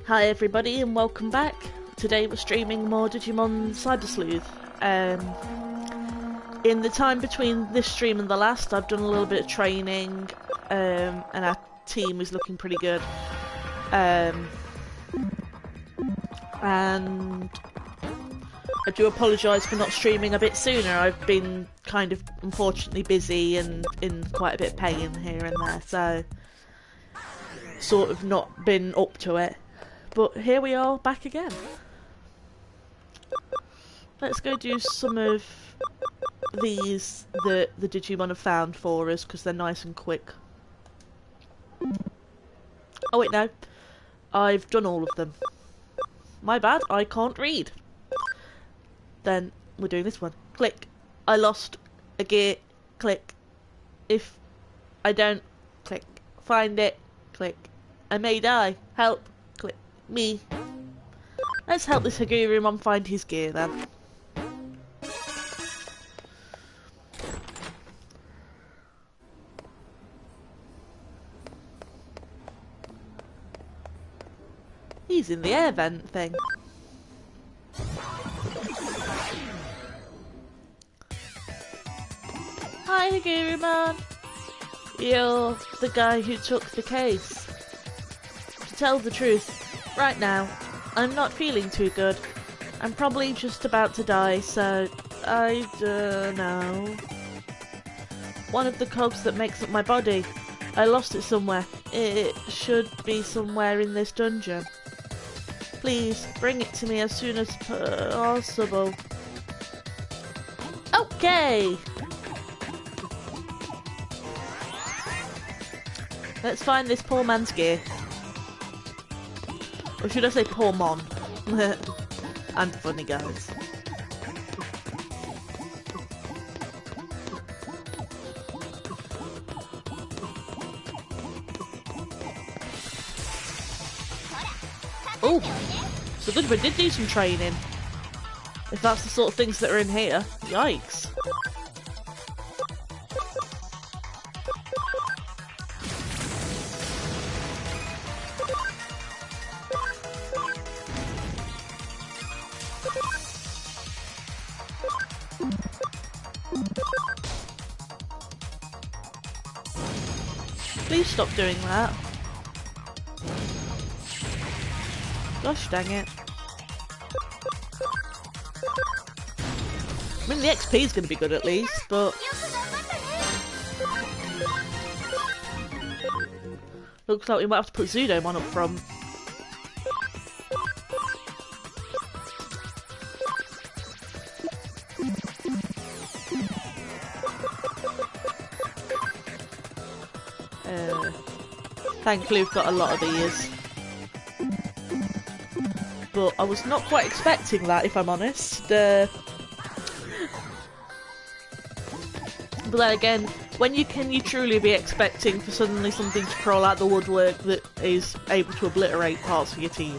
Hi everybody and welcome back. Today we're streaming more Digimon Sleuth. In the time between this stream and the last, I've done a little bit of training, and our team is looking pretty good. And I do apologise for not streaming a bit sooner. I've been kind of unfortunately busy and in quite a bit of pain here and there, so sort of not been up to it. But here we are, back again. Let's go do some of these that the Digimon have found for us, because they're nice and quick. Oh wait, no. I've done all of them. My bad, I can't read. Then we're doing this one. Click. I lost a gear. Click. If I don't, click. Find it. Click. I may die. Help. Click. Me. Let's help this Hagurumon find his gear then. He's in the air vent thing. Hi Hagurumon! You're the guy who took the case. To tell the truth, right now, I'm not feeling too good. I'm probably just about to die, so I don't know. One of the cogs that makes up my body. I lost it somewhere. It should be somewhere in this dungeon. Please, bring it to me as soon as possible. Okay! Let's find this poor man's gear. Or should I say poor mon? I'm funny, guys. Oh, so good, we did do some training. If that's the sort of things that are in here. Yikes. Please stop doing that. Gosh dang it. I mean, the XP is going to be good at least, but looks like we might have to put Zudomon up front. Thankfully we've got a lot of these. But I was not quite expecting that, if I'm honest. But then again, when can you truly be expecting for suddenly something to crawl out the woodwork that is able to obliterate parts of your team?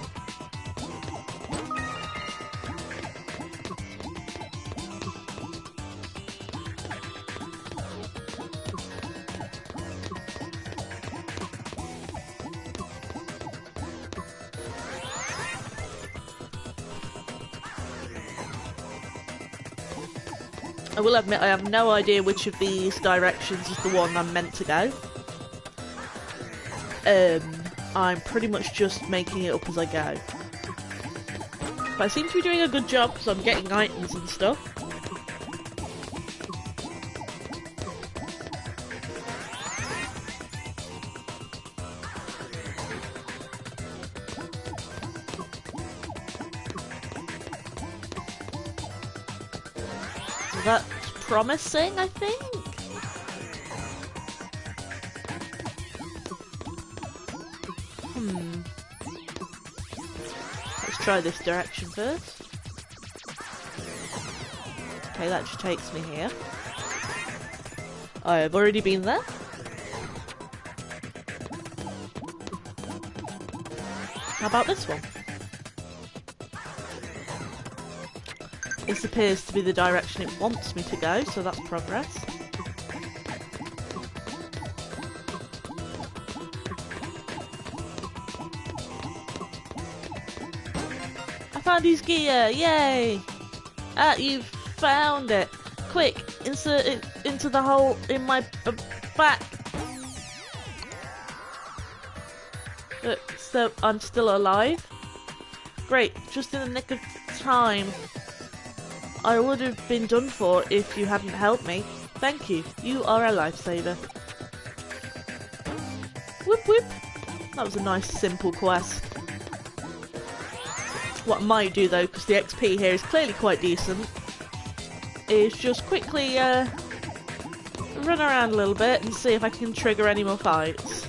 I will admit I have no idea which of these directions is the one I'm meant to go. I'm pretty much just making it up as I go. But I seem to be doing a good job because I'm getting items and stuff. That's promising, I think? Let's try this direction first. Okay, that just takes me here. I have already been there. How about this one? This appears to be the direction it wants me to go, so that's progress. found his gear! Yay! Ah, you've found it! Quick, insert it into the hole in my back! So, I'm still alive? Great, just in the nick of time. I would have been done for if you hadn't helped me. Thank you, you are a lifesaver. Whoop whoop! That was a nice simple quest. What I might do though, because the XP here is clearly quite decent, is just quickly run around a little bit and see if I can trigger any more fights.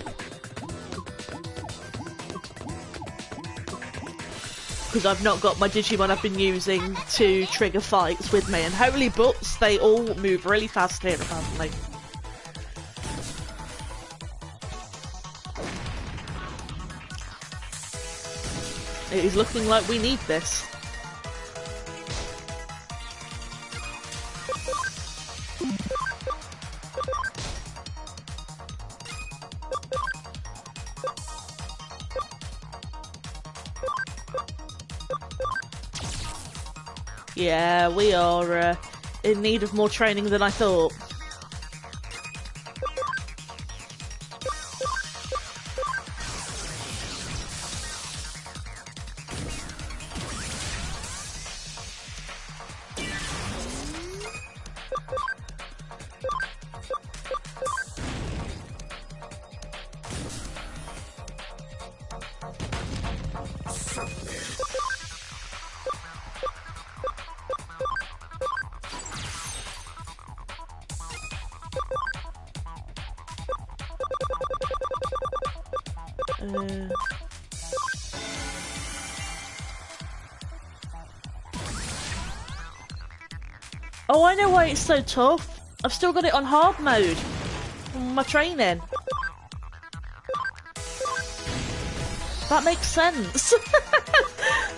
Because I've not got my Digimon I've been using to trigger fights with me, and holy butts, they all move really fast here apparently. It is looking like we need this. Yeah, we are in need of more training than I thought. Oh, I know why it's so tough. I've still got it on hard mode from my training. That makes sense.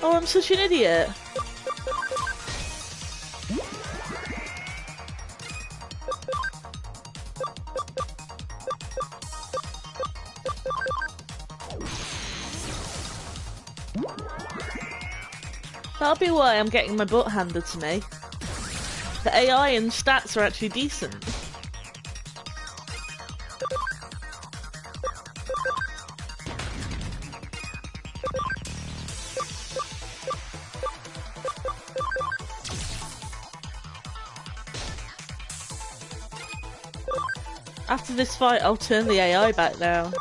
Oh, I'm such an idiot. That'll be why I'm getting my butt handed to me. The AI and stats are actually decent. After this fight, I'll turn the AI back down.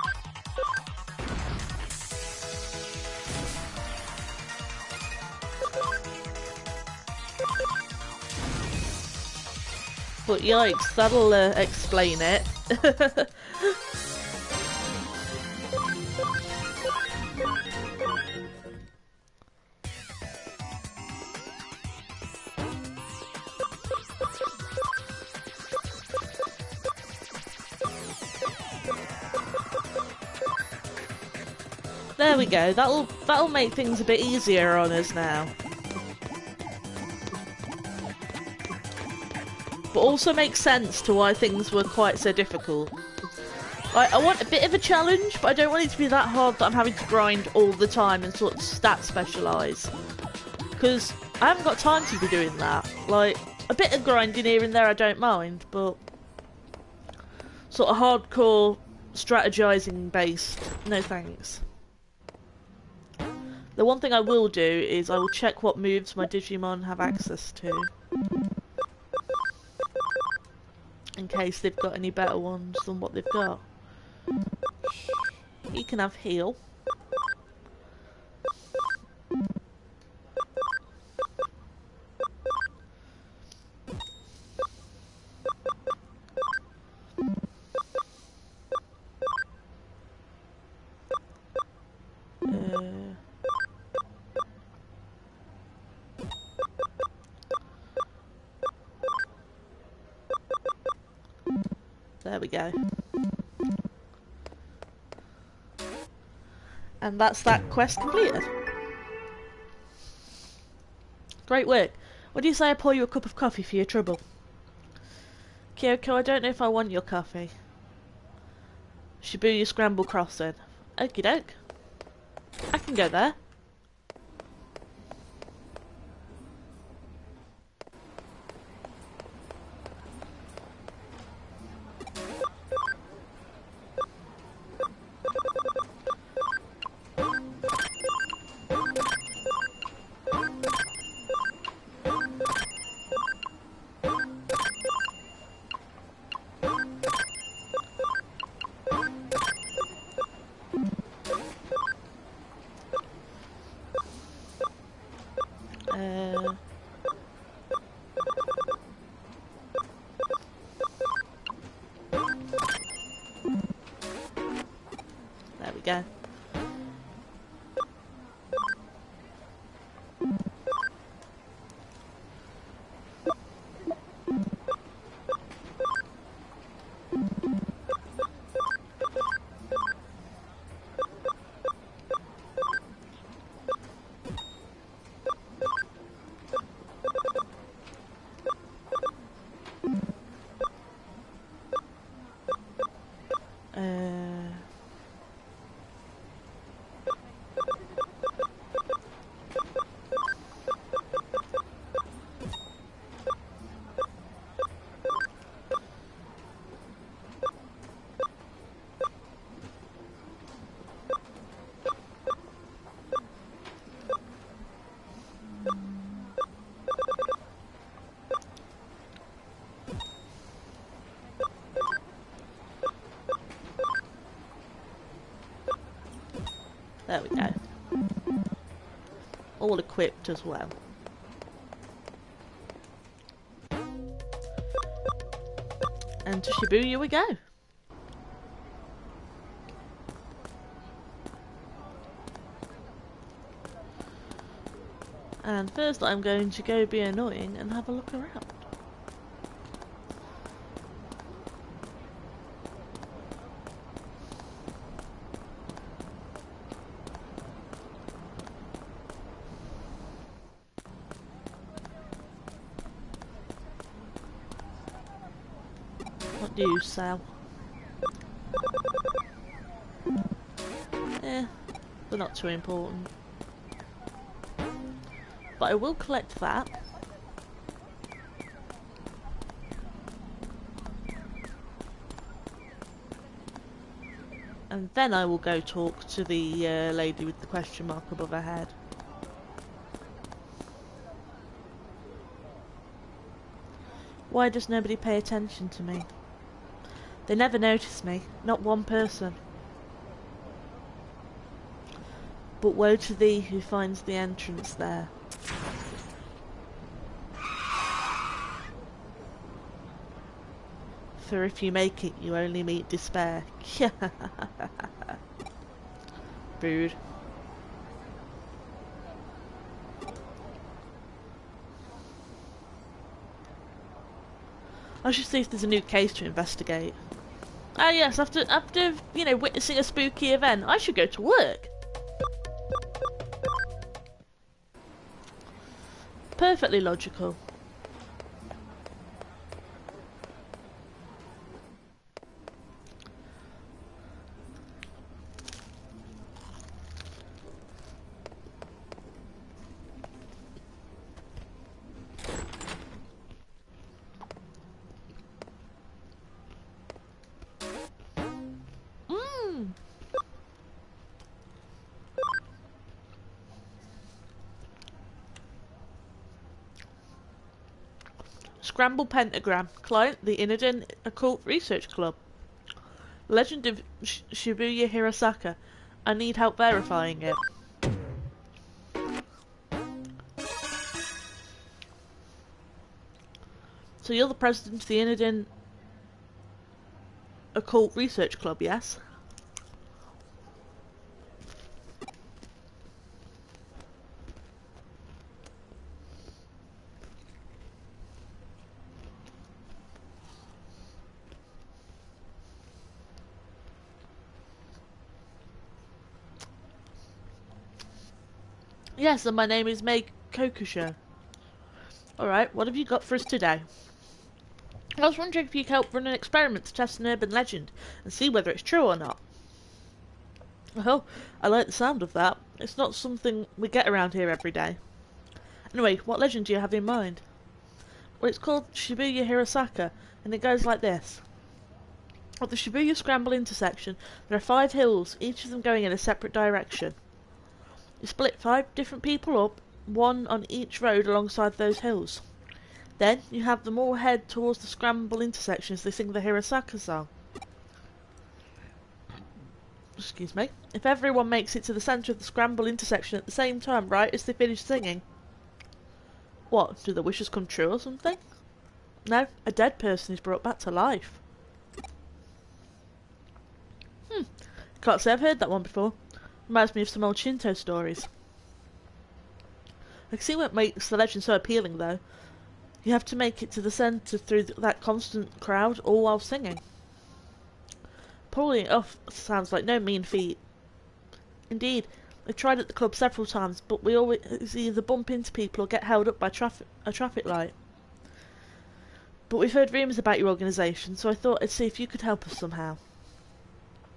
But yikes, that'll explain it. There we go, that'll make things a bit easier on us now. But also makes sense to why things were quite so difficult. I want a bit of a challenge, but I don't want it to be that hard that I'm having to grind all the time and sort of stat specialise. Because I haven't got time to be doing that. Like, a bit of grinding here and there I don't mind, but sort of hardcore strategising based, no thanks. The one thing I will do is I will check what moves my Digimon have access to. In case they've got any better ones than what they've got. He can have heal. There we go. And that's that quest completed. Great work. What do you say I pour you a cup of coffee for your trouble? Kyoko, I don't know if I want your coffee. Shibuya Scramble Crossing. Okie doke. I can go there. There we go. All equipped as well. And to Shibuya we go. And first I'm going to go be annoying and have a look around. What do you sell? They're not too important. But I will collect that. And then I will go talk to the lady with the question mark above her head. Why does nobody pay attention to me? They never notice me, not one person. But woe to thee who finds the entrance there. For if you make it, you only meet despair. Rude. I should see if there's a new case to investigate. Ah yes, after you know, witnessing a spooky event, I should go to work. Perfectly logical. Scramble Pentagram. Client, the Iniden Occult Research Club. Legend of Shibuya Hirosaka. I need help verifying it. So you're the president of the Iniden Occult Research Club, yes? Yes, and my name is Meg Kokusho. Alright, what have you got for us today? I was wondering if you could help run an experiment to test an urban legend and see whether it's true or not. Oh, I like the sound of that. It's not something we get around here every day. Anyway, what legend do you have in mind? Well, it's called Shibuya Hirosaka, and it goes like this. At the Shibuya Scramble intersection, there are 5 hills, each of them going in a separate direction. You split 5 different people up, one on each road alongside those hills. Then, you have them all head towards the Scramble intersection as they sing the Hirosaka song. Excuse me. If everyone makes it to the centre of the Scramble intersection at the same time, right as they finish singing. What, do the wishes come true or something? No, a dead person is brought back to life. Can't say I've heard that one before. Reminds me of some old Shinto stories. I can see what makes the legend so appealing, though. You have to make it to the centre through that constant crowd, all while singing. Pulling it off sounds like no mean feat. Indeed, I've tried at the club several times, but we always either bump into people or get held up by a traffic light. But we've heard rumours about your organisation, so I thought I'd see if you could help us somehow.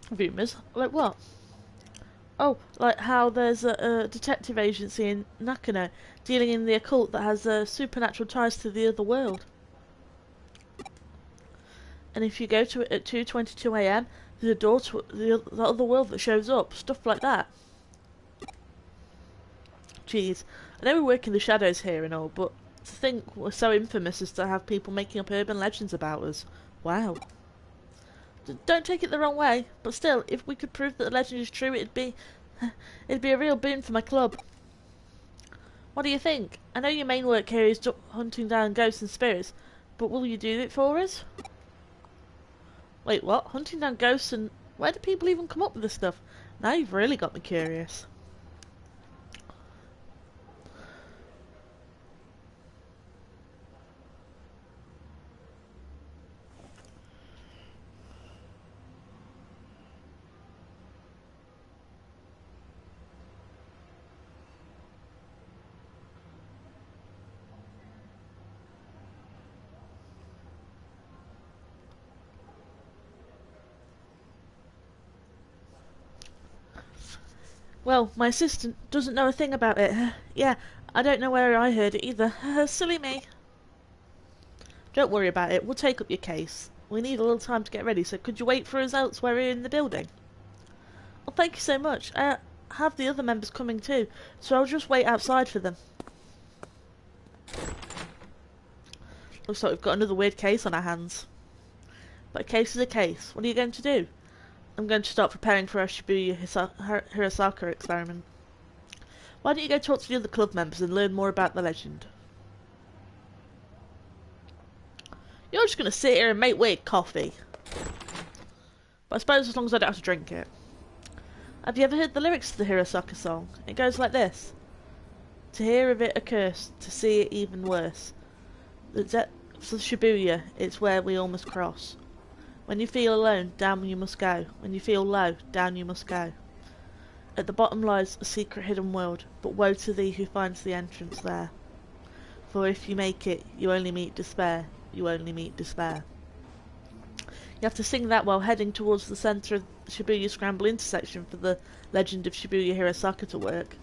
Rumours? Like what? Oh, like how there's a detective agency in Nakano dealing in the occult that has supernatural ties to the other world. And if you go to it at 2:22 AM, there's a door to the other world that shows up. Stuff like that. Jeez, I know we work in the shadows here and all, but to think we're so infamous as to have people making up urban legends about us. Wow. Don't take it the wrong way, but still, if we could prove that the legend is true, it'd be It'd be a real boon for my club. What do you think? I know your main work here is hunting down ghosts and spirits, but will you do it for us? Wait, what? Hunting down ghosts and... Where do people even come up with this stuff? Now you've really got me curious. Well, my assistant doesn't know a thing about it. Yeah, I don't know where I heard it either. Silly me. Don't worry about it. We'll take up your case. We need a little time to get ready, so could you wait for us elsewhere in the building? Well, thank you so much. I have the other members coming too, so I'll just wait outside for them. Looks like we've got another weird case on our hands. But a case is a case. What are you going to do? I'm going to start preparing for our Shibuya Hirosaka experiment. Why don't you go talk to the other club members and learn more about the legend? You're just going to sit here and make weird coffee. But I suppose as long as I don't have to drink it. Have you ever heard the lyrics to the Hirosaka song? It goes like this. To hear of it a curse, to see it even worse. The depths of Shibuya, it's where we all must cross. When you feel alone, down you must go. When you feel low, down you must go. At the bottom lies a secret hidden world, but woe to thee who finds the entrance there. For if you make it, you only meet despair. You only meet despair. You have to sing that while heading towards the centre of the Shibuya Scramble intersection for the legend of Shibuya Hirosaka to work.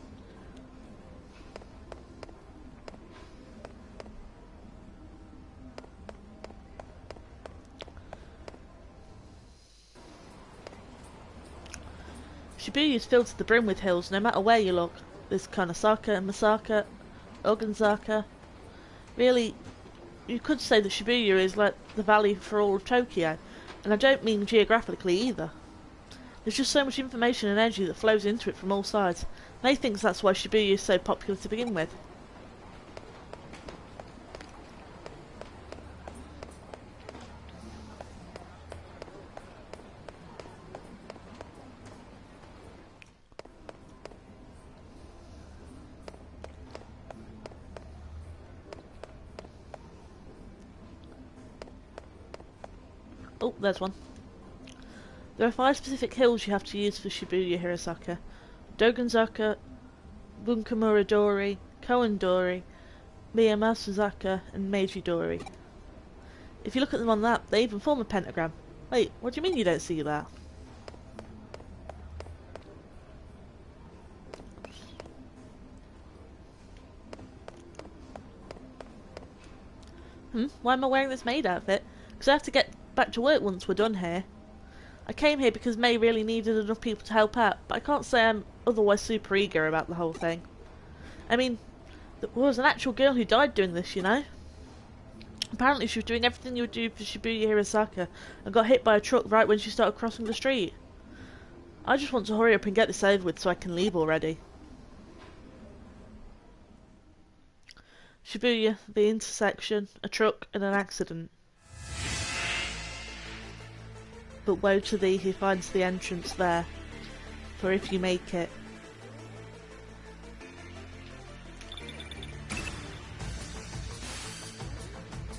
Shibuya is filled to the brim with hills, no matter where you look. There's Konosaka, Masaka, Ogenzaka. Really, you could say that Shibuya is like the valley for all of Tokyo, and I don't mean geographically either. There's just so much information and energy that flows into it from all sides. May thinks that's why Shibuya is so popular to begin with. Oh, there's one. There are 5 specific hills you have to use for Shibuya Hirosaka. Dogenzaka, Bunkamura-dori, Koen-dori, Miyamasuzaka, and Meiji-dori. If you look at them on that, they even form a pentagram. Wait, what do you mean you don't see that? Why am I wearing this maid outfit? Because I have to get back to work once we're done here. I came here because May really needed enough people to help out, but I can't say I'm otherwise super eager about the whole thing. I mean, there was an actual girl who died doing this, you know? Apparently she was doing everything you would do for Shibuya Hirosaka and got hit by a truck right when she started crossing the street. I just want to hurry up and get this over with so I can leave already. Shibuya, the intersection, a truck and an accident. But woe to thee who finds the entrance there, for if you make it.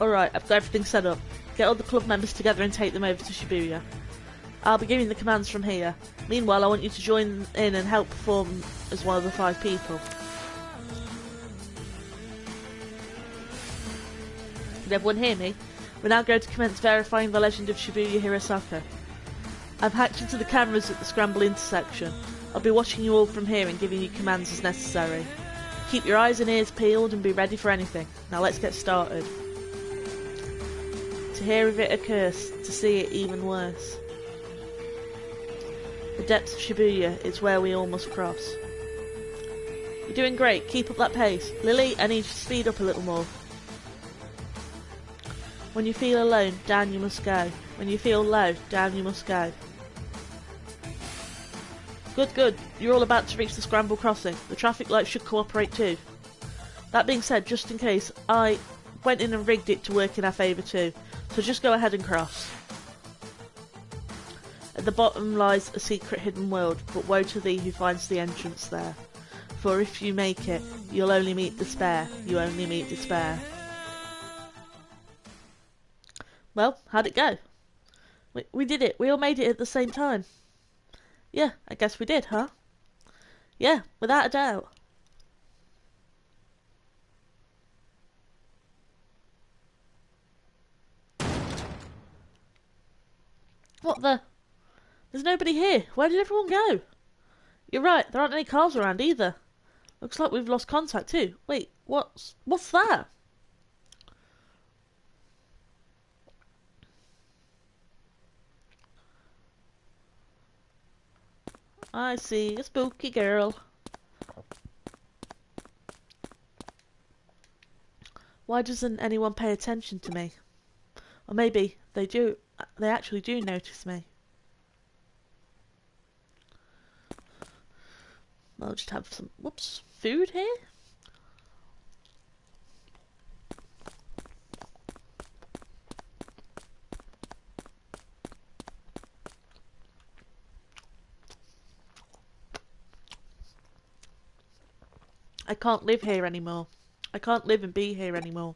Alright, I've got everything set up. Get all the club members together and take them over to Shibuya. I'll be giving the commands from here. Meanwhile, I want you to join in and help perform as one of the 5 people. Can everyone hear me? We're now going to commence verifying the legend of Shibuya Hirosaka. I've hacked into the cameras at the Scramble intersection. I'll be watching you all from here and giving you commands as necessary. Keep your eyes and ears peeled and be ready for anything. Now let's get started. To hear of it a curse, to see it even worse. The depths of Shibuya, it's where we all must cross. You're doing great, keep up that pace. Lily, I need you to speed up a little more. When you feel alone, down you must go. When you feel low, down you must go. Good, good. You're all about to reach the scramble crossing. The traffic lights should cooperate too. That being said, just in case, I went in and rigged it to work in our favour too. So just go ahead and cross. At the bottom lies a secret hidden world, but woe to thee who finds the entrance there. For if you make it, you'll only meet despair. You only meet despair. Well, how'd it go? We did it. We all made it at the same time. Yeah, I guess we did, huh? Yeah, without a doubt. What the? There's nobody here. Where did everyone go? You're right, there aren't any cars around either. Looks like we've lost contact too. Wait, what's that? I see, a spooky girl. Why doesn't anyone pay attention to me? Or maybe they do. They actually do notice me. I'll just have some, whoops, food here. I can't live here anymore. I can't live and be here anymore.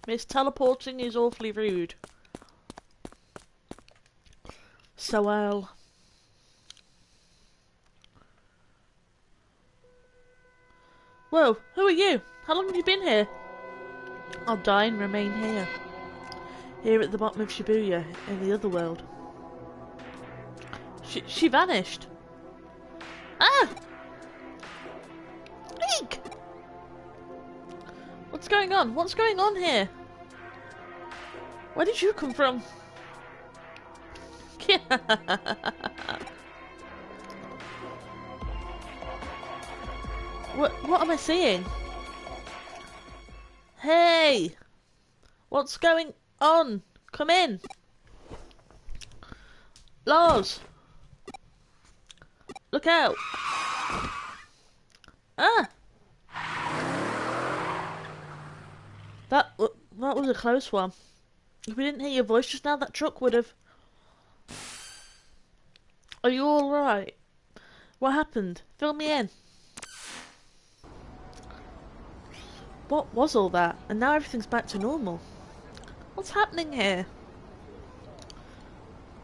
Miss Teleporting is awfully rude. So I'll... Whoa, who are you? How long have you been here? I'll die and remain here. Here at the bottom of Shibuya, in the other world. She vanished. Ah! Eek! What's going on? What's going on here? Where did you come from? What am I seeing? Hey! What's going on? Come in! Lars! Look out! Ah! That was a close one. If we didn't hear your voice just now, that truck would have... Are you alright? What happened? Fill me in. What was all that? And now everything's back to normal. What's happening here?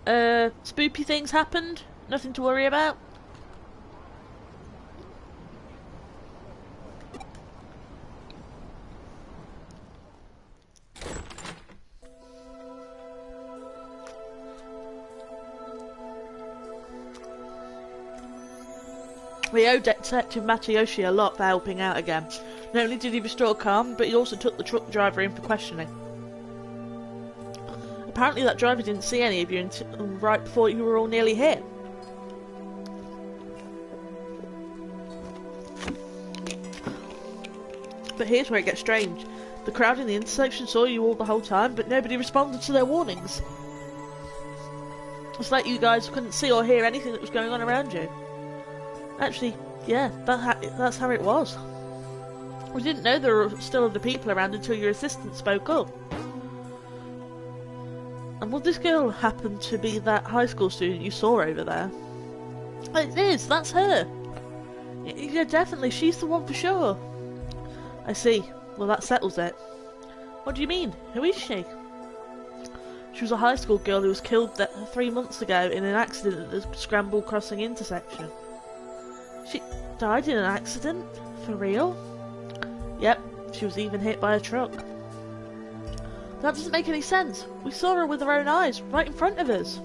Spoopy things happened? Nothing to worry about? We owe Detective Matayoshi a lot for helping out again. Not only did he restore calm, but he also took the truck driver in for questioning. Apparently that driver didn't see any of you until right before you were all nearly hit. But here's where it gets strange. The crowd in the intersection saw you all the whole time, but nobody responded to their warnings. It's like you guys couldn't see or hear anything that was going on around you. Actually, yeah, that's how it was. We didn't know there were still other people around until your assistant spoke up. And would this girl happen to be that high school student you saw over there? It is, that's her. Yeah, definitely, she's the one for sure. I see. Well, that settles it. What do you mean? Who is she? She was a high school girl who was killed 3 months ago in an accident at the Scramble Crossing intersection. She died in an accident? For real? Yep, she was even hit by a truck. That doesn't make any sense. We saw her with our own eyes, right in front of us.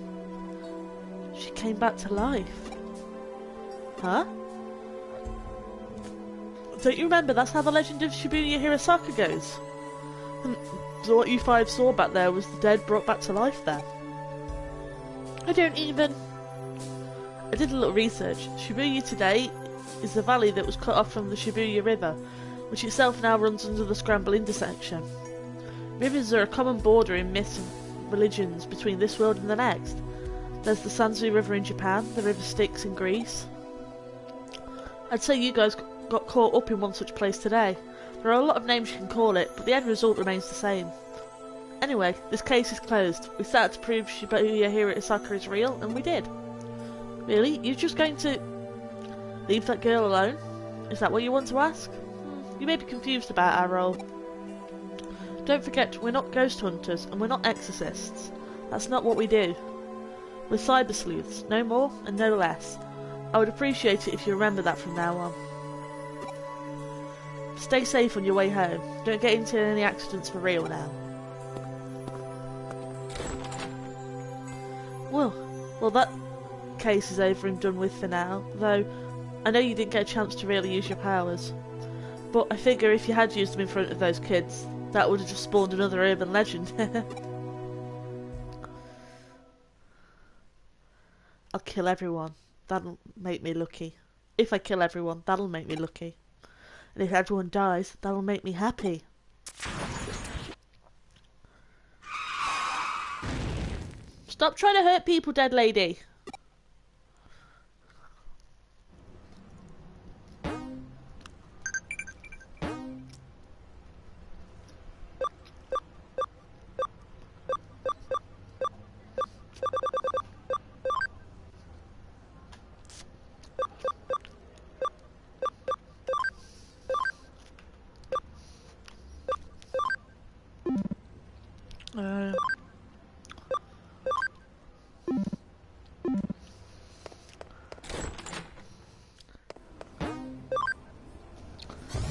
She came back to life. Huh? Don't you remember, that's how the legend of Shibuya Hirosaka goes? So what you five saw back there was the dead brought back to life then? I don't even... I did a little research. Shibuya today is the valley that was cut off from the Shibuya River, which itself now runs under the Scramble intersection. Rivers are a common border in myths and religions between this world and the next. There's the Sanzu River in Japan, the River Styx in Greece. I'd say you guys got caught up in one such place today. There are a lot of names you can call it, but the end result remains the same. Anyway, this case is closed. We set out to prove Shibuya here at Osaka is real, and we did. Really? You're just going to leave that girl alone? Is that what you want to ask? You may be confused about our role. Don't forget, we're not ghost hunters, and we're not exorcists. That's not what we do. We're cyber sleuths, no more and no less. I would appreciate it if you remember that from now on. Stay safe on your way home. Don't get into any accidents for real now. Well, that case is over and done with for now, though I know you didn't get a chance to really use your powers. But I figure if you had used them in front of those kids, that would have just spawned another urban legend. I'll kill everyone. That'll make me lucky. If I kill everyone, that'll make me lucky. And if everyone dies, that'll make me happy. Stop trying to hurt people, dead lady.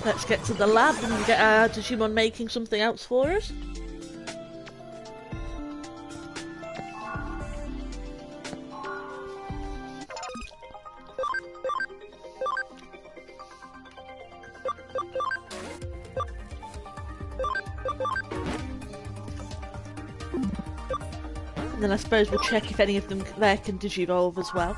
Let's get to the lab and get our Digimon making something else for us. And then I suppose we'll check if any of them there can digivolve as well.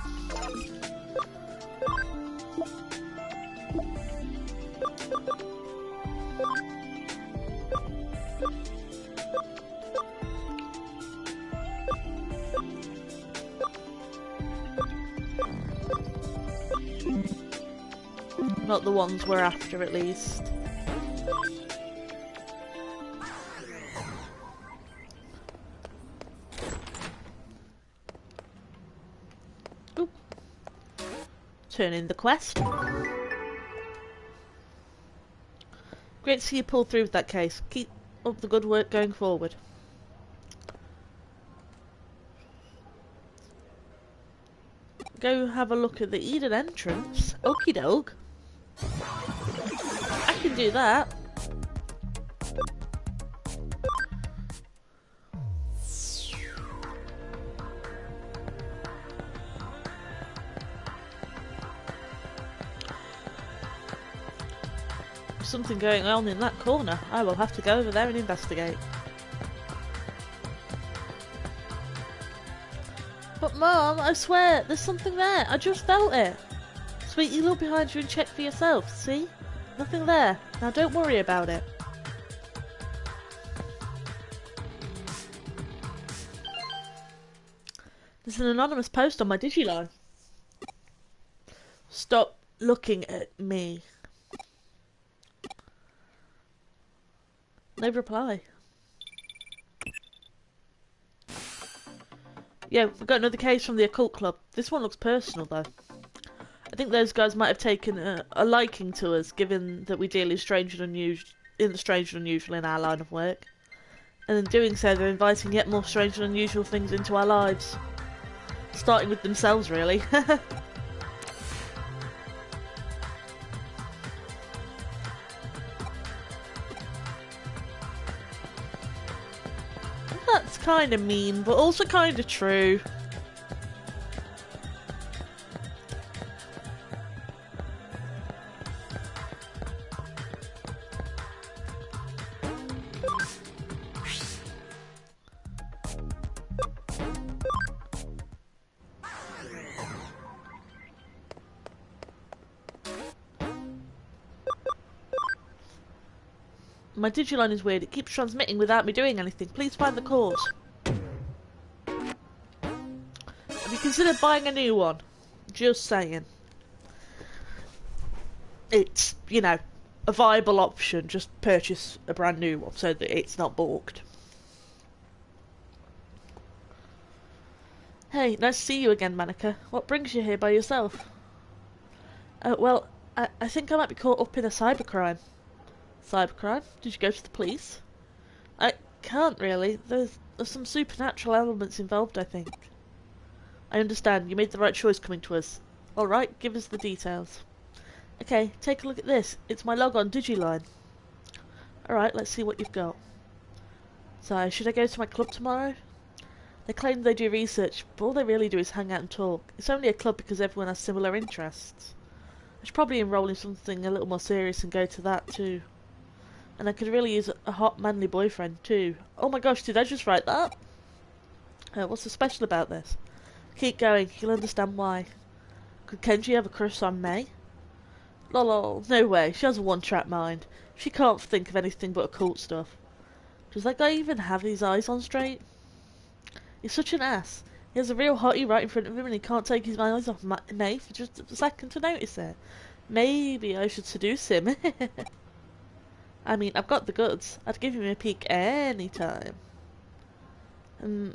Not the ones we're after, at least. Ooh. Turn in the quest. Great to see you pull through with that case. Keep up the good work going forward. Go have a look at the Eden entrance. Okie doke. I can do that. There's something going on in that corner. I will have to go over there and investigate. But Mom, I swear, there's something there. I just felt it. Sweetie, look behind you and check for yourself. See? Nothing there. Now don't worry about it. There's an anonymous post on my Digiline. Stop looking at me. No reply. Yeah, we've got another case from the Occult Club. This one looks personal, though. I think those guys might have taken a liking to us, given that we deal in strange and unusual in our line of work. And in doing so, they're inviting yet more strange and unusual things into our lives. Starting with themselves, really. That's kind of mean, but also kind of true. My Digimon is weird. It keeps transmitting without me doing anything. Please find the cause. Have you considered buying a new one? Just saying. It's, you know, a viable option. Just purchase a brand new one so that it's not balked. Hey, nice to see you again, Manika. What brings you here by yourself? Well, I think I might be caught up in a cybercrime. Cybercrime? Did you go to the police? I can't really. There's some supernatural elements involved, I think. I understand. You made the right choice coming to us. Alright, give us the details. Okay, take a look at this. It's my log on Digiline. Alright, let's see what you've got. So, should I go to my club tomorrow? They claim they do research, but all they really do is hang out and talk. It's only a club because everyone has similar interests. I should probably enroll in something a little more serious and go to that too. And I could really use a hot, manly boyfriend too. Oh my gosh, did I just write that? What's so special about this? Keep going, you'll understand why. Could Kenji have a crush on May? Lol, no way, she has a one-track mind. She can't think of anything but occult stuff. Does that guy even have his eyes on straight? He's such an ass. He has a real hottie right in front of him and he can't take his eyes off May for just a second to notice it. Maybe I should seduce him. I mean, I've got the goods. I'd give him a peek any time.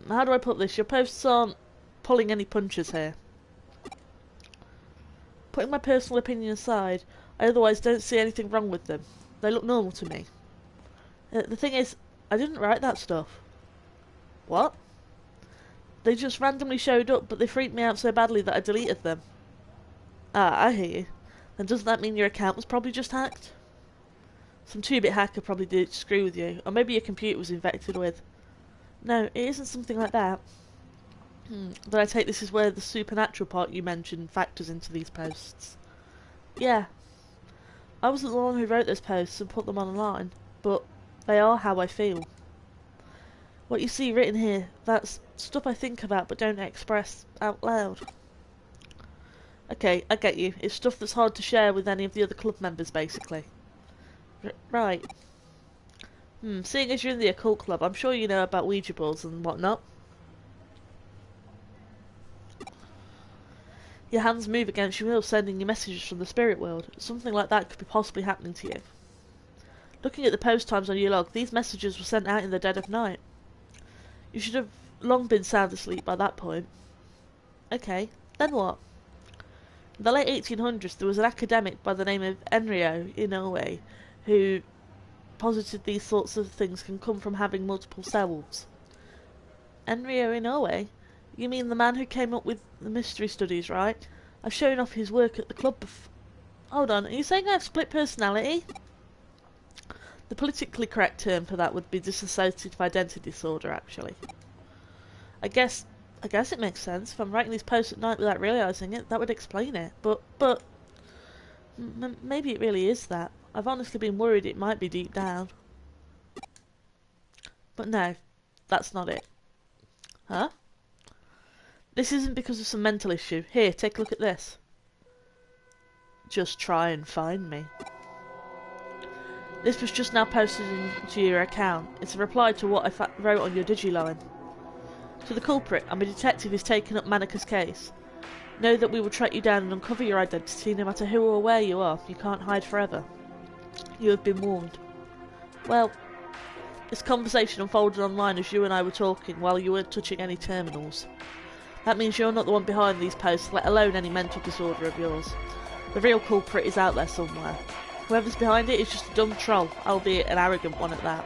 How do I put this? Your posts aren't pulling any punches here. Putting my personal opinion aside, I otherwise don't see anything wrong with them. They look normal to me. The thing is, I didn't write that stuff. What? They just randomly showed up, but they freaked me out so badly that I deleted them. Ah, I hear you. Then doesn't that mean your account was probably just hacked? Some 2-bit hacker probably did screw with you, or maybe your computer was infected with. No, it isn't something like that. But I take this is where the supernatural part you mentioned factors into these posts. Yeah. I wasn't the one who wrote those posts and put them online, but they are how I feel. What you see written here, that's stuff I think about but don't express out loud. Okay, I get you. It's stuff that's hard to share with any of the other club members, basically. Right. Seeing as you're in the occult club, I'm sure you know about Ouija boards and whatnot. Your hands move against your will, sending you messages from the spirit world. Something like that could be possibly happening to you. Looking at the post times on your log, these messages were sent out in the dead of night. You should have long been sound asleep by that point. Okay, then what? In the late 1800s, there was an academic by the name of Enryo Inoue who posited these sorts of things can come from having multiple selves. Enryo Inoue? You mean the man who came up with the mystery studies, right? I've shown off his work at the club before. Hold on, are you saying I have split personality? The politically correct term for that would be dissociative identity disorder, actually. I guess it makes sense. If I'm writing these posts at night without realising it, that would explain it. But maybe it really is that. I've honestly been worried it might be deep down. But no, that's not it. Huh? This isn't because of some mental issue. Here, take a look at this. Just try and find me. This was just now posted into your account. It's a reply to what I wrote on your Digiline. To the culprit, I'm a detective who's taken up Manika's case. Know that we will track you down and uncover your identity no matter who or where you are. You can't hide forever. You have been warned. Well, this conversation unfolded online as you and I were talking while you weren't touching any terminals. That means you're not the one behind these posts, let alone any mental disorder of yours. The real culprit is out there somewhere. Whoever's behind it is just a dumb troll, albeit an arrogant one at that.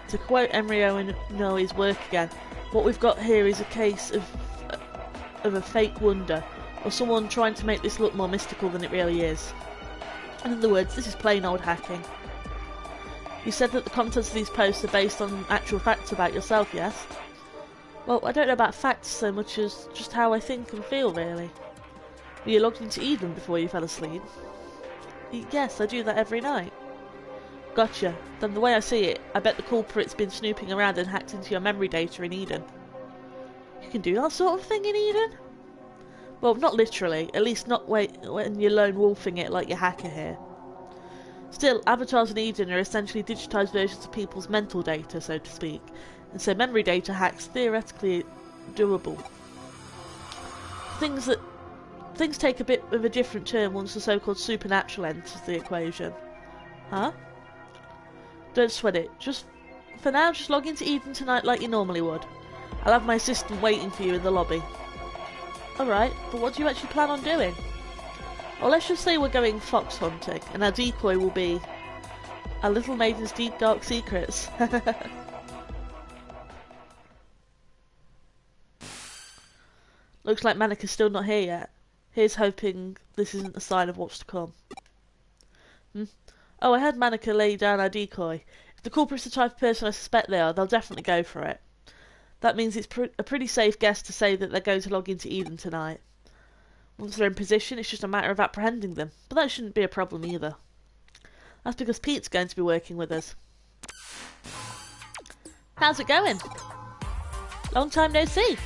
To quote Enryo Inoue's work again, what we've got here is a case of a fake wonder, or someone trying to make this look more mystical than it really is. In other words, this is plain old hacking. You said that the contents of these posts are based on actual facts about yourself, yes? Well, I don't know about facts so much as just how I think and feel, really. Were you logged into Eden before you fell asleep? Yes, I do that every night. Gotcha. Then the way I see it, I bet the culprit's been snooping around and hacked into your memory data in Eden. You can do that sort of thing in Eden? Well, not literally. At least not when you're lone wolfing it like your hacker here. Still, avatars in Eden are essentially digitised versions of people's mental data, so to speak, and so memory data hacks theoretically doable. Things take a bit of a different turn once the so-called supernatural enters the equation. Huh? Don't sweat it. For now, just log into Eden tonight like you normally would. I'll have my assistant waiting for you in the lobby. Alright, but what do you actually plan on doing? Well, let's just say we're going fox hunting, and our decoy will be our little maiden's deep dark secrets. Looks like Manika's still not here yet. Here's hoping this isn't a sign of what's to come. Oh, I had Manika lay down our decoy. If the culprit's the type of person I suspect they are, they'll definitely go for it. That means it's a pretty safe guess to say that they're going to log into Eden tonight. Once they're in position, it's just a matter of apprehending them, but that shouldn't be a problem either. That's because Pete's going to be working with us. How's it going? Long time no see.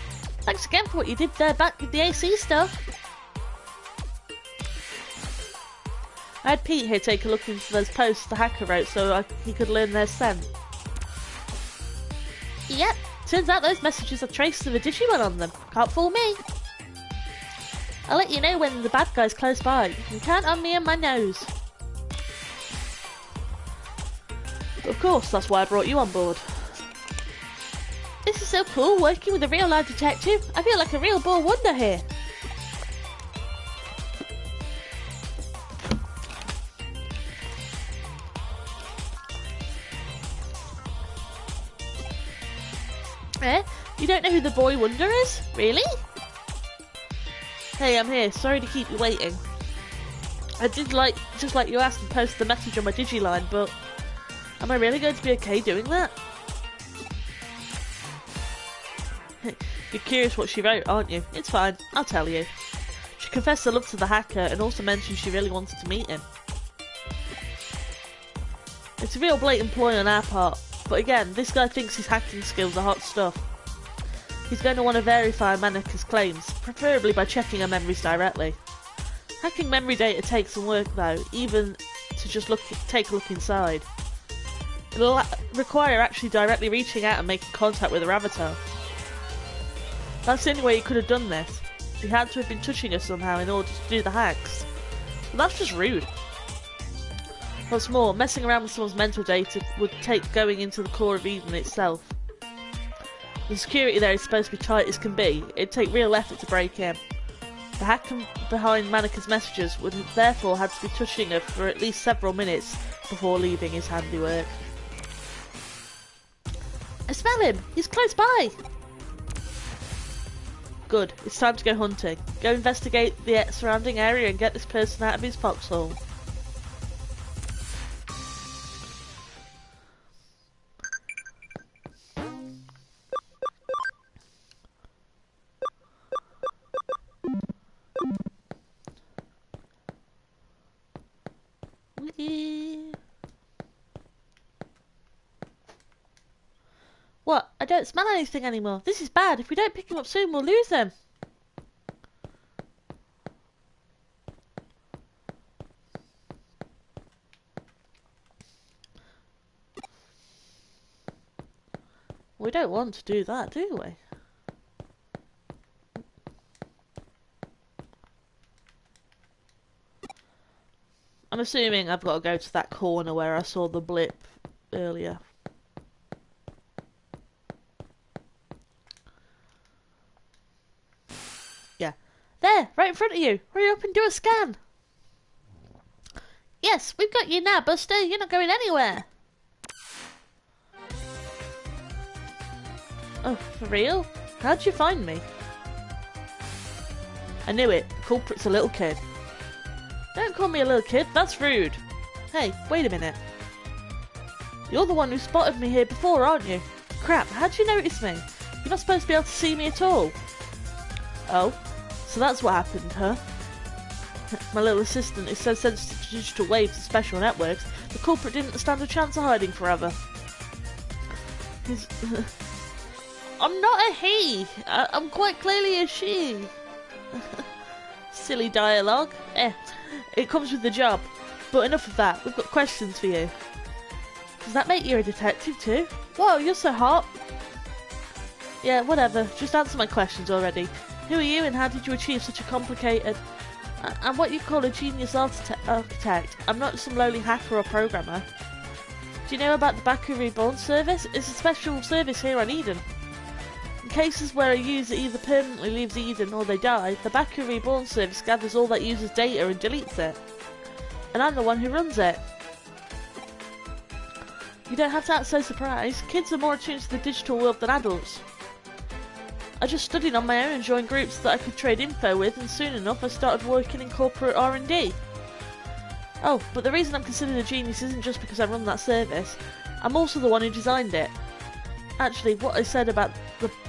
Thanks again for what you did there back with the AC stuff. I had Pete here take a look into those posts the hacker wrote so he could learn their scent. Yep, turns out those messages are traces of a Digimon on them. Can't fool me. I'll let you know when the bad guy's close by. You can count on me and my nose. Of course, that's why I brought you on board. This is so cool, working with a real-life detective. I feel like a real ball wonder here. Eh? You don't know who the boy wonder is? Really? Hey, I'm here. Sorry to keep you waiting. I did just like you asked and post the message on my Digiline, but am I really going to be okay doing that? You're curious what she wrote, aren't you? It's fine. I'll tell you. She confessed her love to the hacker and also mentioned she really wanted to meet him. It's a real blatant ploy on our part, but again, this guy thinks his hacking skills are hot stuff. He's going to want to verify Manika's claims, preferably by checking her memories directly. Hacking memory data takes some work though, even to just take a look inside. It'll require actually directly reaching out and making contact with her avatar. That's the only way he could have done this. He had to have been touching her somehow in order to do the hacks. But that's just rude. What's more, messing around with someone's mental data would take going into the core of Eden itself. The security there is supposed to be tight as can be. It'd take real effort to break in. The hacker behind Manika's messages would have therefore had to be touching her for at least several minutes before leaving his handiwork. I smell him! He's close by! Good, it's time to go hunting. Go investigate the surrounding area and get this person out of his foxhole. What? I don't smell anything anymore. This is bad. If we don't pick him up soon, we'll lose him. We don't want to do that, do we? I'm assuming I've got to go to that corner where I saw the blip earlier. Yeah. There, right in front of you. Hurry up and do a scan. Yes, we've got you now, Buster. You're not going anywhere. Oh, for real? How'd you find me? I knew it. The culprit's a little kid. Don't call me a little kid, that's rude. Hey, wait a minute. You're the one who spotted me here before, aren't you? Crap, how'd you notice me? You're not supposed to be able to see me at all. Oh, so that's what happened, huh? My little assistant is so sensitive to digital waves and special networks, the culprit didn't stand a chance of hiding forever. He's... I'm not a he! I'm quite clearly a she. Silly dialogue. It comes with the job. But enough of that, we've got questions for you. Does that make you a detective too? Whoa, you're so hot! Yeah, whatever, just answer my questions already. Who are you and how did you achieve such a complicated... I'm what you call a genius architect. I'm not some lowly hacker or programmer. Do you know about the Baku Reborn service? It's a special service here on Eden. In cases where a user either permanently leaves Eden or they die, the Baku Reborn service gathers all that user's data and deletes it. And I'm the one who runs it. You don't have to act so surprised. Kids are more attuned to the digital world than adults. I just studied on my own and joined groups that I could trade info with, and soon enough I started working in corporate R&D. Oh, but the reason I'm considered a genius isn't just because I run that service. I'm also the one who designed it. Actually, what I said about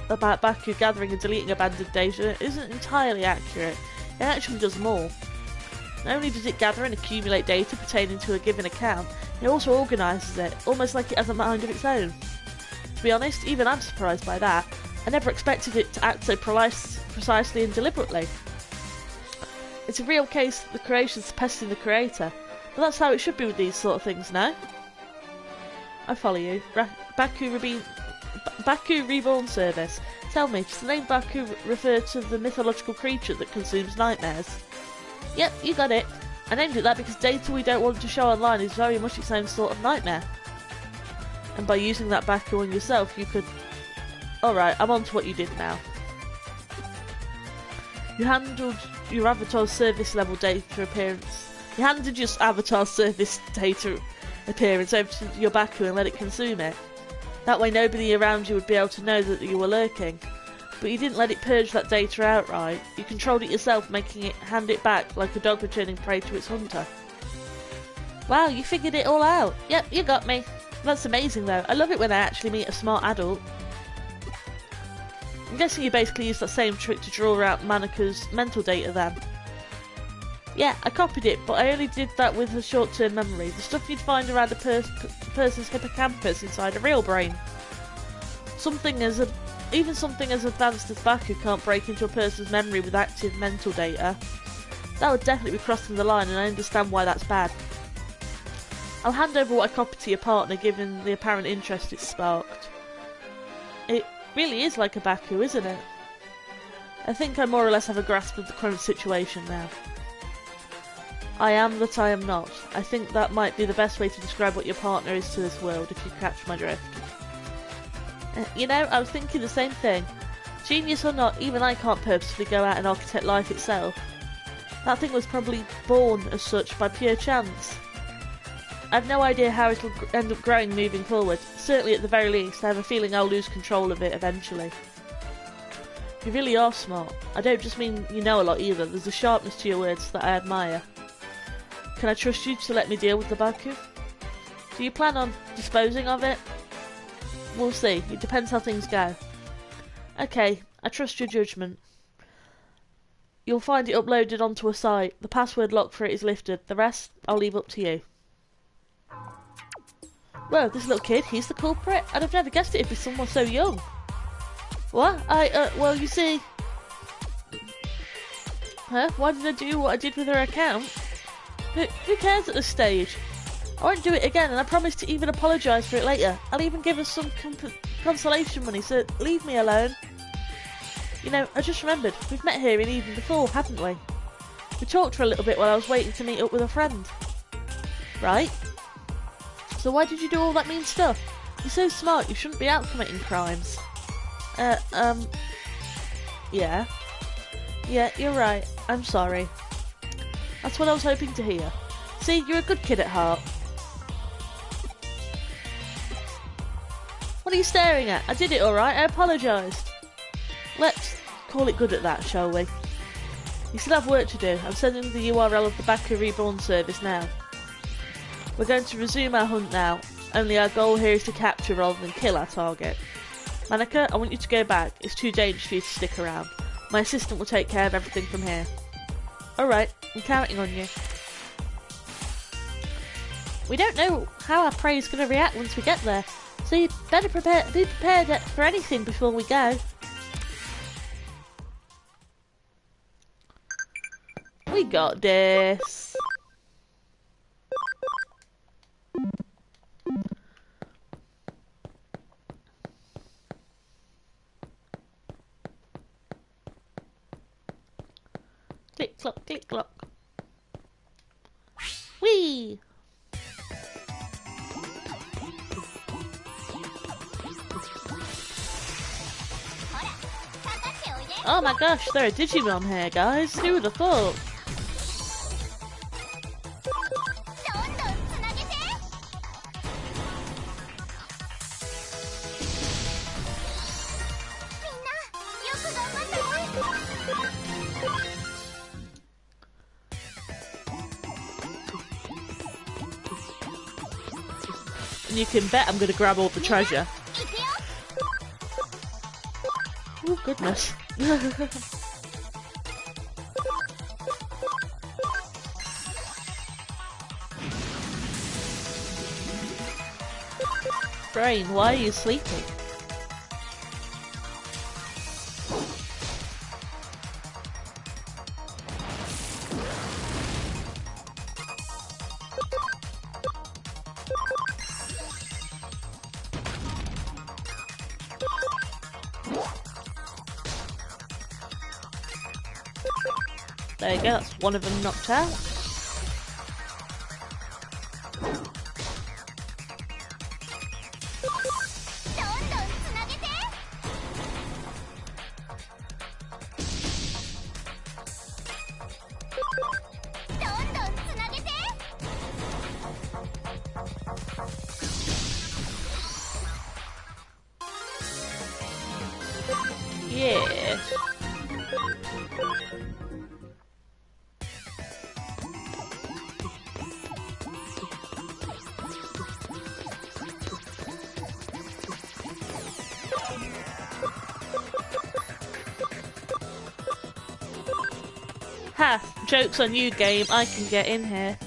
Baku gathering and deleting abandoned data isn't entirely accurate. It actually does more. Not only does it gather and accumulate data pertaining to a given account, it also organises it, almost like it has a mind of its own. To be honest, even I'm surprised by that. I never expected it to act so precisely and deliberately. It's a real case that the creation's testing the creator, but that's how it should be with these sort of things, no? I follow you. Baku Reborn Service. Tell me, does the name Baku refer to the mythological creature that consumes nightmares? Yep, you got it. I named it that because data we don't want to show online is very much its own sort of nightmare. And by using that Baku on yourself, you could... Alright, I'm on to what you did now. You handled your avatar's service level data appearance. You handed your avatar's service data appearance over to your Baku and let it consume it. That way nobody around you would be able to know that you were lurking. But you didn't let it purge that data outright. You controlled it yourself, making it hand it back like a dog returning prey to its hunter. Wow, you figured it all out. Yep, you got me. That's amazing though. I love it when I actually meet a smart adult. I'm guessing you basically used that same trick to draw out Manika's mental data then. Yeah, I copied it, but I only did that with a short-term memory. The stuff you'd find around a person's hippocampus inside a real brain. Even something as advanced as Baku can't break into a person's memory with active mental data. That would definitely be crossing the line, and I understand why that's bad. I'll hand over what I copied to your partner, given the apparent interest it sparked. It really is like a Baku, isn't it? I think I more or less have a grasp of the current situation now. I am that I am not. I think that might be the best way to describe what your partner is to this world, if you catch my drift. You know, I was thinking the same thing. Genius or not, even I can't purposefully go out and architect life itself. That thing was probably born as such by pure chance. I've no idea how it'll end up growing moving forward. Certainly at the very least, I have a feeling I'll lose control of it eventually. You really are smart. I don't just mean you know a lot either. There's a sharpness to your words that I admire. Can I trust you to let me deal with the Baku? Do you plan on disposing of it? We'll see. It depends how things go. Okay, I trust your judgment. You'll find it uploaded onto a site. The password lock for it is lifted. The rest, I'll leave up to you. Whoa, this little kid, he's the culprit? I'd have never guessed it'd be someone so young. What? Well, you see... Huh? Why did I do what I did with her account? Who cares at this stage? I won't do it again, and I promise to even apologise for it later. I'll even give her some consolation money, so leave me alone. You know, I just remembered, we've met here in Eden before, haven't we? We talked for a little bit while I was waiting to meet up with a friend. Right? So why did you do all that mean stuff? You're so smart, you shouldn't be out committing crimes. Yeah. Yeah, you're right. I'm sorry. That's what I was hoping to hear. See, you're a good kid at heart. What are you staring at? I did it alright, I apologised. Let's call it good at that, shall we? You still have work to do. I'm sending the URL of the Baku Reborn service now. We're going to resume our hunt now, only our goal here is to capture rather than kill our target. Manika, I want you to go back. It's too dangerous for you to stick around. My assistant will take care of everything from here. Alright, I'm counting on you. We don't know how our prey is going to react once we get there, so you better be prepared for anything before we go. We got this. Click clock, click clock. Whee! Oh my gosh, there are Digimon here, guys. Who would have thought? And you can bet I'm going to grab all the treasure. Oh goodness. Brain, why are you sleeping? There you go, that's one of them knocked out. Yeah. Ha! Joke's on you, game. I can get in here.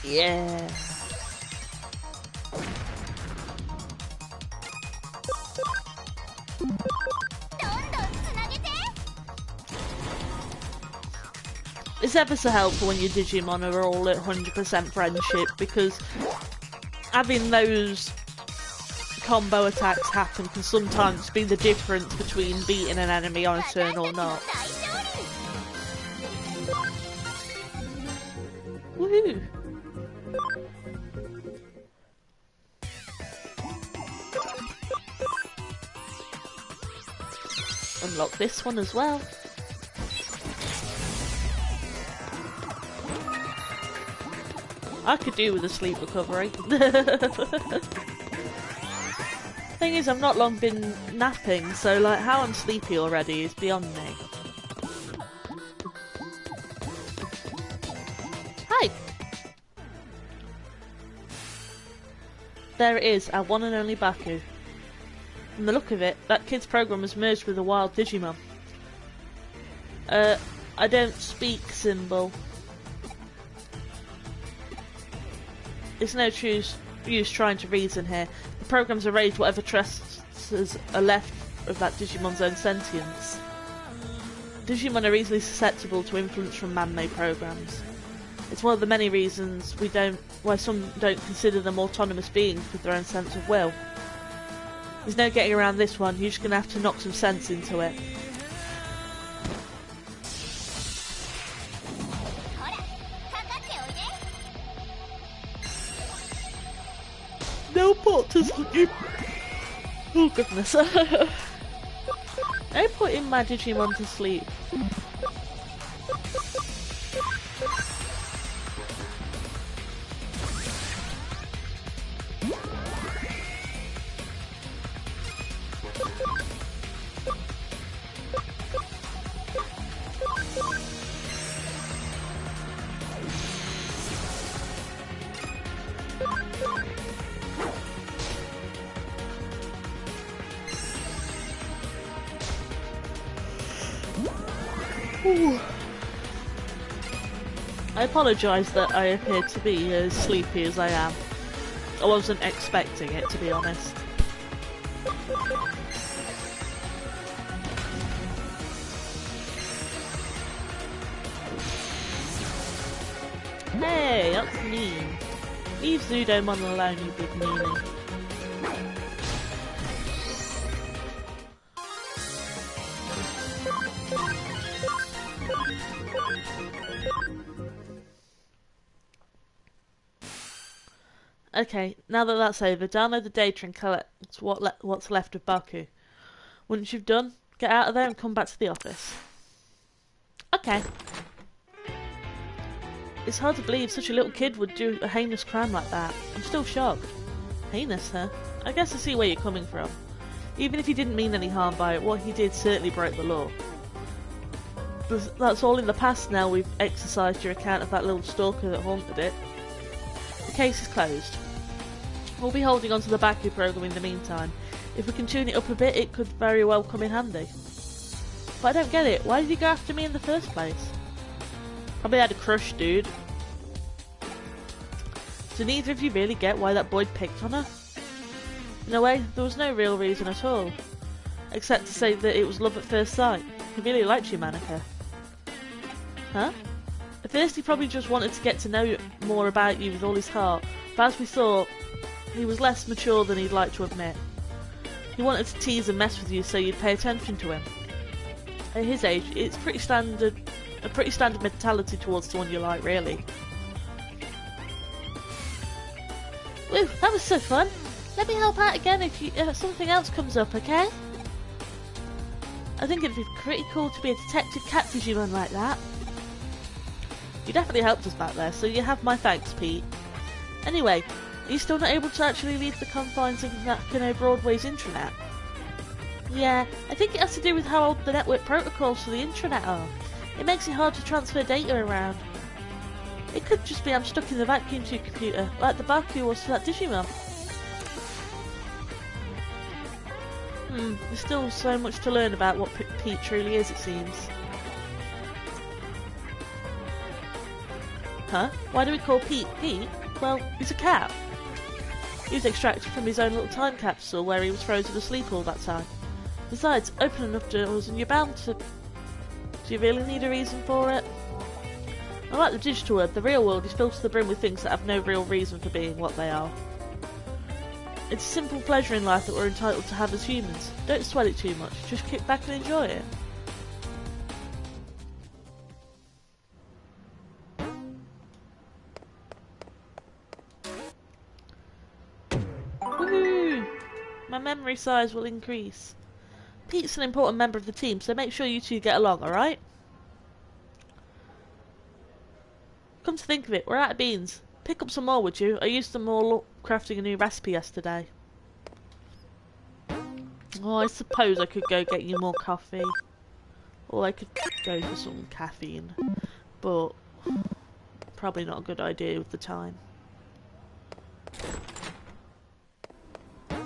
Yeah. It's ever so helpful when your Digimon are all at 100% friendship, because having those combo attacks happen can sometimes be the difference between beating an enemy on a turn or not. Woohoo! Unlock this one as well. I could do with a sleep recovery. Thing is, I've not long been napping, so like how I'm sleepy already is beyond me. Hi! There it is, our one and only Baku. From the look of it, that kid's program has merged with a wild Digimon. I don't speak symbol. It's no use trying to reason here. The program's erased whatever traces are left of that Digimon's own sentience. Digimon are easily susceptible to influence from man-made programs. It's one of the many reasons why some don't consider them autonomous beings with their own sense of will. There's no getting around this one, you're just going to have to knock some sense into it. No pot to sleep. Oh goodness. I putting my Digimon to sleep. Ooh. I apologise that I appear to be as sleepy as I am. I wasn't expecting it, to be honest. Hey, that's mean. Leave Zudomon alone, you big meanie. Okay, now that that's over, download the data and collect what's left of Baku. Once you've done, get out of there and come back to the office. Okay. It's hard to believe such a little kid would do a heinous crime like that. I'm still shocked. Heinous, huh? I guess I see where you're coming from. Even if he didn't mean any harm by it, what he did certainly broke the law. But that's all in the past now we've exercised your account of that little stalker that haunted it. The case is closed. We'll be holding on to the Baku program in the meantime. If we can tune it up a bit, it could very well come in handy. But I don't get it. Why did you go after me in the first place? Probably had a crush, dude. Do neither of you really get why that boy picked on her? In a way, there was no real reason at all. Except to say that it was love at first sight. He really liked you, Manika. Huh? At first he probably just wanted to get to know more about you with all his heart, but as we saw, he was less mature than he'd like to admit. He wanted to tease and mess with you so you'd pay attention to him. At his age, it's a pretty standard mentality towards someone you like, really. Woo, that was so fun. Let me help out again if something else comes up, okay? I think it'd be pretty cool to be a detective cat Digimon like that. You definitely helped us back there, so you have my thanks, Pete. Anyway, are you still not able to actually leave the confines of Nakano Broadway's intranet? Yeah, I think it has to do with how old the network protocols for the intranet are. It makes it hard to transfer data around. It could just be I'm stuck in the vacuum tube computer, like the Baku was to that Digimon. There's still so much to learn about what Pete truly is, it seems. Huh? Why do we call Pete Pete? Well, he's a cat. He was extracted from his own little time capsule where he was frozen asleep all that time. Besides, open enough doors and you're bound to... Do you really need a reason for it? Unlike the digital world, the real world is filled to the brim with things that have no real reason for being what they are. It's a simple pleasure in life that we're entitled to have as humans. Don't sweat it too much, just kick back and enjoy it. Woohoo! My memory size will increase. Pete's an important member of the team, so make sure you two get along, alright? Come to think of it, we're out of beans. Pick up some more, would you? I used them all crafting a new recipe yesterday. Oh, I suppose I could go get you more coffee. Or I could go for some caffeine. But probably not a good idea with the time.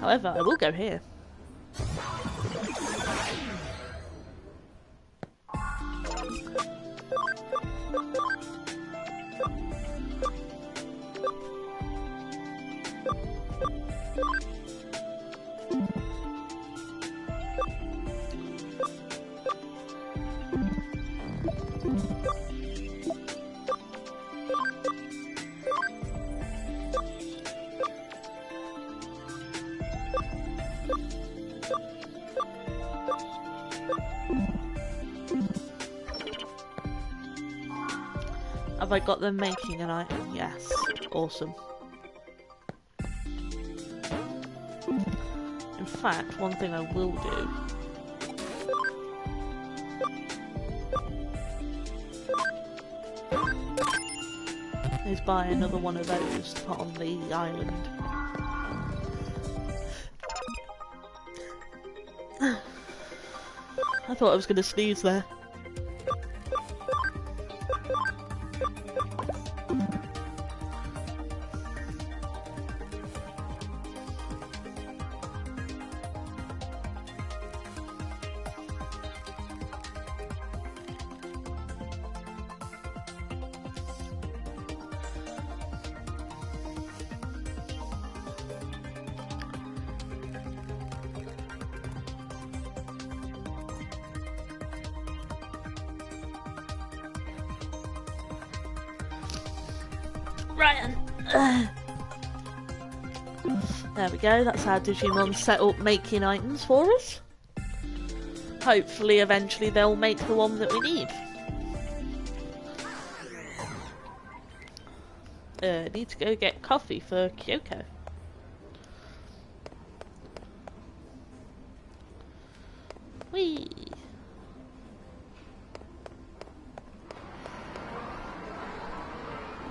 However, I will go here. Have I got them making an item? Yes. Awesome. In fact, one thing I will do is buy another one of those to put on the island. I thought I was going to sneeze there. Ryan. There we go, that's how Digimon set up making items for us. Hopefully, eventually they'll make the one that we need. Need to go get coffee for Kyoko. Whee!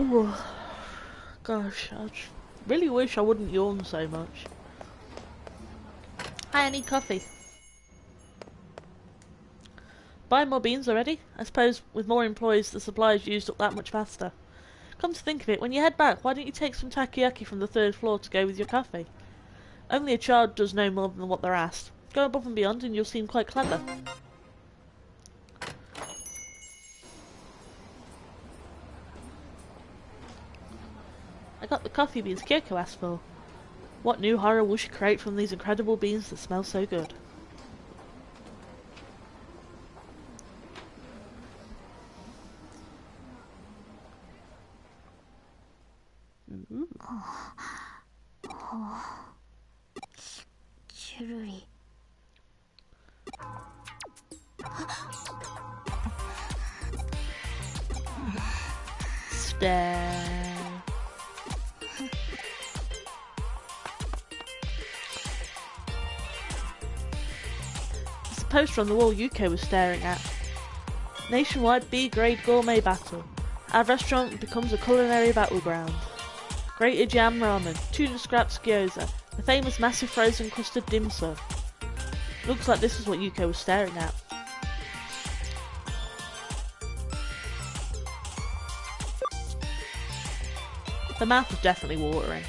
Ooh. Gosh, I really wish I wouldn't yawn so much. Hi, I need coffee. Buying more beans already? I suppose with more employees the supply is used up that much faster. Come to think of it, when you head back, why don't you take some takoyaki from the 3rd floor to go with your coffee? Only a child does know more than what they're asked. Go above and beyond and you'll seem quite clever. I got the coffee beans Kyoko asked for. What new horror will she create from these incredible beans that smell so good? Stare. There's a poster on the wall Yuko was staring at. Nationwide B-grade gourmet battle. Our restaurant becomes a culinary battleground. Grated yam ramen, tuna scraps gyoza, the famous massive frozen custard dim sum. Looks like this is what Yuko was staring at. The mouth is definitely watering.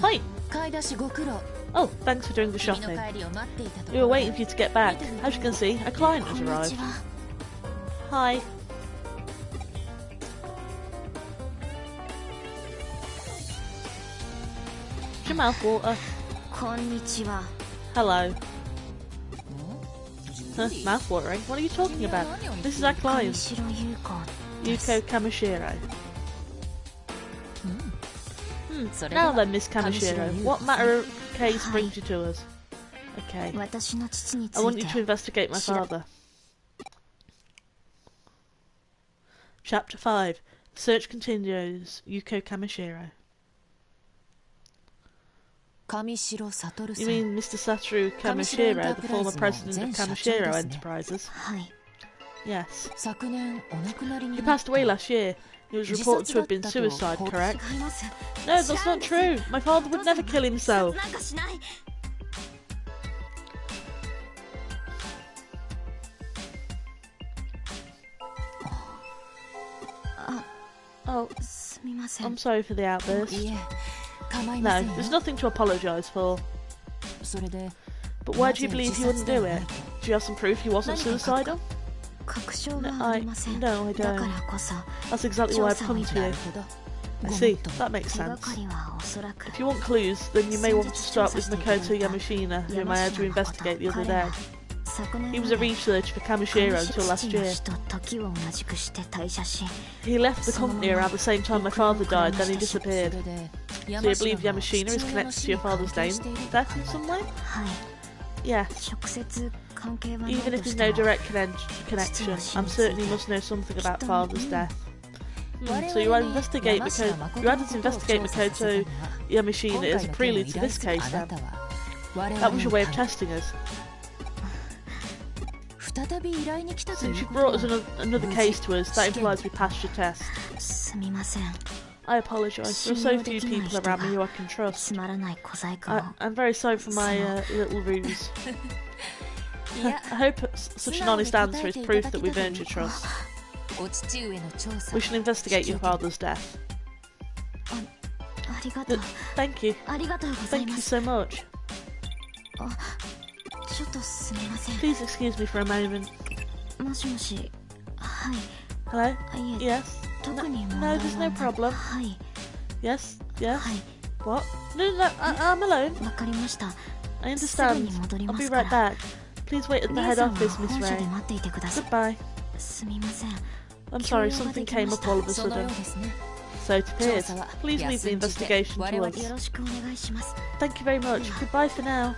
Hi! Oh, thanks for doing the shopping. We were waiting for you to get back. As you can see, a client has arrived. Hi. Is your mouth water? Hello. Huh, mouth watering? What are you talking about? This is our client. Yuko Kamishiro. Now then, Miss Kamishiro, what matter of case brings you to us? Okay. I want you to investigate my father. Chapter 5. Search continues. Yuko Kamishiro. You mean Mr. Satoru Kamishiro, the former president of Kamishiro Enterprises? Yes. He passed away last year. He was reported to have been suicide, correct? No, that's not true. My father would never kill himself. Oh, I'm sorry for the outburst. No, there's nothing to apologise for. But why do you believe he wouldn't do it? Do you have some proof he wasn't suicidal? No, I don't. That's exactly why I've come to you. I see, that makes sense. If you want clues, then you may want to start with Makoto Yamashina, whom I had to investigate the other day. He was a researcher for Kamishiro until last year. He left the company around the same time my father died, then he disappeared. So you believe Yamashina is connected to your father's death in some way? Yes. Even if there's no direct connection, I'm certain he must know something about father's death. So you had to investigate Makoto Yamashina as a prelude to this case then? That was your way of testing us. Since you brought us another case to us, that implies we passed your test. I apologise, there are so few people around me who I can trust. I'm very sorry for my little ruse. I hope such an honest answer is proof that we've earned your trust. We shall investigate your father's death. Thank you. Thank you so much. Please excuse me for a moment. Hello? Yes? No, there's no problem. Yes? Yes? What? No, I'm alone. I understand. I'll be right back. Please wait at the head office, Miss Ray. Goodbye. I'm sorry, something came up all of a sudden. So it appears. Please leave the investigation to us. Thank you very much. Goodbye for now.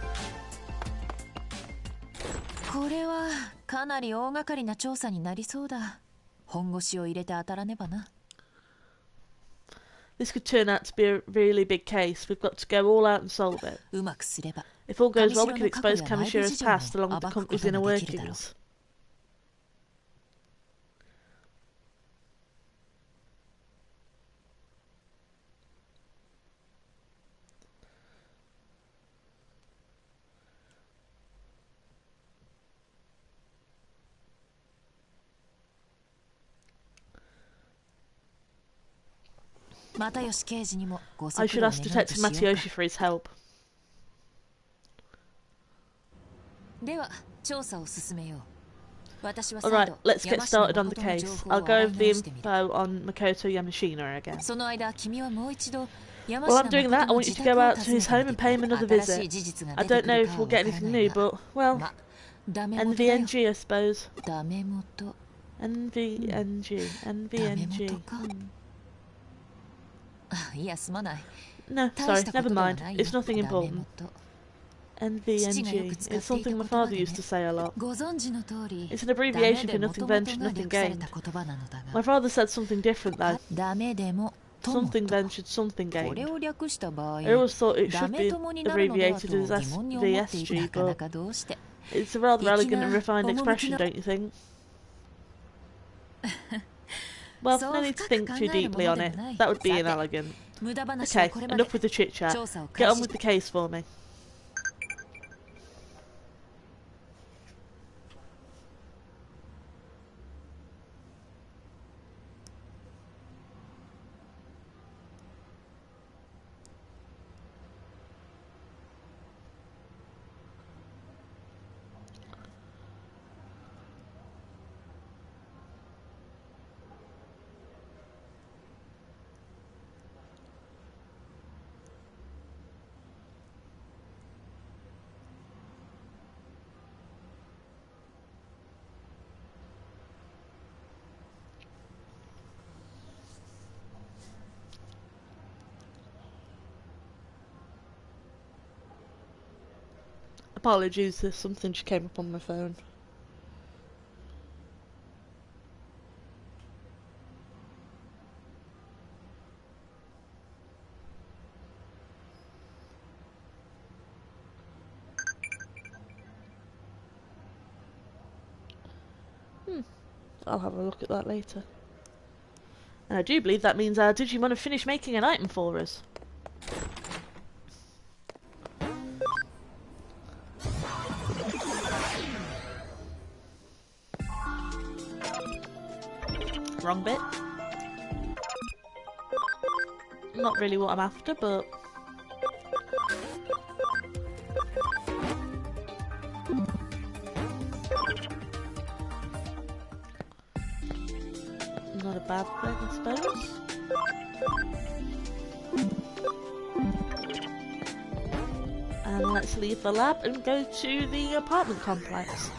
これはかなり大掛かりな調査になりそうだ。本腰を入れて当たらねばな。This could turn out to be a really big case. We've got to go all out and solve it. If all goes well, we can expose Kamishira's past along with the company's inner workings. I should ask Detective Matayoshi for his help. Alright, let's get started on the case. I'll go over the info on Makoto Yamashina again. While I'm doing that, I want you to go out to his home and pay him another visit. I don't know if we'll get anything new, but, well, NVNG, I suppose. NVNG. No, sorry, never mind. It's nothing important. NVNG. It's something my father used to say a lot. It's an abbreviation for nothing ventured, nothing gained. My father said something different though. Something ventured, something gained. I always thought it should be abbreviated as SVSG, but it's a rather elegant and refined expression, don't you think? Well, no need to think too deeply on it. That would be inelegant. Okay, enough with the chit-chat. Get on with the case for me. Apologies, there's something just came up on my phone. I'll have a look at that later. And I do believe that means our Digimon have finished making an item for us. Wrong bit. Not really what I'm after, but... not a bad thing, I suppose. And let's leave the lab and go to the apartment complex.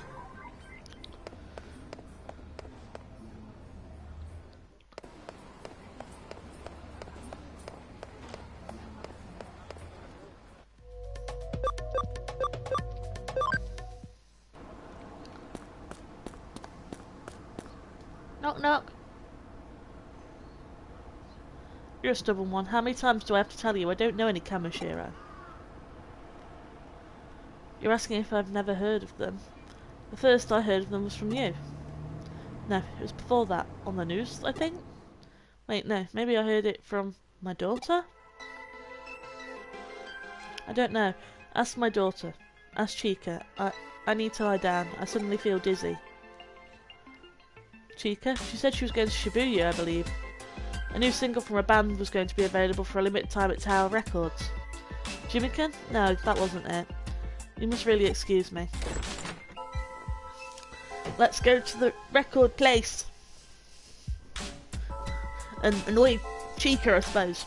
Knock knock. You're a stubborn one. How many times do I have to tell you I don't know any Kamishira? You're asking if I've never heard of them. The first I heard of them was from you. No, it was before that. On the news, I think? Wait, no. Maybe I heard it from my daughter? I don't know. Ask my daughter. Ask Chika. I need to lie down. I suddenly feel dizzy. Chika? She said she was going to Shibuya, I believe. A new single from a band was going to be available for a limited time at Tower Records. Jimiken? No, that wasn't it. You must really excuse me. Let's go to the record place. And annoy Chika, I suppose.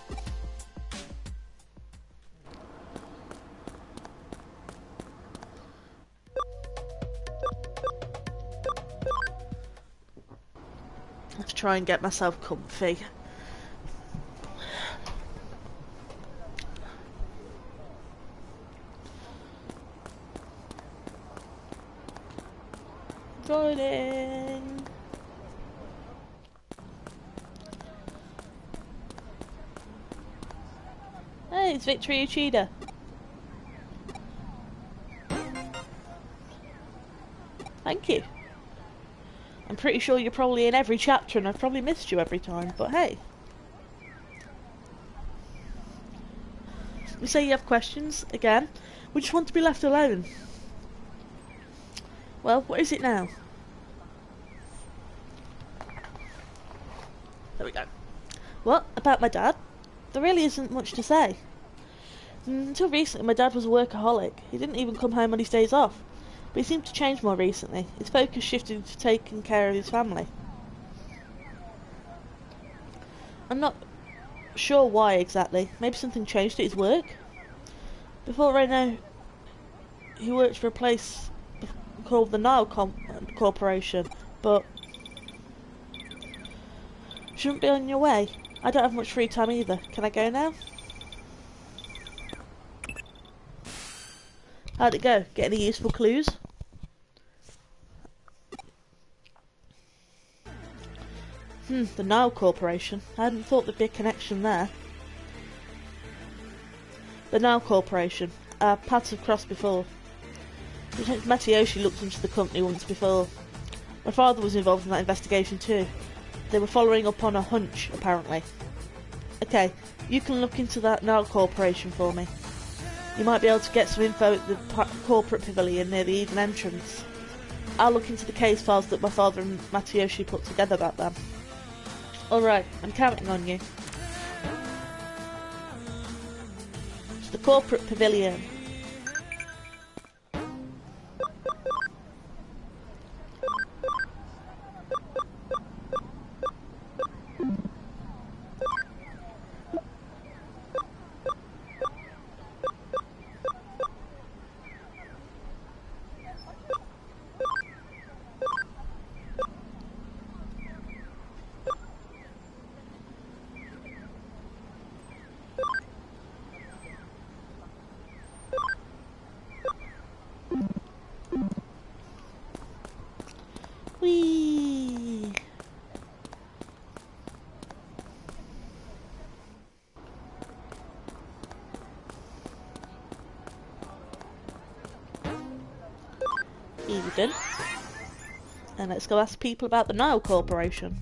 try and get myself comfy. Joining. Hey, it's Victory Uchida. Thank you. I'm pretty sure you're probably in every chapter and I've probably missed you every time, but hey. You say you have questions, again? We just want to be left alone. Well, what is it now? There we go. What? About my dad? There really isn't much to say. Until recently, my dad was a workaholic. He didn't even come home on his days off. But he seemed to change more recently. His focus shifted to taking care of his family. I'm not sure why exactly. Maybe something changed at his work? Before I know, he worked for a place called the Nile Corporation, but shouldn't be on your way. I don't have much free time either. Can I go now? How'd it go? Get any useful clues? The Nile Corporation. I hadn't thought there'd be a connection there. The Nile Corporation. Our paths have crossed before. Detective Matayoshi looked into the company once before. My father was involved in that investigation too. They were following up on a hunch, apparently. Okay, you can look into that Nile Corporation for me. You might be able to get some info at the corporate pavilion near the Eden entrance. I'll look into the case files that my father and Matayoshi put together about them. Alright, I'm counting on you. To the corporate pavilion. Whee! Eden. And let's go ask people about the Nile Corporation.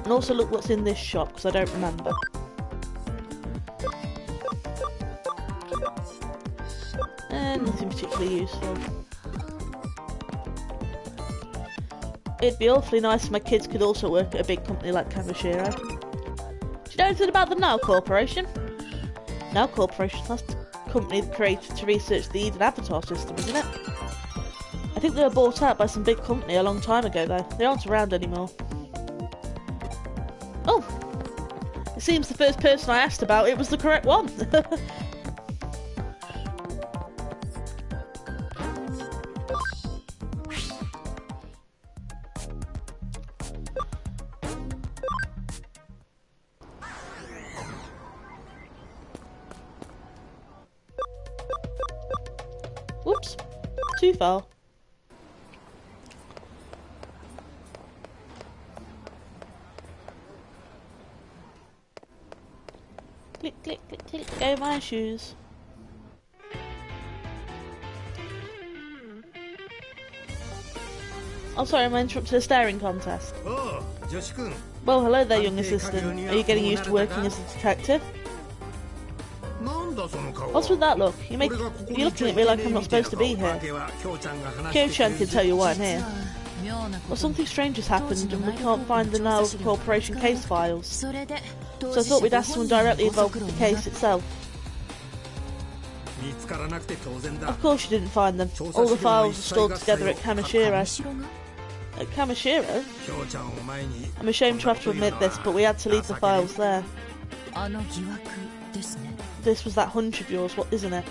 And also look what's in this shop, because I don't remember. And nothing particularly useful. It'd be awfully nice if my kids could also work at a big company like Kamishiro. Do you know anything about the Nile Corporation? Nile Corporation, that's the company created to research the Eden Avatar system, isn't it? I think they were bought out by some big company a long time ago though. They aren't around anymore. Oh! It seems the first person I asked about it was the correct one. Whoops. Too far. Click, click, click, click, go my shoes. Oh, sorry, I interrupted a staring contest. Oh, well, hello there, young assistant. Are you getting used to working as a detective? What's with that look? You're looking at me like I'm not supposed to be here. Kyo-chan can tell you why I'm here. Well, something strange has happened and we can't find the Nile Corporation case files. So I thought we'd ask someone directly involved with the case itself. Of course you didn't find them. All the files are stored together at Kamishiro. At Kamishiro? I'm ashamed to have to admit this, but we had to leave the files there. あの疑惑ですね。 This was that hunch of yours, what isn't it?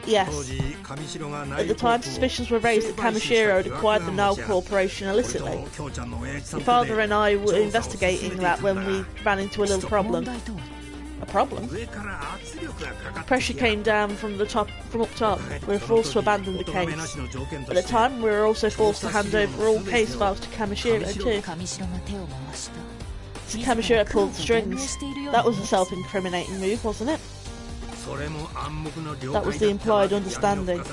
Yes. At the time, suspicions were raised that Kamishiro had acquired the Nile Corporation illicitly. Your father and I were investigating that when we ran into a little problem. A problem? Pressure came down from up top. We were forced to abandon the case. At the time, we were also forced to hand over all case files to Kamishiro too. 上白手を回した。 So Kamishiro pulled the strings. That was a self-incriminating move, wasn't it? That was the implied understanding.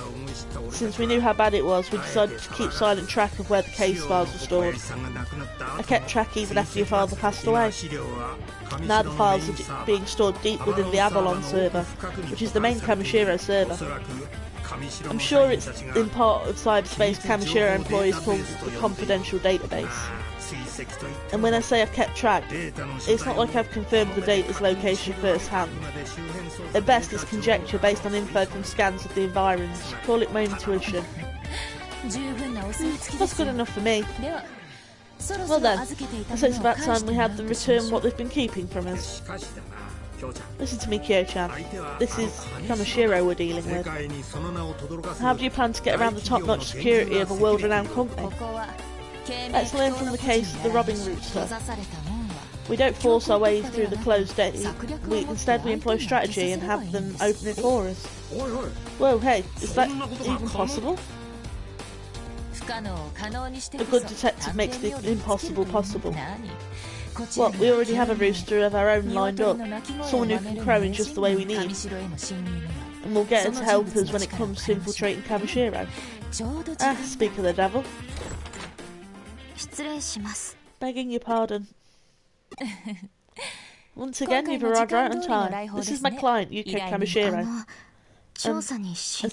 Since we knew how bad it was, we decided to keep silent track of where the case files were stored. I kept track even after your father passed away. Now the files are being stored deep within the Avalon server, which is the main Kamishiro server. I'm sure it's in part of cyberspace Kamishiro employees called the confidential database. And when I say I've kept track, it's not like I've confirmed the data's location firsthand. At best, it's conjecture based on info from scans of the environs. Call it my intuition. That's good enough for me. Well then, I say it's about time we had them return what they've been keeping from us. Listen to me, Kyo-chan. This is Kamishiro we're dealing with. How do you plan to get around the top-notch security of a world-renowned company? Let's learn from the case of the robbing route, sir. We don't force our way through the closed gate. Instead we employ strategy and have them open it for us. Whoa, hey, is that even possible? A good detective makes the impossible possible. What, we already have a rooster of our own lined up. Someone who can crow in just the way we need. And we'll get her to help us when it comes to infiltrating Kamishiro. Ah, speak of the devil. Begging your pardon. Once again, you've arrived right on time. This is my client, Yuko Kamishiro. Has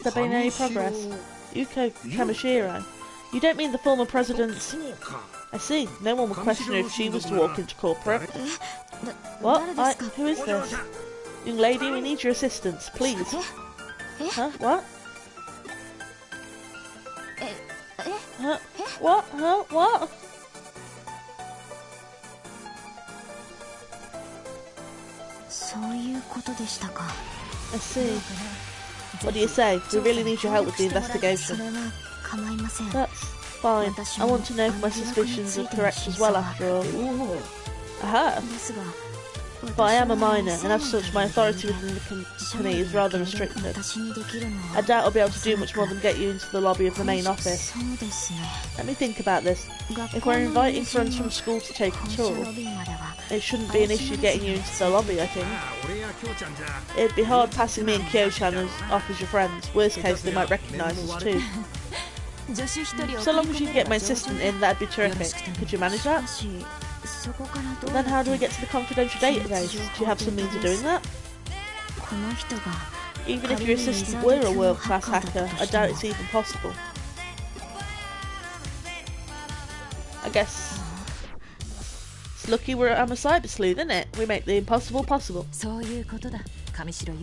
there been any progress? Yuko Kamishiro? You don't mean the former president's... I see. No one would question her if she was to walk into corporate. What? Who is this? Young lady, we need your assistance, please. Huh? What? Huh? What? Huh? What? I see. What do you say? We really need your help with the investigation. That's fine. I want to know if my suspicions are correct as well, after all. Aha! But I am a minor, and as such my authority within the company is rather restricted. I doubt I'll be able to do much more than get you into the lobby of the main office. Let me think about this. If we're inviting friends from school to take a tour, it shouldn't be an issue getting you into the lobby, I think. It'd be hard passing me and Kyo-chan off as your friends. Worst case, they might recognise us too. So long as you can get my assistant in, that'd be terrific. Could you manage that? Then how do we get to the confidential database? Do you have some means of doing that? Even if your assistant were a world-class hacker, I doubt it's even possible. I guess it's lucky I'm a cyber sleuth, isn't it? We make the impossible possible.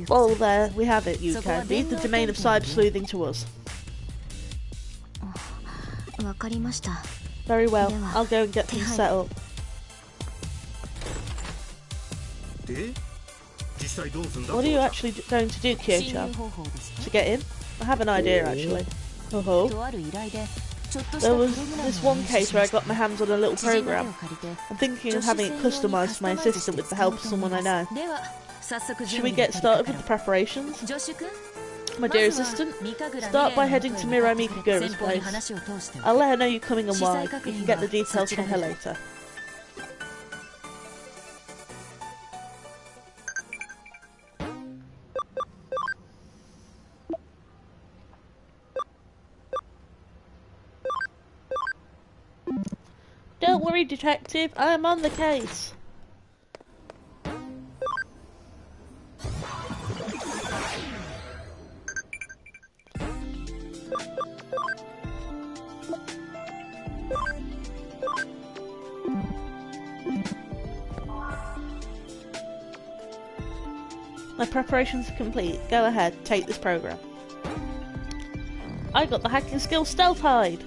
Well, there we have it, Yuko. Leave the domain of cyber sleuthing to us. Very well. I'll go and get things set up. What are you actually going to do, Kyo-chan? To get in? I have an idea, actually. Oh-ho. There was this one case where I got my hands on a little program. I'm thinking of having it customised for my assistant with the help of someone I know. Should we get started with the preparations? My dear assistant, start by heading to Miro Mikagura's place. I'll let her know you're coming and why. You can get the details from her later. Don't worry, detective, I am on the case. My preparations are complete. Go ahead, take this program. I got the hacking skill Stealth Hide.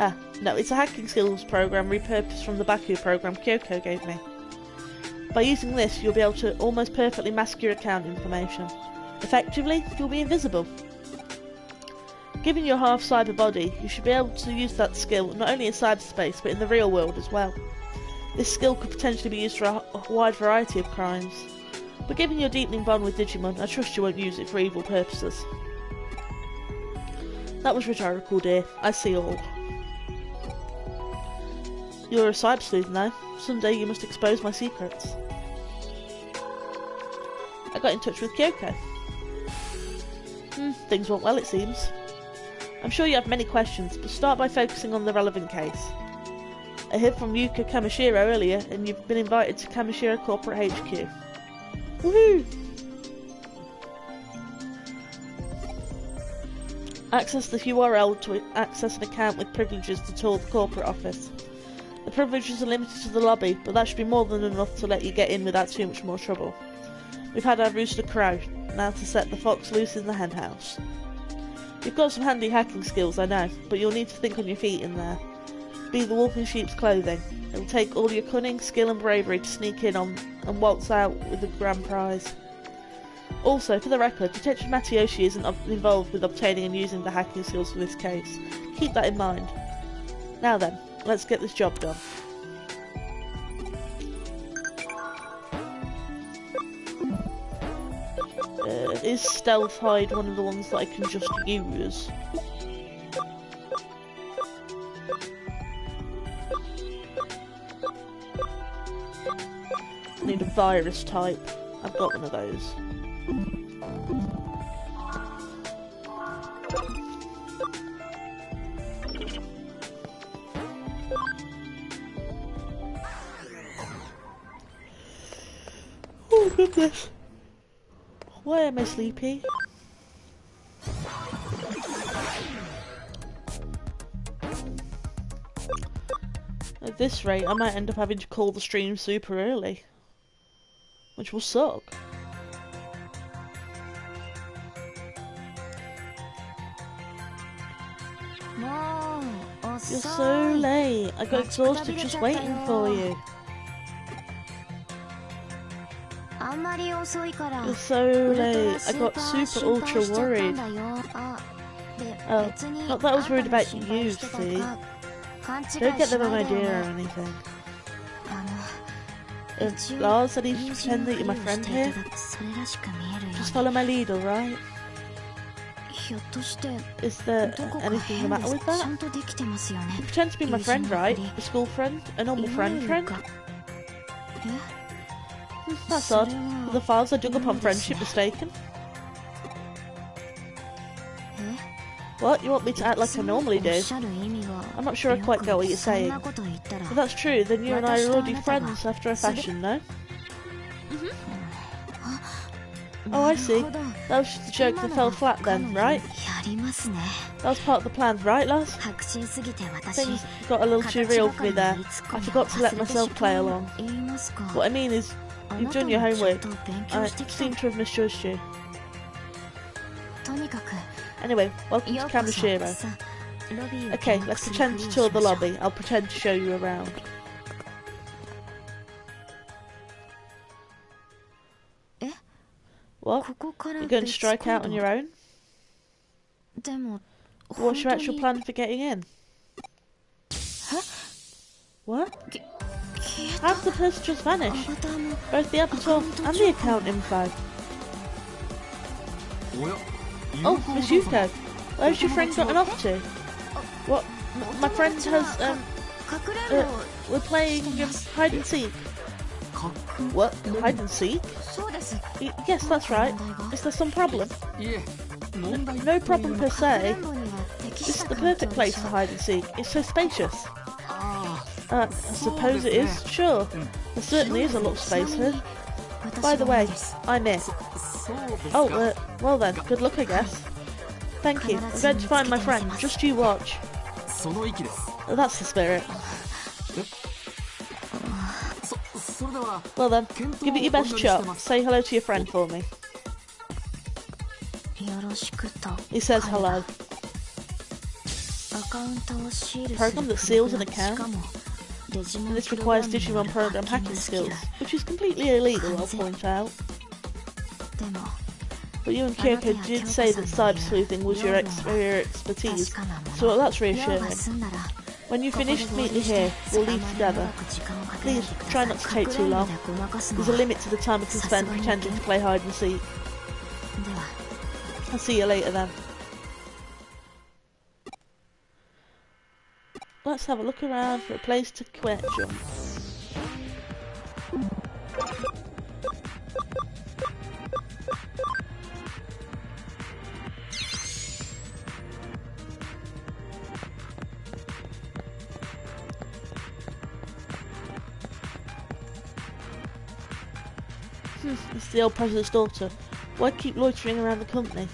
Ah, no, it's a hacking skills program repurposed from the Baku program Kyoko gave me. By using this, you'll be able to almost perfectly mask your account information. Effectively, you'll be invisible. Given your half cyber body, you should be able to use that skill not only in cyberspace but in the real world as well. This skill could potentially be used for a wide variety of crimes. But given your deepening bond with Digimon, I trust you won't use it for evil purposes. That was rhetorical, dear. I see all. You're a cyber sleuth now. Someday you must expose my secrets. I got in touch with Kyoko. Things went well, it seems. I'm sure you have many questions, but start by focusing on the relevant case. I heard from Yuka Kamishiro earlier, and you've been invited to Kamishiro Corporate HQ. Woohoo! Access the URL to access an account with privileges to tour the corporate office. The privileges are limited to the lobby, but that should be more than enough to let you get in without too much more trouble. We've had our rooster crow, now to set the fox loose in the henhouse. You've got some handy hacking skills, I know, but you'll need to think on your feet in there. Be the wolf in sheep's clothing. It'll take all your cunning, skill and bravery to sneak in on and waltz out with the grand prize. Also, for the record, Detective Matayoshi isn't involved with obtaining and using the hacking skills for this case. Keep that in mind. Now then, let's get this job done. Is Stealth Hide one of the ones that I can just use? I need a virus type. I've got one of those. Oh goodness. Why am I sleepy? At this rate, I might end up having to call the stream super early, which will suck. You're so late. I got exhausted just waiting for you. You're so late. I got super ultra worried. Oh, not that I was worried about you, see. Don't get the wrong idea or anything. Lars, I need you to pretend that you're my friend here. Just follow my lead, alright? Is there anything the matter with that? You pretend to be my friend, right? A school friend? A normal friend? That's odd. Were the files I dug up on friendship mistaken? What? You want me to act like I normally do? I'm not sure I quite get what you're saying. If that's true, then you and I are already friends after a fashion, no? Oh, I see. That was just a joke that fell flat then, right? That was part of the plan, right, Lars? Things got a little too real for me there. I forgot to let myself play along. What I mean is, you've done your homework. I seem to have misjudged you. Anyway, welcome to Kamishiro. Okay, let's pretend to tour the lobby. I'll pretend to show you around. What? You're going to strike out on your own? What's your actual plan for getting in? What? How did the person just vanish? Both the avatar and the account info. Oh, Miss Yuko. Where's your friend gotten off to? What? My friend has, we're playing hide and seek. What? Hide and seek? Yes, that's right. Is there some problem? No problem per se. This is the perfect place for hide and seek. It's so spacious. I suppose it is. Sure. There certainly is a lot of space here. By the way, I'm it. Oh, well then, good luck I guess. Thank you. I'm going to find my friend. Just you watch. That's the spirit. Well then, give it your best shot. Say hello to your friend for me. He says hello. Program that seals an account. and this requires Digimon program hacking skills, which is completely illegal, I'll point out. But you and Kyoko did say that cyber sleuthing was your expertise, so well, that's reassuring. When you finish, meet me here. We'll leave together. Please, try not to take too long. There's a limit to the time I can spend pretending to play hide and seek. I'll see you later then. Let's have a look around for a place to quit jump. It's the old president's daughter. Why keep loitering around the company?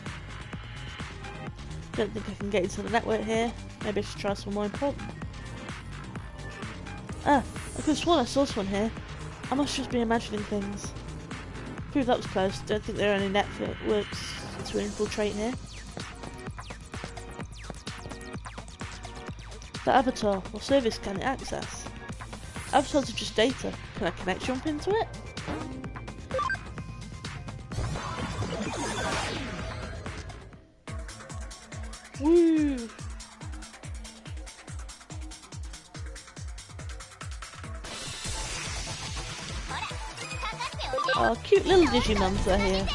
Don't think I can get into the network here. Maybe I should try something more important. Ah, I could have sworn I saw someone here. I must just be imagining things. Phew, that was close. Don't think there are any networks to infiltrate here. The avatar. What service can it access? Avatars are just data. Can I connect jump into it? Woo! Oh, cute little Digimons are here.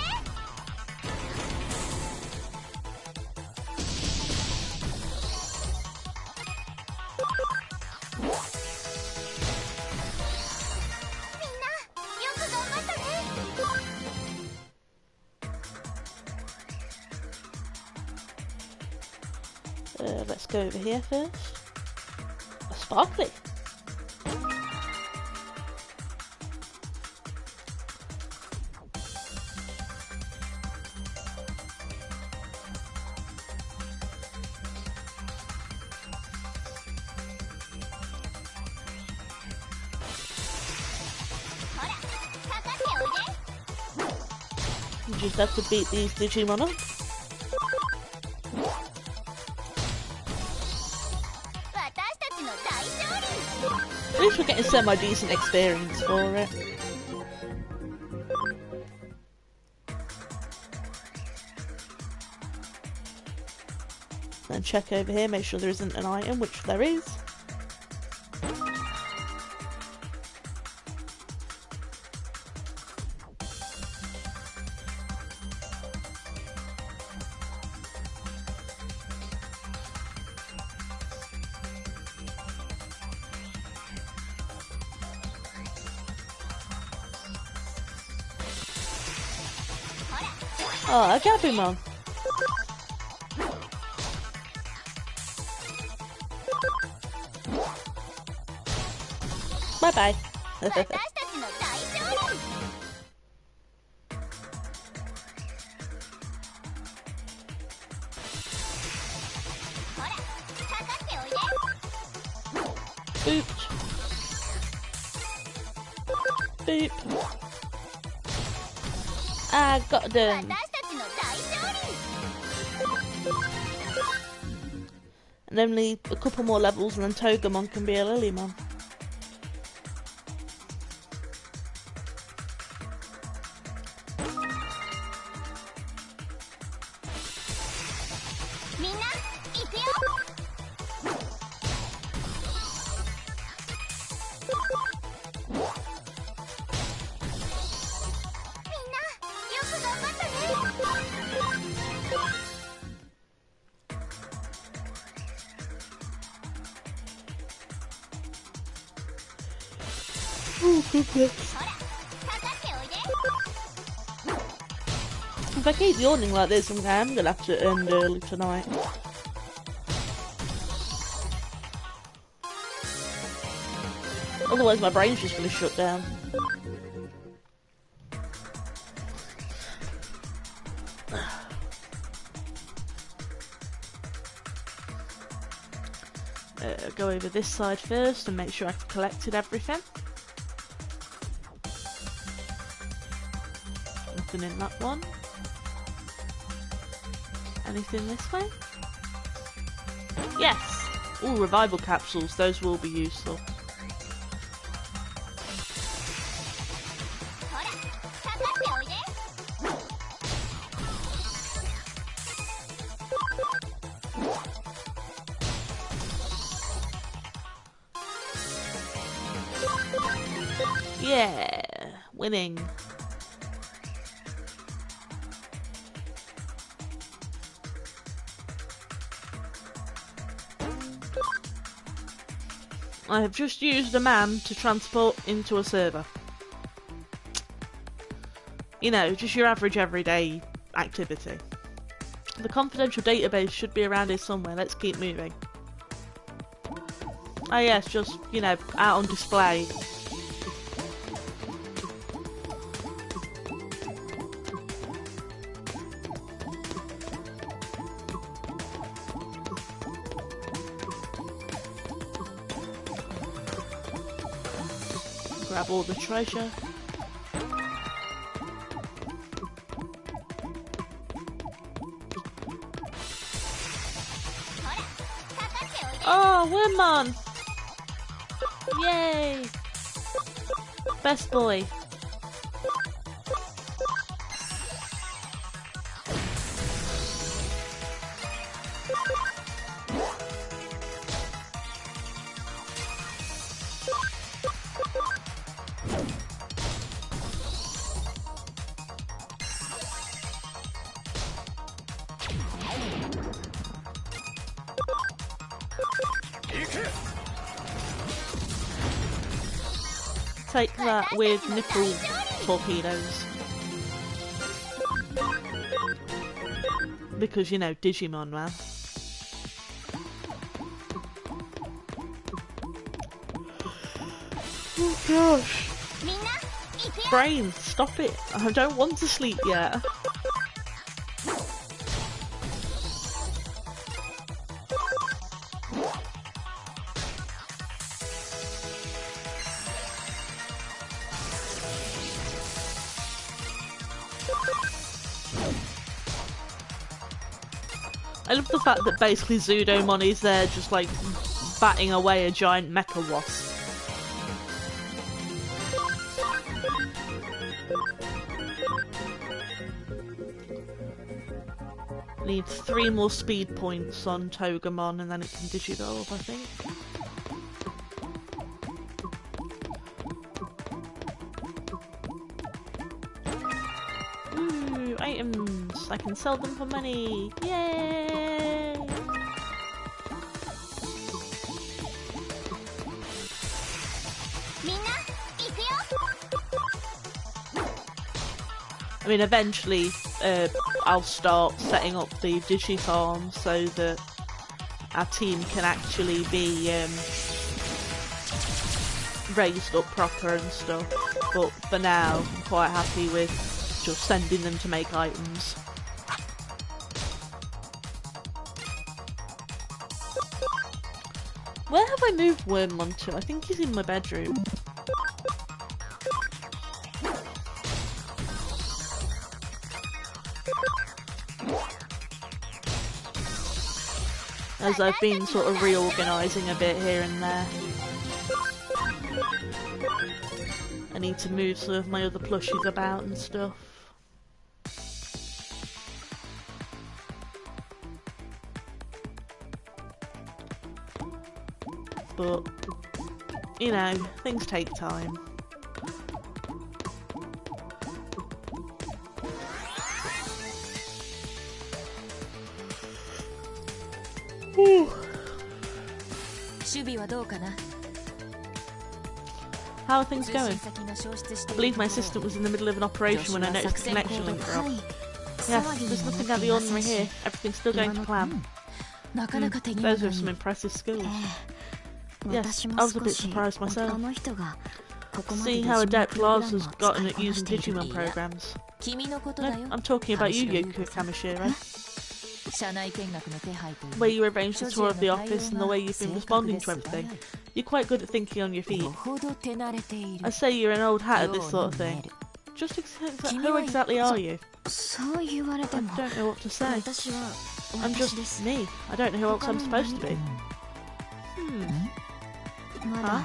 Let's go over here first. A sparkly. You just have to beat these Digimon up. At least we're getting semi-decent experience for it. Then check over here, make sure there isn't an item, which there is. Oh, a Gabumon. Bye bye. Boop. Boop. Ah, got them. And only a couple more levels and then Togemon can be a Lilymon. Oh goodness. If I keep yawning like this, I'm gonna have to end early tonight. Otherwise my brain's just gonna shut down. Go over this side first and make sure I've collected everything. Nothing in that one. Anything this way? Yes! Ooh, revival capsules, those will be useful. Yeah, winning. I have just used a man to transport into a server. You know, just your average everyday activity. The confidential database should be around here somewhere. Let's keep moving. Oh yes, just, you know, out on display. Grab all the treasure. Oh, Wormmon! Yay! Best boy. Take that with nipple torpedoes. Because, you know, Digimon, man. Oh gosh. Brain, stop it. I don't want to sleep yet. I love the fact that basically Zudomon is there just like batting away a giant mecha wasp. Need 3 more speed points on Togemon and then it can digivolve, I think. Ooh, items! I can sell them for money! Yay! I mean, eventually I'll start setting up the Digi farm so that our team can actually be raised up proper and stuff. But for now, I'm quite happy with just sending them to make items. Where have I moved Wormmon to? I think he's in my bedroom. As I've been sort of reorganising a bit here and there. I need to move some of my other plushies about and stuff. But, you know, things take time. How are things going? I believe my assistant was in the middle of an operation when I noticed the connection link drop. Yes, there's nothing out of the ordinary here. Everything's still going to plan. Those are some impressive skills. Yes, I was a bit surprised myself. See how adept Lars has gotten at using Digimon programs. No, I'm talking about you, Yuko Kamishiro. The way you arranged the tour of the office and the way you've been responding to everything. You're quite good at thinking on your feet. I say you're an old hat at this sort of thing. Just who exactly are you? I don't know what to say. I'm just me. I don't know who else I'm supposed to be. Huh?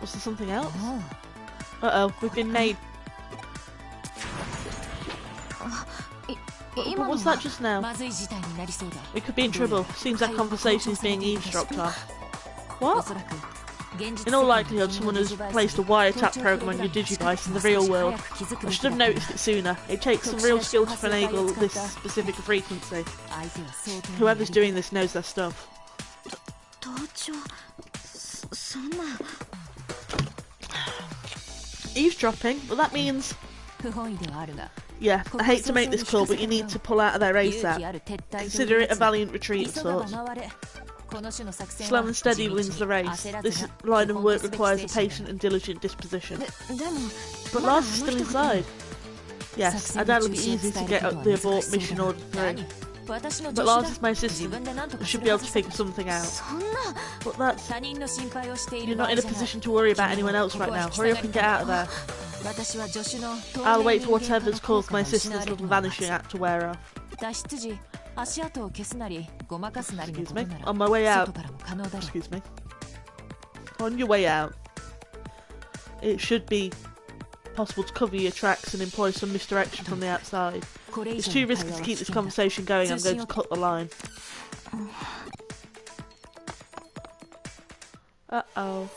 Was there something else? Uh-oh, we've been made. What was that just now? We could be in trouble. Seems our conversation is being eavesdropped on. What? In all likelihood, someone has placed a wiretap program on your Digivice in the real world. I should have noticed it sooner. It takes some real skill to finagle this specific frequency. Whoever's doing this knows their stuff. Eavesdropping? Well, that means... Yeah, I hate to make this call, but you need to pull out of there ASAP. Consider it a valiant retreat of sorts. Slow and steady wins the race. This line of work requires a patient and diligent disposition. But Lars is still inside. Yes, I doubt it'll be easy to get the abort mission order through. But Lars is my assistant. I should be able to figure something out. But that's... You're not in a position to worry about anyone else right now. Hurry up and get out of there. I'll wait for whatever's caused my assistant's little vanishing act to wear off. Excuse me. On my way out. Excuse me. On your way out. It should be possible to cover your tracks and employ some misdirection from the outside. It's too risky to keep this conversation going. I'm going to cut the line. Uh-oh.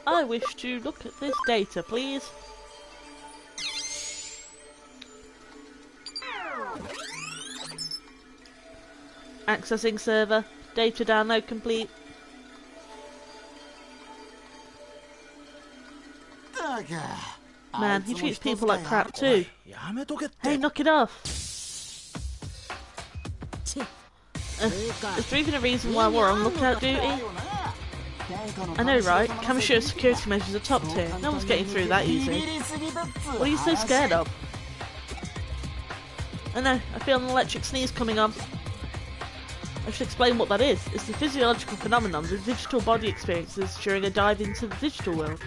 I wish to look at this data, please. Accessing server. Data download complete. Man, he treats people like crap too. Hey, knock it off. Is there even a reason why we're on lookout duty? I know, right? Kamishira's security measures are top tier. No one's getting through that easy. What are you so scared of? I know, I feel an electric sneeze coming on. I should explain what that is. It's the physiological phenomenon of digital body experiences during a dive into the digital world.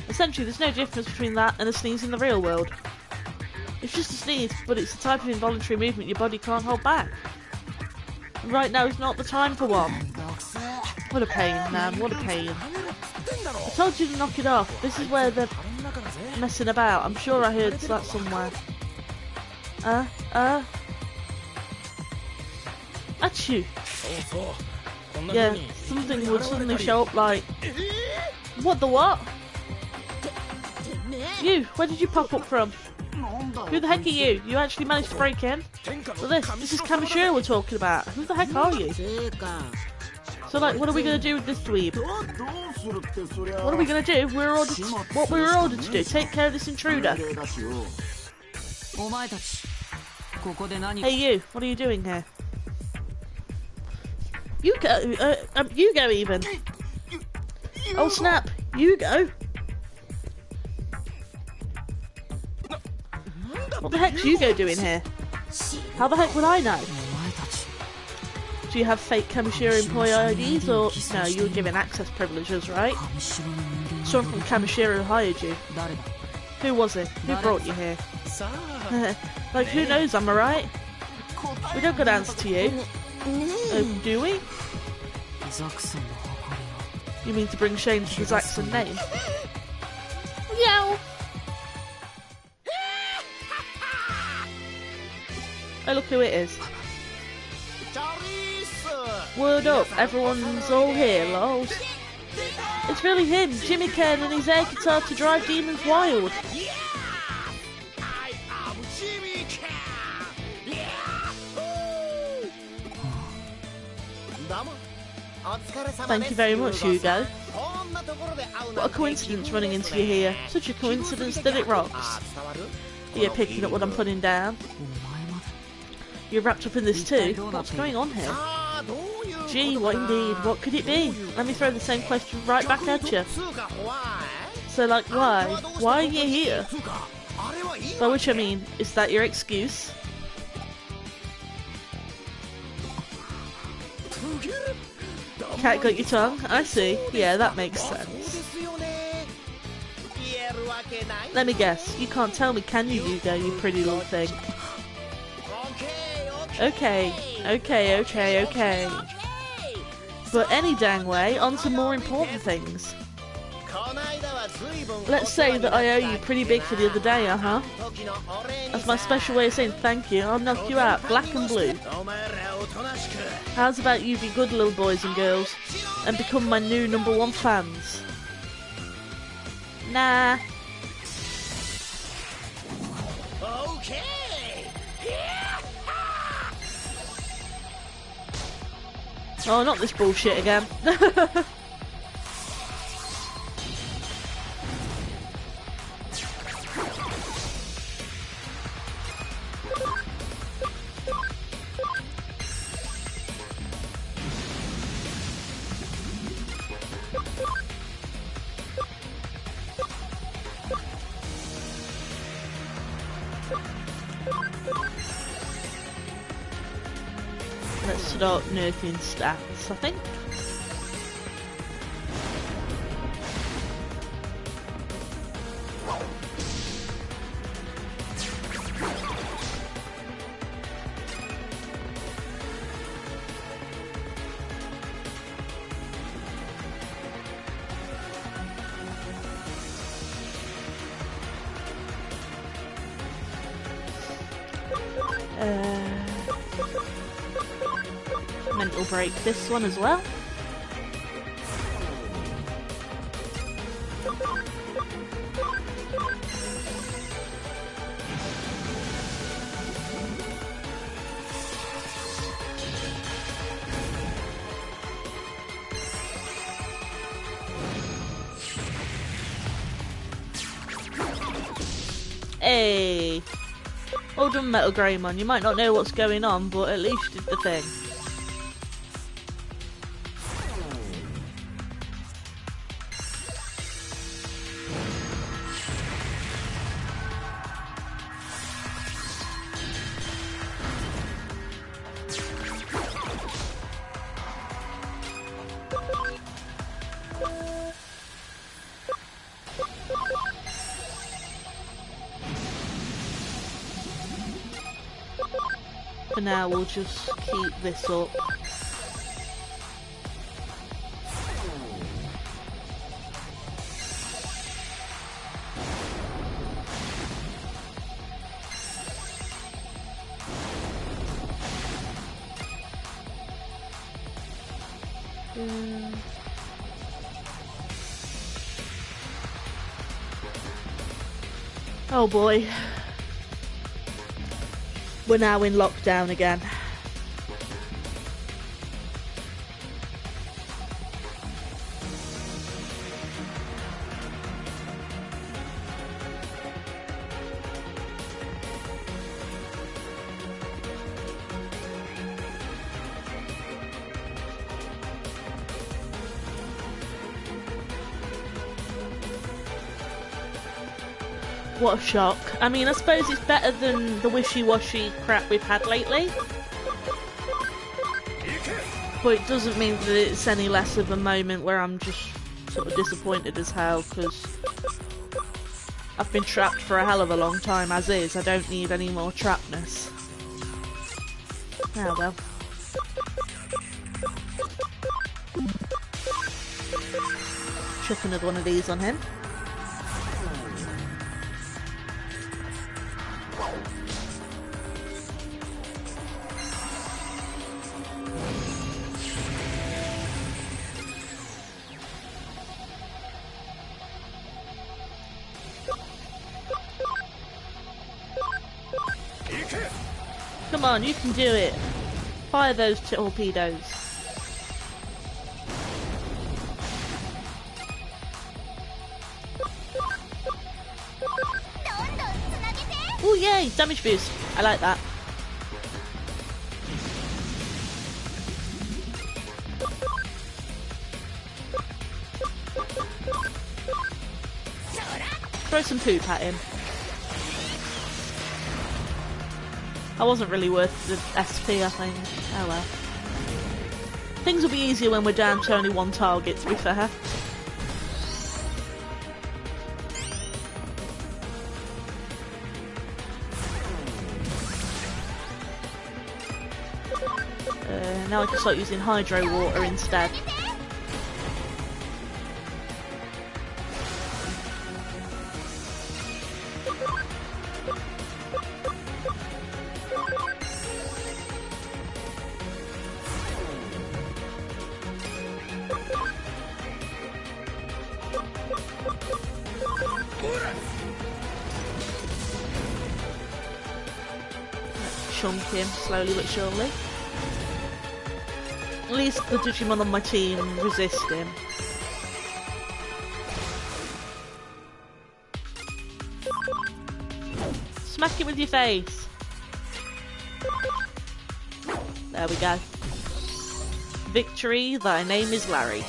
Essentially, there's no difference between that and a sneeze in the real world. It's just a sneeze, but it's the type of involuntary movement your body can't hold back. And right now is not the time for one. What a pain, man, what a pain. I told you to knock it off. This is where they're messing about. I'm sure I heard that somewhere. Achoo! Yeah, something would suddenly show up like... What the what? You, where did you pop up from? Who the heck are you? You actually managed to break in? Well, this is Kamishira we're talking about. Who the heck are you? So, like, what are we going to do with this dweeb? What are we going to do? What we were ordered to do. Take care of this intruder. Hey you, what are you doing here? You go even. Oh snap, you go. What the heck's Hugo doing here? How the heck would I know? Do you have fake Kamishira employee IDs or... No, you were given access privileges, right? Someone from Kamishira who hired you. Who was it? Who brought you here? Like, who knows, am I right? We don't got answer to you. Do we? You mean to bring shame to the Zaxxon name? Yow! Oh, look who it is. Word up, everyone's all here, lols. It's really him, Jimmy Ken, and his air guitar to drive demons wild. Thank you very much, Hugo. What a coincidence running into you here. Such a coincidence that it rocks. Are you picking up what I'm putting down? You're wrapped up in this too? What's going on here? Gee, what indeed? What could it be? Let me throw the same question right back at you. So, like, why? Why are you here? By which I mean, is that your excuse? Cat got your tongue? I see. Yeah, that makes sense. Let me guess. You can't tell me, can you, Hugo, you pretty little thing? Okay. But any dang way, on to more important things. Let's say that I owe you pretty big for the other day, uh-huh. That's my special way of saying thank you. I'll knock you out, black and blue. How's about you be good little boys and girls and become my new #1 fans? Nah. Oh, not this bullshit again. Let's start nerfing stats, I think. Mental break this one as well. Hey! Well done, Metal Greymon. You might not know what's going on, but at least you did the thing. For now, we'll just keep this up. Oh boy. We're now in lockdown again. What a shock. I mean, I suppose it's better than the wishy-washy crap we've had lately. But it doesn't mean that it's any less of a moment where I'm just sort of disappointed as hell, because I've been trapped for a hell of a long time as is. I don't need any more trappedness. Oh well. Chuck another one of these on him. Come on, you can do it. Fire those torpedoes. Oh yay, damage boost. I like that. Throw some poop at him. I wasn't really worth the SP, I think. Oh well. Things will be easier when we're down to only one target, to be fair. Now I can start using hydro water instead. Chunk him slowly but surely. At least the Digimon on my team resist him. Smack it with your face. There we go. Victory, thy name is Larry.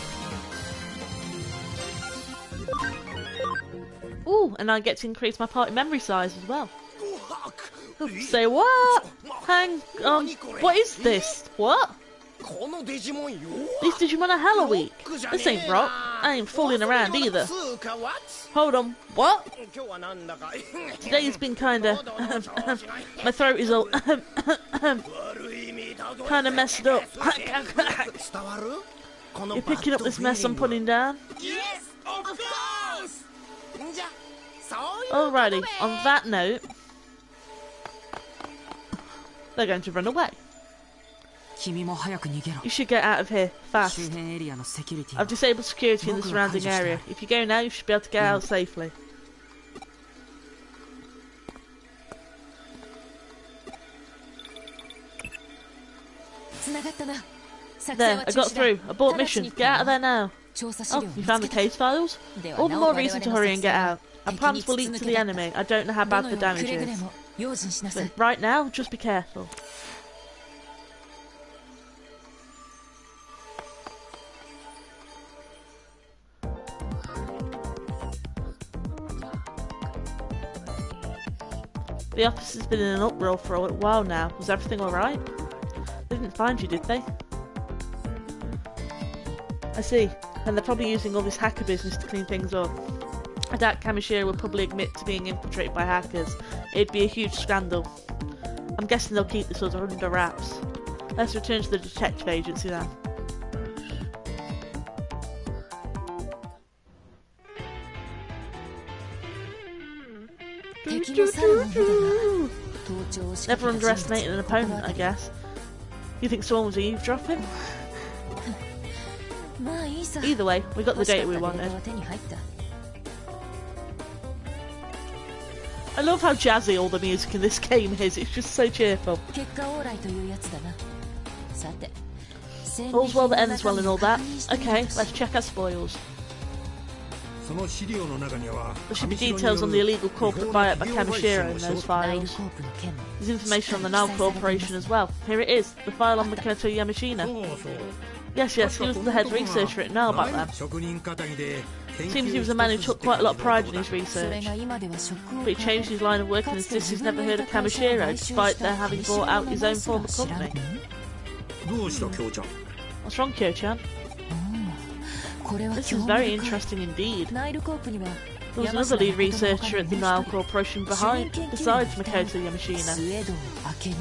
Ooh, and I get to increase my party memory size as well. Say what? Hang on. What is this? What? These Digimon are hella weak. This ain't rock. I ain't fooling around either. Hold on. What? Today's been kinda... my throat is all... kinda messed up. You're picking up this mess I'm putting down? Yes, of course! Alrighty, on that note... they're going to run away. You should get out of here, fast. I've disabled security in the surrounding area. If you go now, you should be able to get out safely. There, I got through. Abort mission. Get out of there now. Oh, you found the case files? All the more reason to hurry and get out. Our plans will lead to the enemy. I don't know how bad the damage is. But right now, just be careful. The office has been in an uproar for a while now. Was everything alright? They didn't find you, did they? I see. And they're probably using all this hacker business to clean things up. I doubt Kamishiro would probably admit to being infiltrated by hackers. It'd be a huge scandal. I'm guessing they'll keep this under wraps. Let's return to the detective agency now. Never underestimate an opponent, I guess. You think someone was eavesdropping? Either way, we got the data we wanted. I love how jazzy all the music in this game is, it's just so cheerful. All's well that ends well and all that. Okay, let's check our spoils. There should be details on the illegal corporate buyout by Kamishiro in those files. There's information on the Nile Corporation as well. Here it is, the file on Makoto Yamashina. Yes, he was the head researcher at Nile back then. Seems he was a man who took quite a lot of pride in his research. But he changed his line of work and insists he's never heard of Kamishiro, despite their having bought out his own former company. What's wrong, Kyo-chan? This is very interesting indeed. There was another lead researcher at the Nile Corporation besides Makoto Yamashina.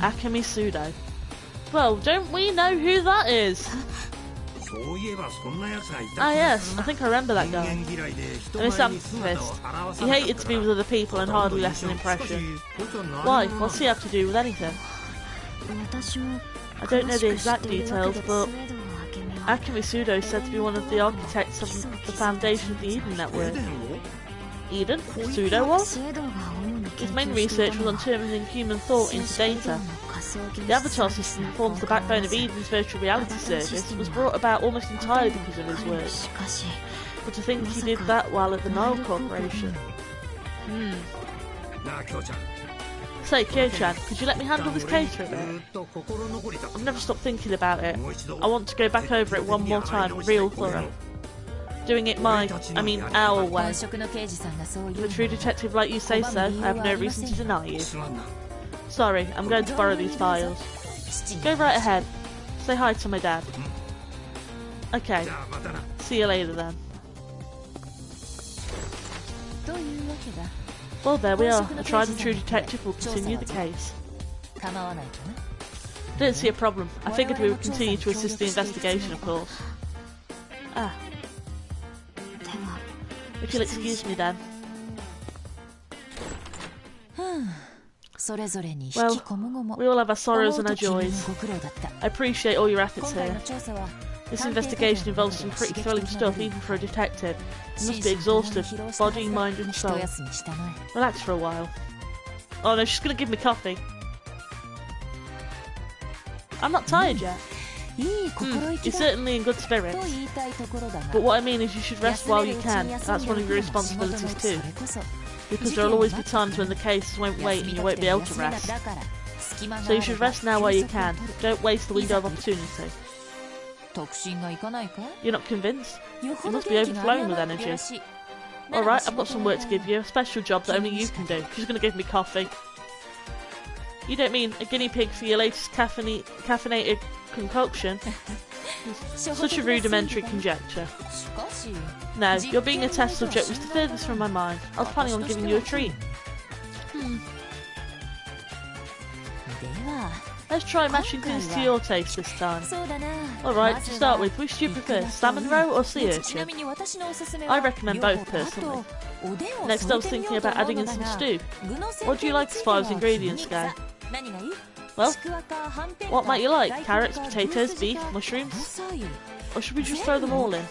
Akemi Sudo. Well, don't we know who that is? Ah yes, I think I remember that guy. And his amethyst. He hated to be with other people and hardly left an impression. Why? What's he have to do with anything? I don't know the exact details, but Akemi Sudo is said to be one of the architects of the foundation of the Eden Network. Eden? Sudo was? His main research was on turning human thought into data. The Avatar system that forms the backbone of Eden's virtual reality service was brought about almost entirely because of his work. But to think he did that while at the Nile Corporation. Say, Kyo-chan, could you let me handle this case for a bit? I've never stopped thinking about it. I want to go back over it one more time, real thorough. Doing it our way. If a true detective like you say so, I have no reason to deny you. Sorry, I'm going to borrow these files. Go right ahead. Say hi to my dad. Okay. See you later then. Well, there we are. A tried and true detective will continue the case. I didn't see a problem. I figured we would continue to assist the investigation, of course. Ah. If you'll excuse me then. Well, we all have our sorrows and our joys. I appreciate all your efforts here. This investigation involves some pretty thrilling stuff, even for a detective. You must be exhausted, body, mind and soul. Relax for a while. Oh no, she's gonna give me coffee. I'm not tired yet. You're certainly in good spirits. But what I mean is you should rest while you can. That's one of your responsibilities too. Because there'll always be times when the cases won't wait and you won't be able to rest. So you should rest now while you can. Don't waste the window of opportunity. You're not convinced? You must be overflowing with energy. Alright, I've got some work to give you. A special job that only you can do. She's going to give me coffee. You don't mean a guinea pig for your latest caffeinated concoction? Such a rudimentary conjecture. No, you're being a test subject was the furthest from my mind. I was planning on giving you a treat. Let's try mashing things to your taste this time. Alright, to start with, which do you prefer, salmon roe or sea urchin? I recommend both personally. Next I was thinking about adding in some stew. What do you like as far as ingredients go? Well, what might you like? Carrots, potatoes, beef, mushrooms? Or should we just throw them all in?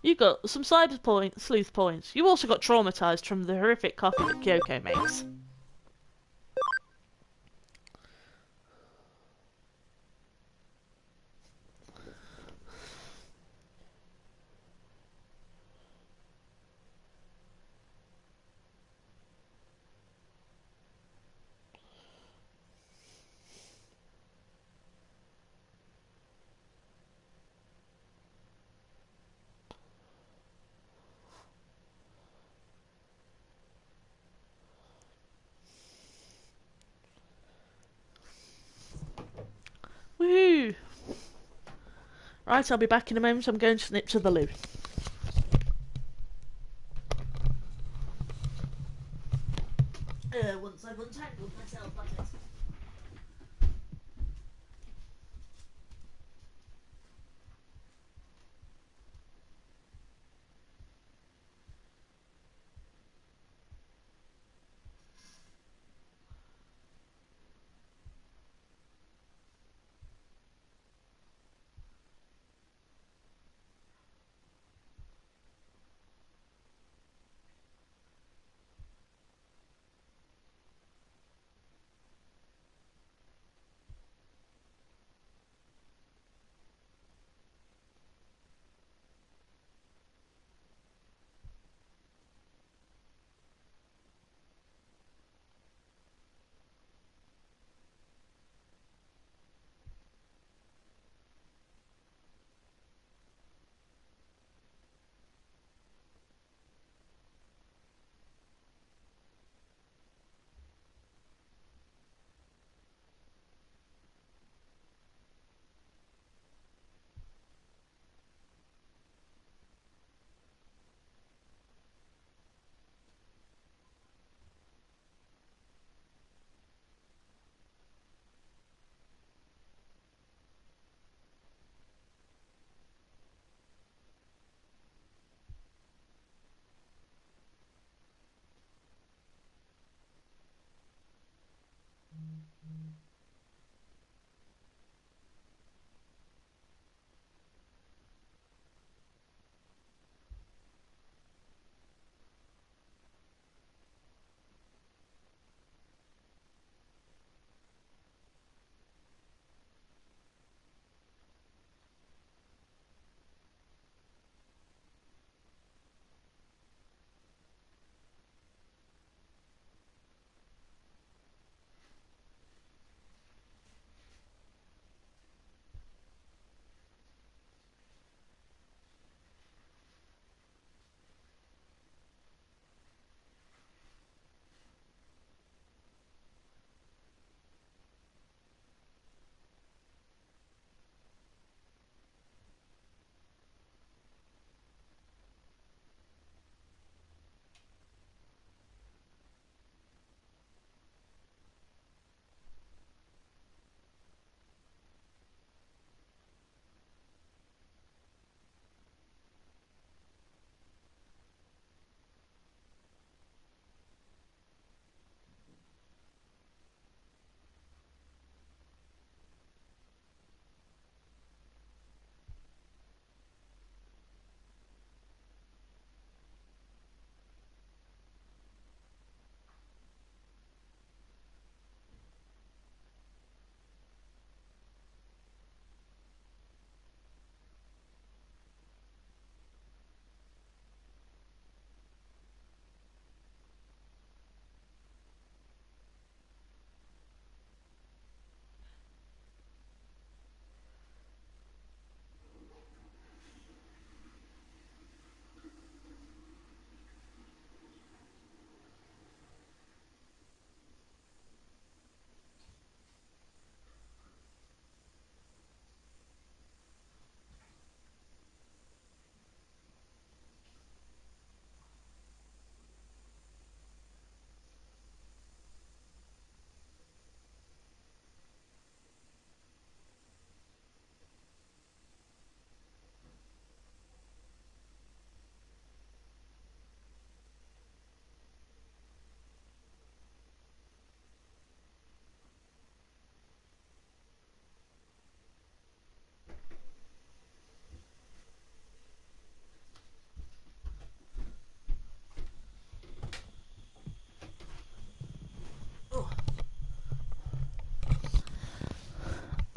You got some sleuth points. You also got traumatised from the horrific coffee that Kyoko makes. Woohoo! Right, I'll be back in a moment. I'm going to snip to the loo. Once I've untangled myself, that is.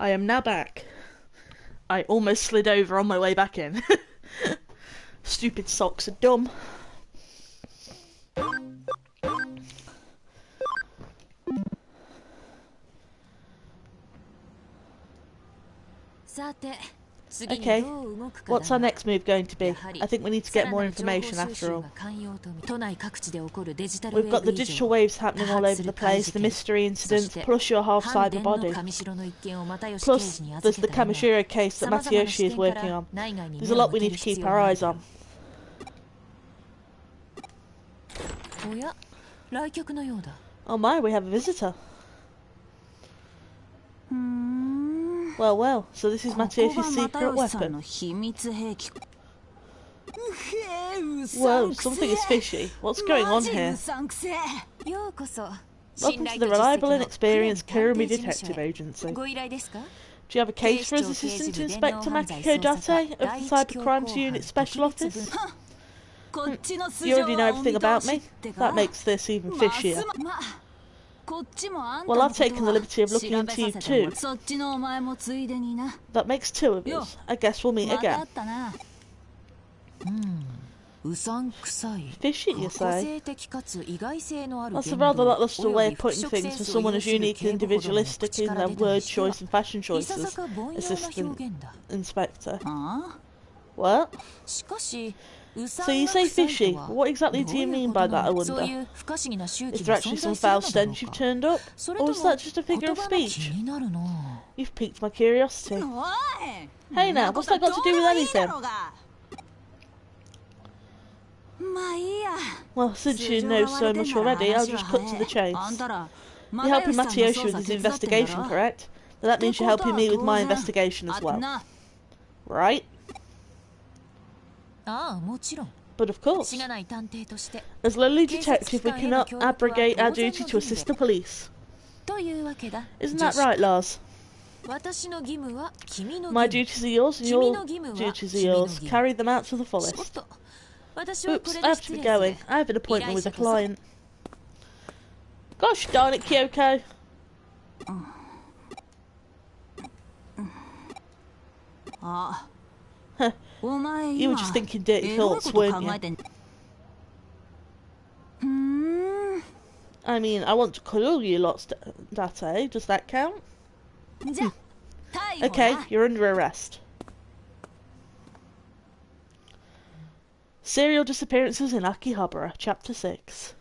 I am now back. I almost slid over on my way back in. Stupid socks are dumb. さて、次に Okay, どう動くか what's our だが next move going to be? I think we need to get more information after all. 都内各地で起こるデジタル We've got the ウェーブ異 digital 常 waves happening all over the place, the mystery incidents, plus your half 反 cyber 電の body. 上城の一件を又吉刑 Plus, 事に there's 預 the けた今 Kamishiro case that 様々な Matsuyoshi 視 is 点か working ら on. 内外に There's 目 a を lot 向 we け need る to 必 keep 要 our があ eyes る on. おや、来客のようだ Oh my, we have a visitor. Well, well, so this is Matsuyoshi's secret weapon. Whoa, something is fishy. What's going on here? ようこそ Welcome to the reliable and experienced Kurumi Detective Agency. ご依頼ですか Do you have a case for us, Assistant Inspector Makiko Date of the Cybercrimes Unit Special Office? You already know everything about me? That makes this even fishier. Well, I've taken the liberty of looking into you too. That makes two of us. I guess we'll meet again. Fishy, you say? That's a rather lackluster way of putting things for someone as unique and individualistic in their word choice and fashion choices, Assistant Inspector. What? So you say fishy. What exactly do you mean by that, I wonder? Is there actually some foul stench you've turned up? Or is that just a figure of speech? You've piqued my curiosity. Hey now, what's that got to do with anything? Well, since you know so much already, I'll just cut to the chase. You're helping Matsuyoshi with his investigation, correct? Then that means you're helping me with my investigation as well. Right? But of course, as lowly detective, we cannot abrogate our duty to assist the police. Isn't that right, Lars? My duties are yours and your duties are yours. Carry them out to the fullest. Oops, I have to be going. I have an appointment with a client. Gosh darn it, Kyoko. You were just thinking dirty thoughts, weren't you? I mean, I want to cuddle you lots, Date. Does that count? Okay, you're under arrest. Serial Disappearances in Akihabara, Chapter 6.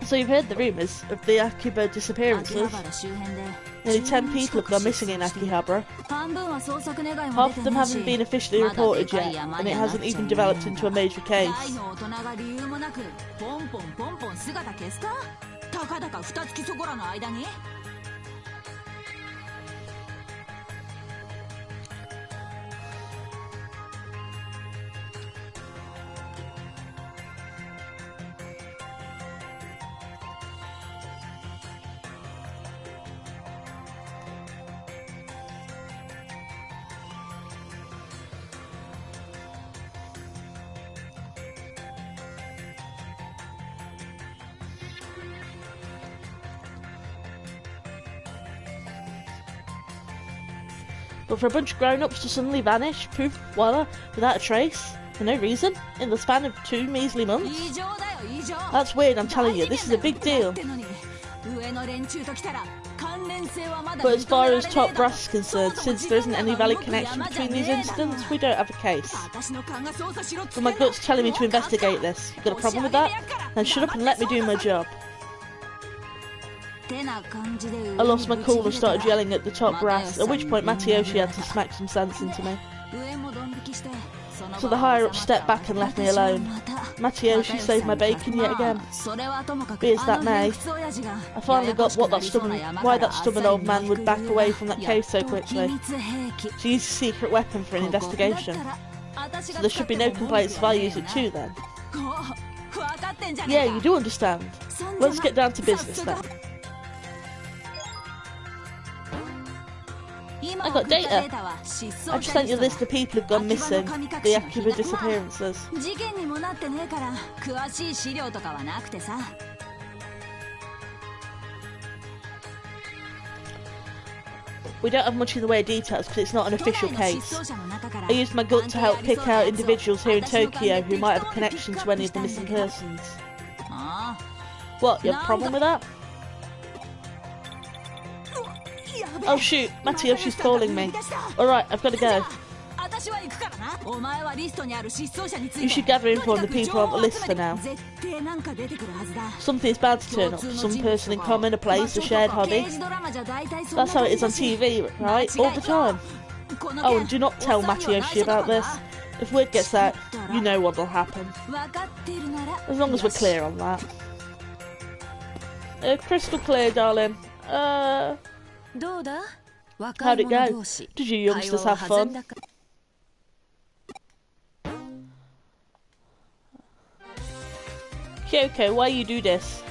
So you've heard the rumours of the Akiba disappearances. Nearly 10 people have gone missing in Akihabara. Half of them haven't been officially reported yet, and it hasn't even developed into a major case. But for a bunch of grown-ups to suddenly vanish, poof, voila, without a trace, for no reason, in the span of 2 measly months? That's weird, I'm telling you, this is a big deal. But as far as top brass is concerned, since there isn't any valid connection between these incidents, we don't have a case. But my gut's telling me to investigate this. You got a problem with that? Then shut up and let me do my job. I lost my cool and started yelling at the top brass, at which point Matsuyoshi had to smack some sense into me. So the higher-ups stepped back and left me alone. Matsuyoshi saved my bacon yet again. Be as that may, I finally got why that stubborn old man would back away from that cave so quickly. To use a secret weapon for an investigation. So there should be no complaints if I use it too then. Yeah, you do understand. Let's get down to business then. I got data. I've sent you a list of people who've gone missing. The Akiba disappearances. We don't have much in the way of details because it's not an official case. I used my gut to help pick out individuals here in Tokyo who might have a connection to any of the missing persons. What, you have a problem with that? Oh shoot, Matayoshi's calling me. Alright, I've got to go. You should gather info on the people on the list for now. Something is bad to turn up. Some person in common, a place, a shared hobby. That's how it is on TV, right? All the time. Oh, and do not tell Matayoshi about this. If word gets out, you know what'll happen. As long as we're clear on that. Crystal clear, darling. How'd it go? Did you youngsters have fun? Kyoko, why you do this?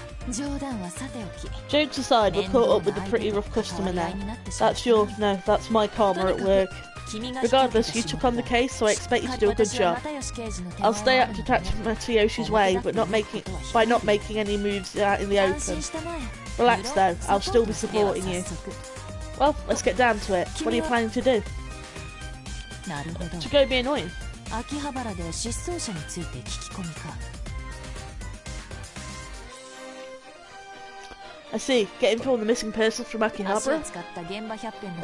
Jokes aside, we're caught up with a pretty rough customer now. That's my karma at work. Regardless, you took on the case, so I expect you to do a good job. I'll stay out of Detective Matayoshi's way, but by not making any moves out in the open. Relax though, I'll still be supporting you. Well, let's get down to it. What are you planning to do? To go be annoying. I see. Get info on the missing person from Akihabara?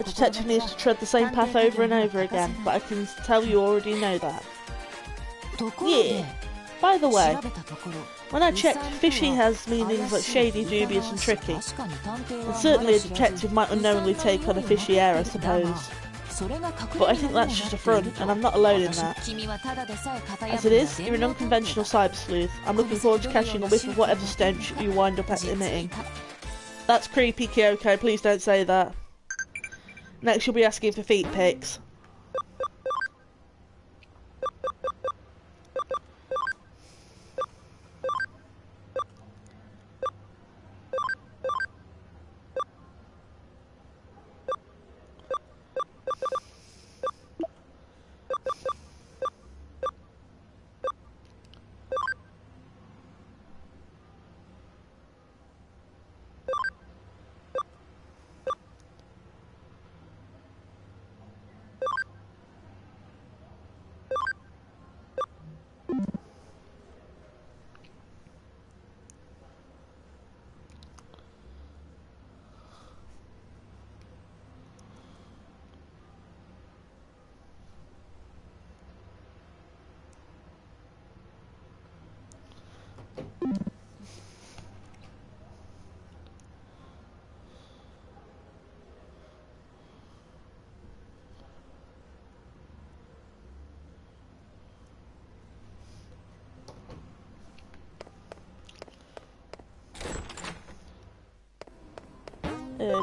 A detective needs to tread the same path over and over again, but I can tell you already know that. Yeah. By the way, when I checked, fishy has meanings like shady, dubious and tricky. And certainly a detective might unknowingly take on a fishy air, I suppose. But I think that's just a front, and I'm not alone in that. As it is, you're an unconventional cyber sleuth. I'm looking forward to catching a whiff of whatever stench you wind up emitting. That's creepy, Kyoko, please don't say that. Next you'll be asking for feet pics.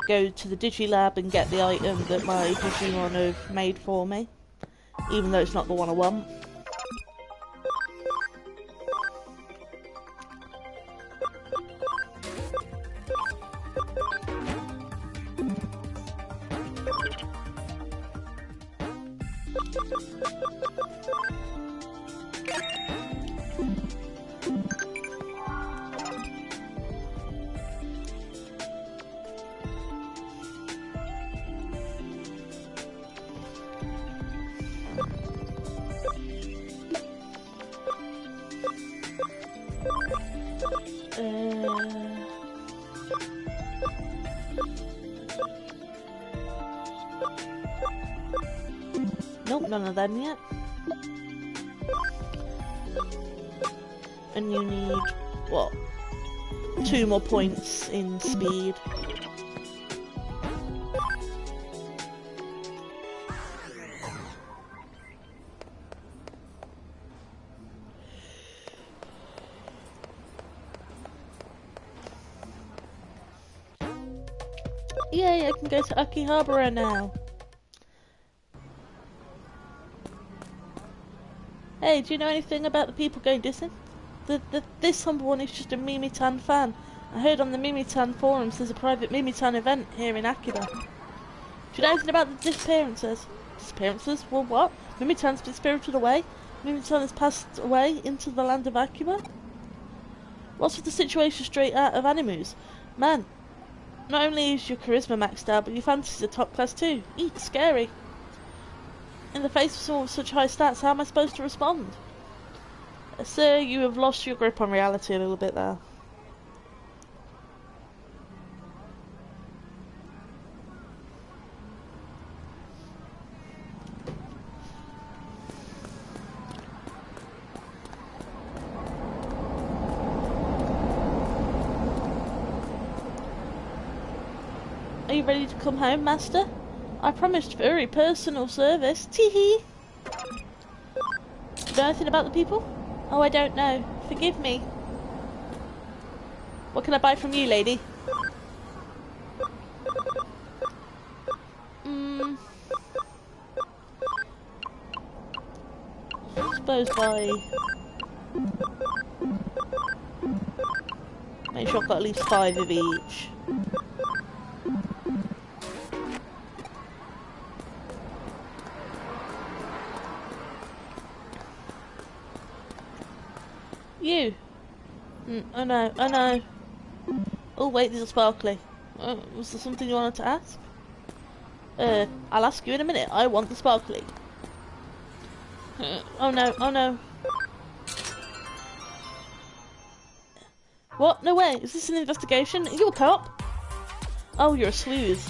Go to the Digilab and get the item that my Digimon have made for me, even though it's not the one I want. Nope, none of them yet. And you need, what, 2 more points in speed. Yay, I can go to Akihabara now. Hey, do you know anything about the people going dissing? This humble one is just a Mimitan fan. I heard on the Mimitan forums there's a private Mimitan event here in Akiba. Do you know anything about the disappearances? Disappearances? Well, what? Mimitan's been spirited away? Mimitan has passed away into the land of Akuma? What's with the situation straight out of Animus? Man, not only is your charisma maxed out, but your fantasies are top class too. Eek, scary. In the face of someone with such high stats, how am I supposed to respond? Sir, you have lost your grip on reality a little bit there. Are you ready to come home, Master? I promised very personal service. Teehee! Do you know anything about the people? Oh, I don't know. Forgive me. What can I buy from you, lady? I suppose buy... Make sure I've got at least 5 of each. You. Oh no, oh no. Oh wait, these are sparkly. Was there something you wanted to ask? I'll ask you in a minute. I want the sparkly. Oh no, oh no. What? No way. Is this an investigation? Are you a cop? Oh, you're a sleuth.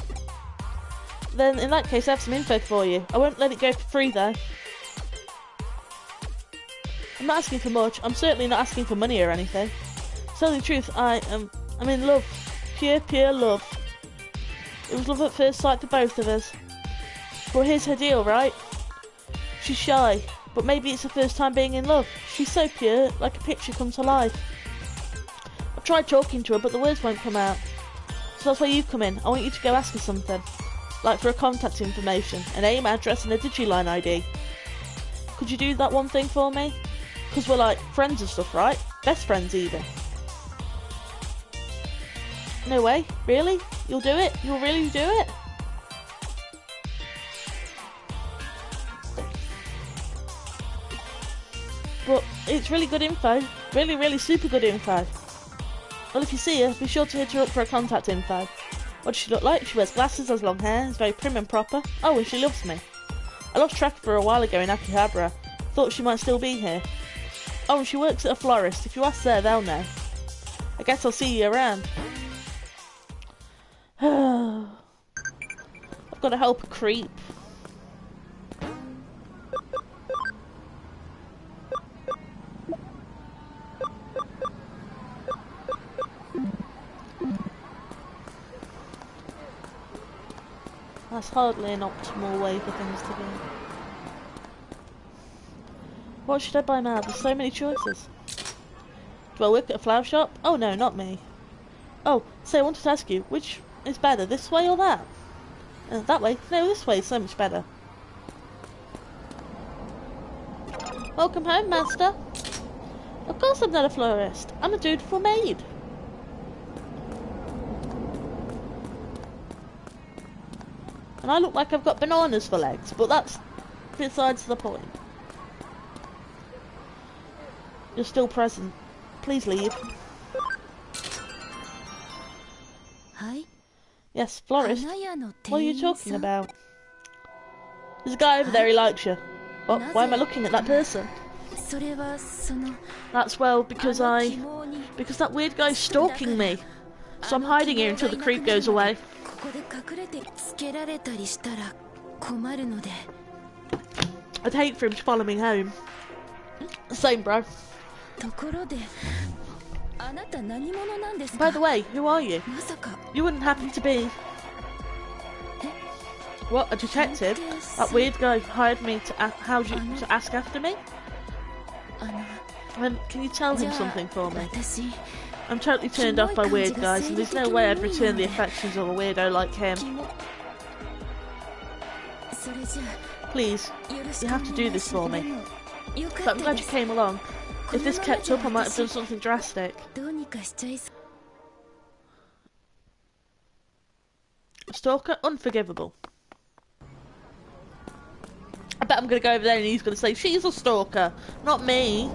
Then in that case I have some info for you. I won't let it go for free though. I'm not asking for much. I'm certainly not asking for money or anything. To tell you the truth, I'm in love. Pure love. It was love at first sight for both of us. Well, here's her deal, right? She's shy, but maybe it's her first time being in love. She's so pure, like a picture come to life. I've tried talking to her, but the words won't come out. So that's where you come in. I want you to go ask her something. Like for her contact information, a name, address, and a Digiline ID. Could you do that one thing for me? Because we're like friends and stuff, right? Best friends even. No way? Really? You'll do it? You'll really do it? But it's really good info. Really super good info. Well, if you see her, be sure to hit her up for her contact info. What does she look like? She wears glasses, has long hair, is very prim and proper. Oh, and she loves me. I lost track of her a while ago in Akihabara. Thought she might still be here. Oh, and she works at a florist. If you ask there, they'll know. I guess I'll see you around. I've got to help a creep. That's hardly an optimal way for things to be. What should I buy now? There's so many choices. Do I work at a flower shop? Oh no, not me. Oh, say I wanted to ask you, which is better, this way or that? That way? No, this way is so much better. Welcome home, Master. Of course I'm not a florist. I'm a dutiful maid. And I look like I've got bananas for legs, but that's besides the point. You're still present. Please leave. Hi? Yes, florist. What are you talking about? There's a guy over there, he likes you. What? Why am I looking at that person? That's well, because that weird guy's stalking me. So I'm hiding here until the creep goes away. I'd hate for him to follow me home. Same, bro. By the way, who are you? You wouldn't happen to be... What, a detective? That weird guy hired me to ask after me? Can you tell him something for me? I'm totally turned off by weird guys, and there's no way I'd return the affections of a weirdo like him. Please, you have to do this for me. But I'm glad you came along. If this kept up, I might have done something drastic. Stalker? Unforgivable. I'm gonna go over there and he's gonna say, she's a stalker, not me.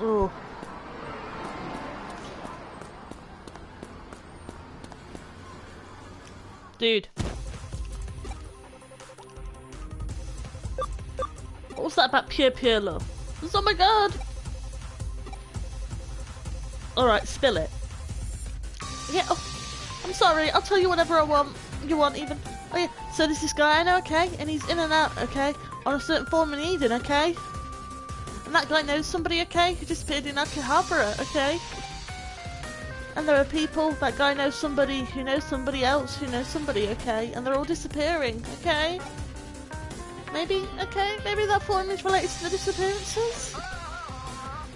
Oh. Dude. What's that about pure love? Oh my god! Alright, spill it. Yeah, oh, I'm sorry, I'll tell you whatever you want even. Oh yeah, so there's this guy I know, okay? And he's in and out, okay? On a certain form in Eden, okay? And that guy knows somebody, okay? Who disappeared in Akihabara, okay? And there are people, that guy knows somebody who knows somebody else who knows somebody, okay? And they're all disappearing, okay? Maybe, okay? Maybe that form is related to the disappearances?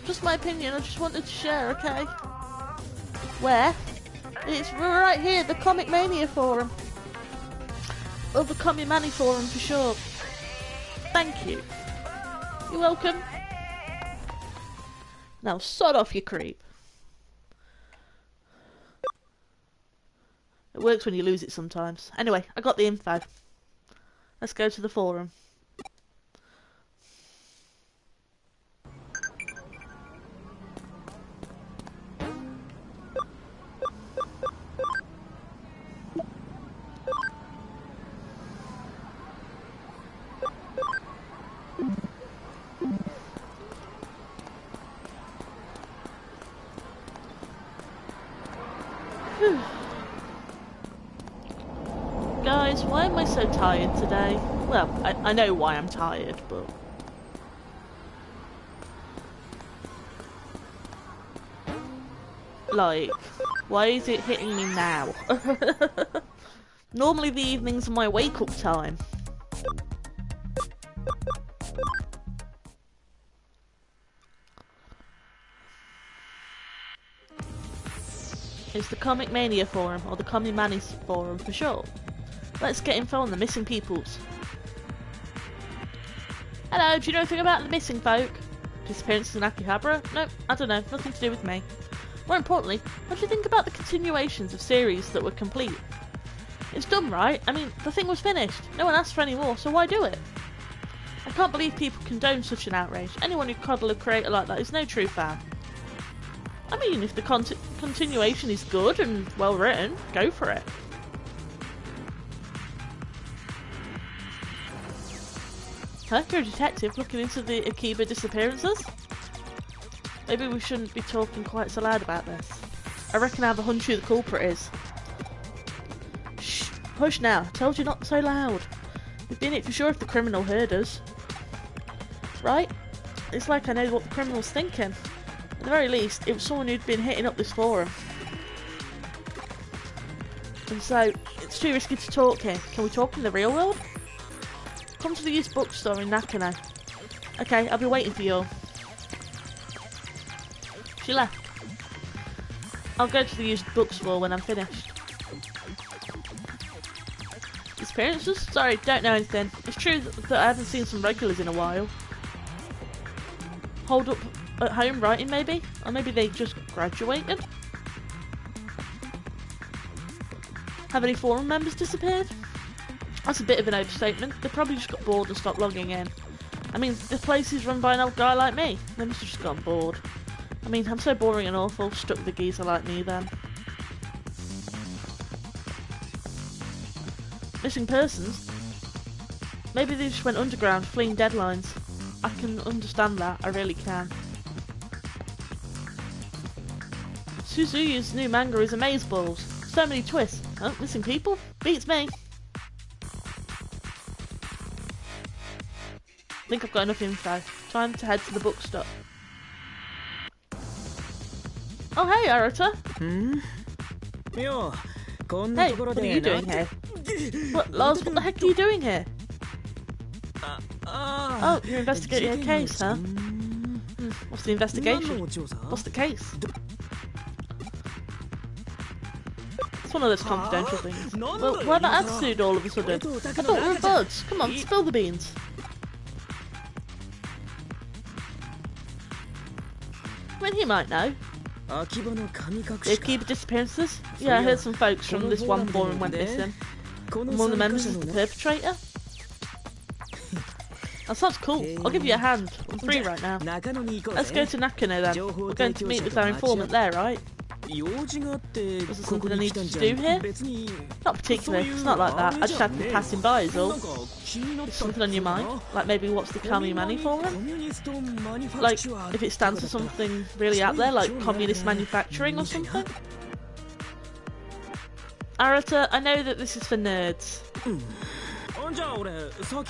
Just my opinion, I just wanted to share, okay? Where? It's right here, the Comic Mania forum. Or the Comic Mani forum for short. Thank you. You're welcome. Now sod off, you creep. It works when you lose it sometimes. Anyway, I got the info. Let's go to the forum. Guys, why am I so tired today? Well, I know why I'm tired, but... like, why is it hitting me now? Normally the evenings are my wake-up time. It's the Comic Mania forum, or the Comic Mani forum for short. Let's get info on the missing peoples. Hello, do you know anything about the missing folk? Disappearances in Akihabara? Nope, I don't know, nothing to do with me. More importantly, what do you think about the continuations of series that were complete? It's done right, I mean, the thing was finished. No one asked for any more, so why do it? I can't believe people condone such an outrage. Anyone who coddle a creator like that is no true fan. I mean, if the continuation is good and well written, go for it. Huh? You're a detective looking into the Akiba disappearances? Maybe we shouldn't be talking quite so loud about this. I reckon I have a hunch who the culprit is. Shh! Hush now. I told you not so loud. We'd be in it for sure if the criminal heard us. Right? It's like I know what the criminal's thinking. At the very least, it was someone who'd been hitting up this forum. And so, it's too risky to talk here. Can we talk in the real world? Come to the used bookstore in Nakano. Okay, I'll be waiting for you all. She left. I'll go to the used bookstore when I'm finished. Disappearances? Sorry, don't know anything. It's true that I haven't seen some regulars in a while. Hold up at home writing maybe? Or maybe they just graduated? Have any forum members disappeared? That's a bit of an overstatement. They probably just got bored and stopped logging in. I mean, the place is run by an old guy like me. They must have just gotten bored. I mean, I'm so boring and awful, stuck with a geezer like me then. Missing persons? Maybe they just went underground, fleeing deadlines. I can understand that, I really can. Suzuyu's new manga is amazeballs. So many twists. Oh, missing people? Beats me. I think I've got enough info. Time to head to the bookstore. Oh hey, Arata. Hey, what are you doing here? What, Lars, what the heck are you doing here? Oh, you're investigating a case, huh? What's the investigation? What's the case? It's one of those confidential things. Well, why that attitude all of a sudden? I thought we were buds. Come on, spill the beans. I mean, he might know. Gatekeeper disappearances? Yeah, I heard some folks from this one forum went missing. And one of the members is the perpetrator? That sounds cool. I'll give you a hand. I'm free right now. Let's go to Nakano then. We're going to meet with our informant there, right? Was there something I needed to do here? Not particularly. It's not like that. I just happened to be passing by is all. Is something on your mind? Like maybe what's the Kami Mani forum? Like if it stands for something really out there, like communist manufacturing or something? Arata, I know that this is for nerds.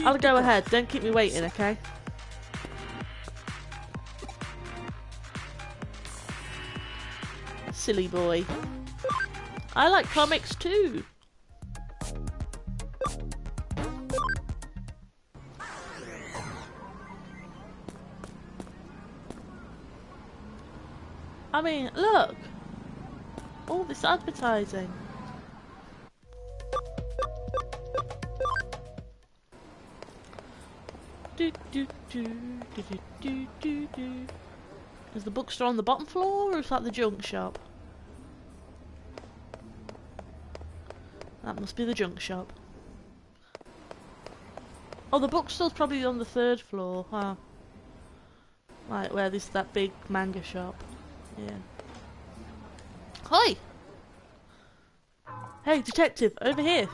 I'll go ahead, don't keep me waiting, okay? Silly boy. I like comics too. I mean, look! All this advertising. Is the bookstore on the bottom floor or is that the junk shop? That must be the junk shop. Oh, the bookstore's probably on the 3rd floor, huh? Right, where there's that big manga shop. Yeah. Hi! Hey, detective, over here!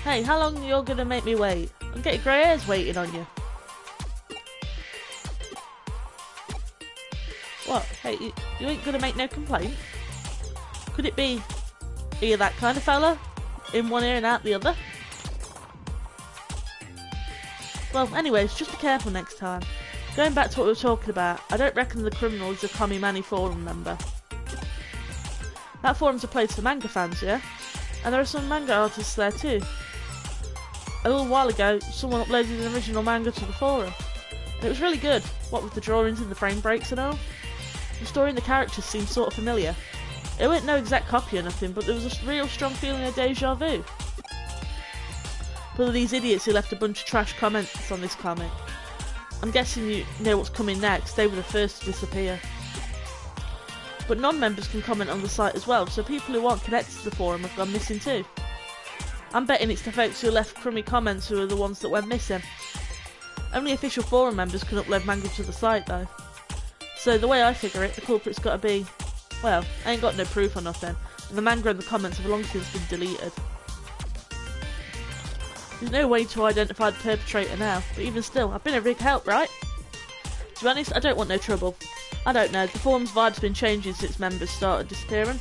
Hey, how long are you gonna make me wait? I'm getting grey hairs waiting on you. What? Hey, you ain't gonna make no complaint? Could it be... Are you that kind of fella? In one ear and out the other? Well, anyways, just be careful next time. Going back to what we were talking about, I don't reckon the criminal is a Kami Mani forum member. That forum's a place for manga fans, yeah? And there are some manga artists there too. A little while ago, someone uploaded an original manga to the forum. And it was really good, what with the drawings and the frame breaks and all. The story and the characters seemed sort of familiar. It wasn't no exact copy or nothing, but there was a real strong feeling of deja vu. But these idiots who left a bunch of trash comments on this comic. I'm guessing you know what's coming next, they were the first to disappear. But non-members can comment on the site as well, so people who aren't connected to the forum have gone missing too. I'm betting it's the folks who left crummy comments who are the ones that went missing. Only official forum members can upload manga to the site though. So the way I figure it, the culprit's got to be... Well, I ain't got no proof or nothing, and the manga and the comments have long since been deleted. There's no way to identify the perpetrator now, but even still, I've been a big help, right? To be honest, I don't want no trouble. I don't know, the forum's vibe's been changing since members started disappearing.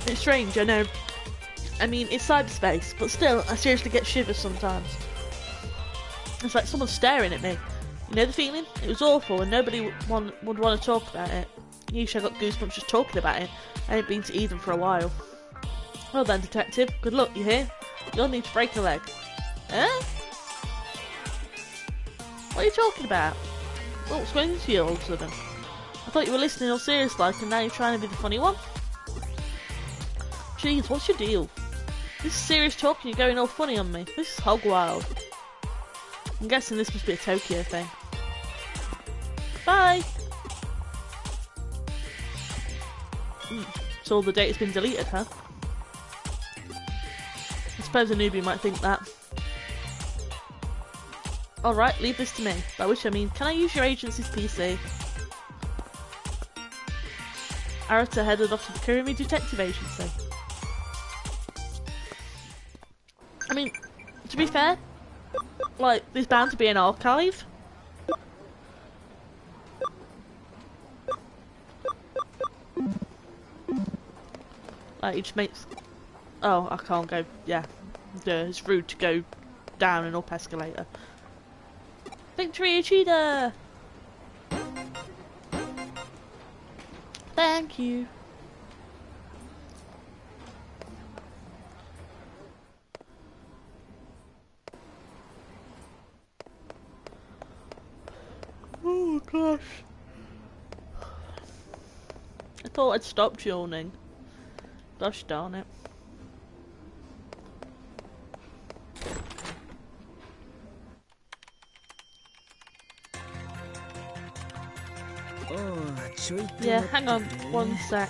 It's strange, I know. I mean, it's cyberspace, but still, I seriously get shivers sometimes. It's like someone's staring at me. You know the feeling? It was awful and nobody would want to talk about it. Yeesh, I got goosebumps just talking about it. I ain't been to Eden for a while. Well then, detective, good luck, you hear? You'll need to break a leg. Eh? What are you talking about? What's going to you all of a sudden? I thought you were listening all serious like and now you're trying to be the funny one? Jeez, what's your deal? This is serious talk and you're going all funny on me. This is hog wild. I'm guessing this must be a Tokyo thing. Bye! So the data's been deleted, huh? I suppose a newbie might think that. Alright, leave this to me. By which I mean, can I use your agency's PC? Arata headed off to the Kurumi Detective Agency. I mean, to be fair, like, there's bound to be an archive. Like, it just makes... Oh, I can't go... Yeah. It's rude to go down an up escalator. Victory Uchida! Thank you. Oh gosh. thought I'd stopped yawning. Gosh darn it. Yeah, hang on, one sec.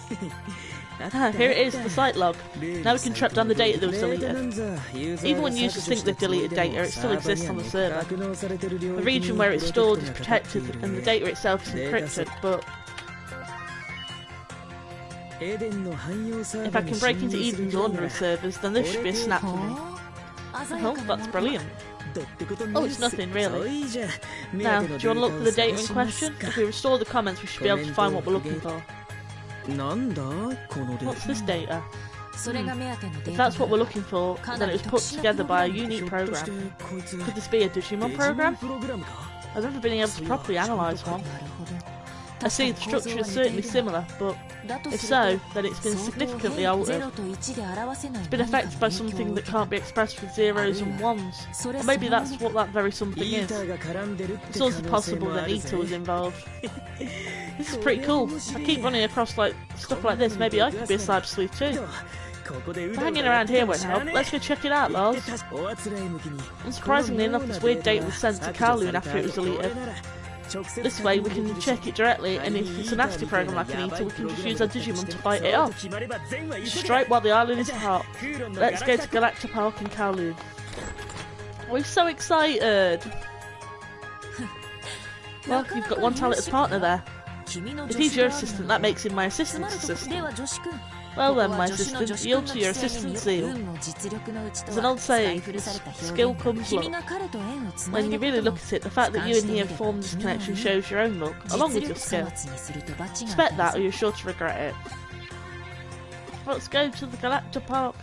Ah, here it is, the site log. Now we can track down the data that was deleted. Even when users think they've deleted data, it still exists on the server. The region where it's stored is protected and the data itself is encrypted, but if I can break into Eden's ordinary servers, then this should be a snap for me. Oh, that's brilliant. Oh, it's nothing, really. Now, do you want to look for the data in question? If we restore the comments, we should be able to find what we're looking for. What's this data? If that's what we're looking for, then it was put together by a unique program. Could this be a Digimon program? I've never been able to properly analyse one. I see the structure is certainly similar, but if so, then it's been significantly altered. It's been affected by something that can't be expressed with zeros and ones. Or maybe that's what that very something is. It's also possible that Nita was involved. This is pretty cool. I keep running across stuff like this. Maybe I could be a cyber sleuth too. But hanging around here won't help. Let's go check it out, Lars. Unsurprisingly enough, this weird data was sent to Kowloon after it was deleted. This way we can check it directly, and if it's a nasty program like Anita, we can just use our Digimon to fight it off. Straight while the island is hot. Let's go to Galacta Park in Kowloon. We're so excited! Well, you've got one talented partner there. If he's your assistant, that makes him my assistant's assistant. Well then, my assistant, yield to your assistant's zeal. There's an old saying, skill comes luck. When you really look at it, the fact that you and he have formed this connection shows your own luck, along with your skill. Expect that, or you're sure to regret it. Let's go to the Galacta Park.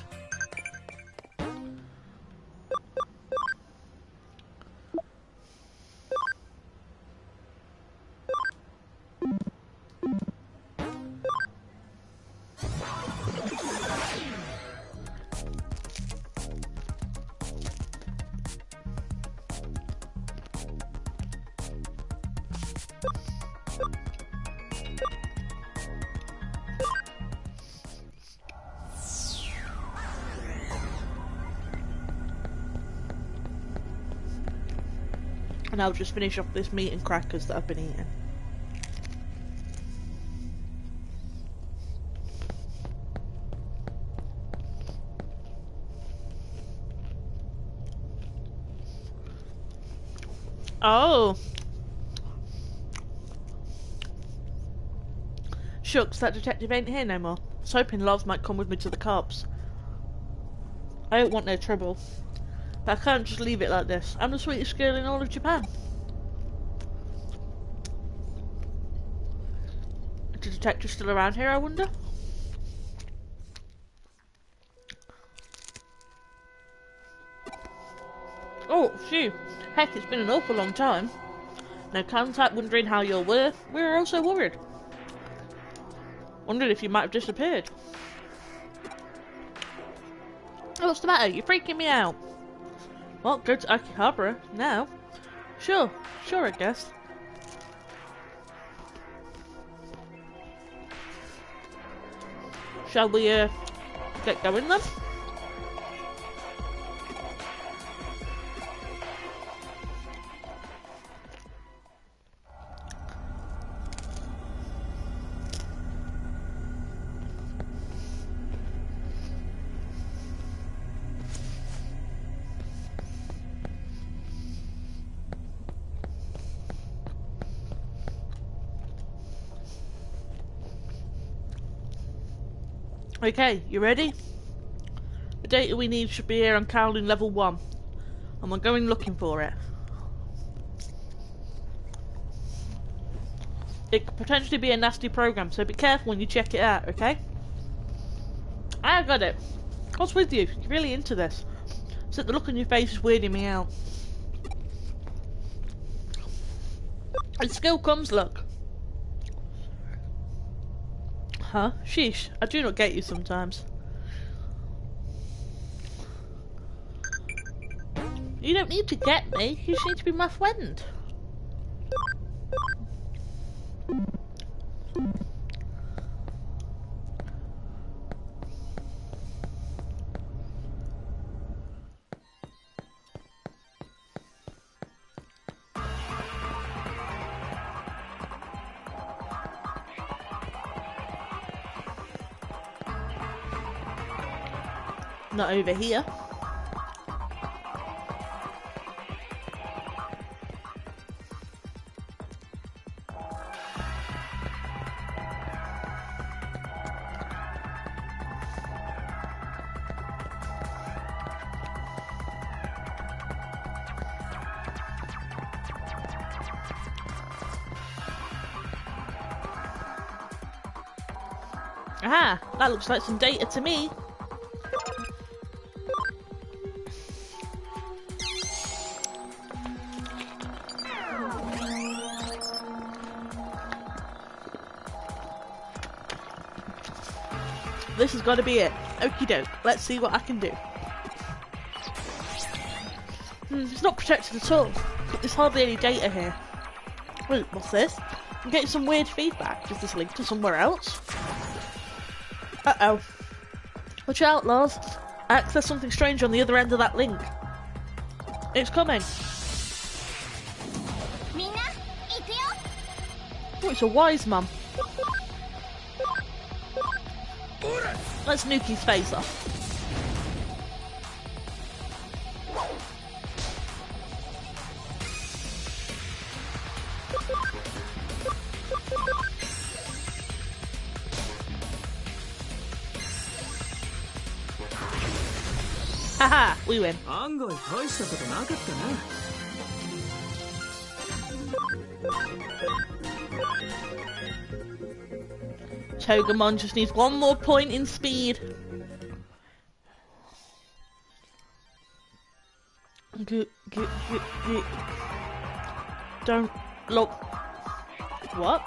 And I'll just finish off this meat and crackers that I've been eating. Oh! Shucks, that detective ain't here no more. I was hoping Love might come with me to the cops. I don't want no trouble. But I can't just leave it like this. I'm the sweetest girl in all of Japan. Is the detective still around here, I wonder? Oh, phew. Heck, it's been an awful long time. No contact, wondering how you were. We were also worried. Wondered if you might have disappeared. Oh, what's the matter? You're freaking me out. Well, go to Akihabara now. Sure, I guess. Shall we, get going then? Okay, you ready? The data we need should be here on Kowloon level 1. And we're going looking for it. It could potentially be a nasty program, so be careful when you check it out, okay? I got it. What's with you? You're really into this. So the look on your face is weirding me out. And skill comes luck. Huh? Sheesh, I do not get you sometimes. You don't need to get me, you just need to be my friend. Not over here. Aha! That looks like some data to me. This has got to be it. Okie doke. Let's see what I can do. It's not protected at all. There's hardly any data here. Wait, what's this? I'm getting some weird feedback. Is this linked to somewhere else? Uh-oh. Watch out, Lars. I accessed something strange on the other end of that link. It's coming. Oh, it's a wise mum. Let's nuke his face off. Haha, we win. Togemon just needs one more point in speed. Don't look. What?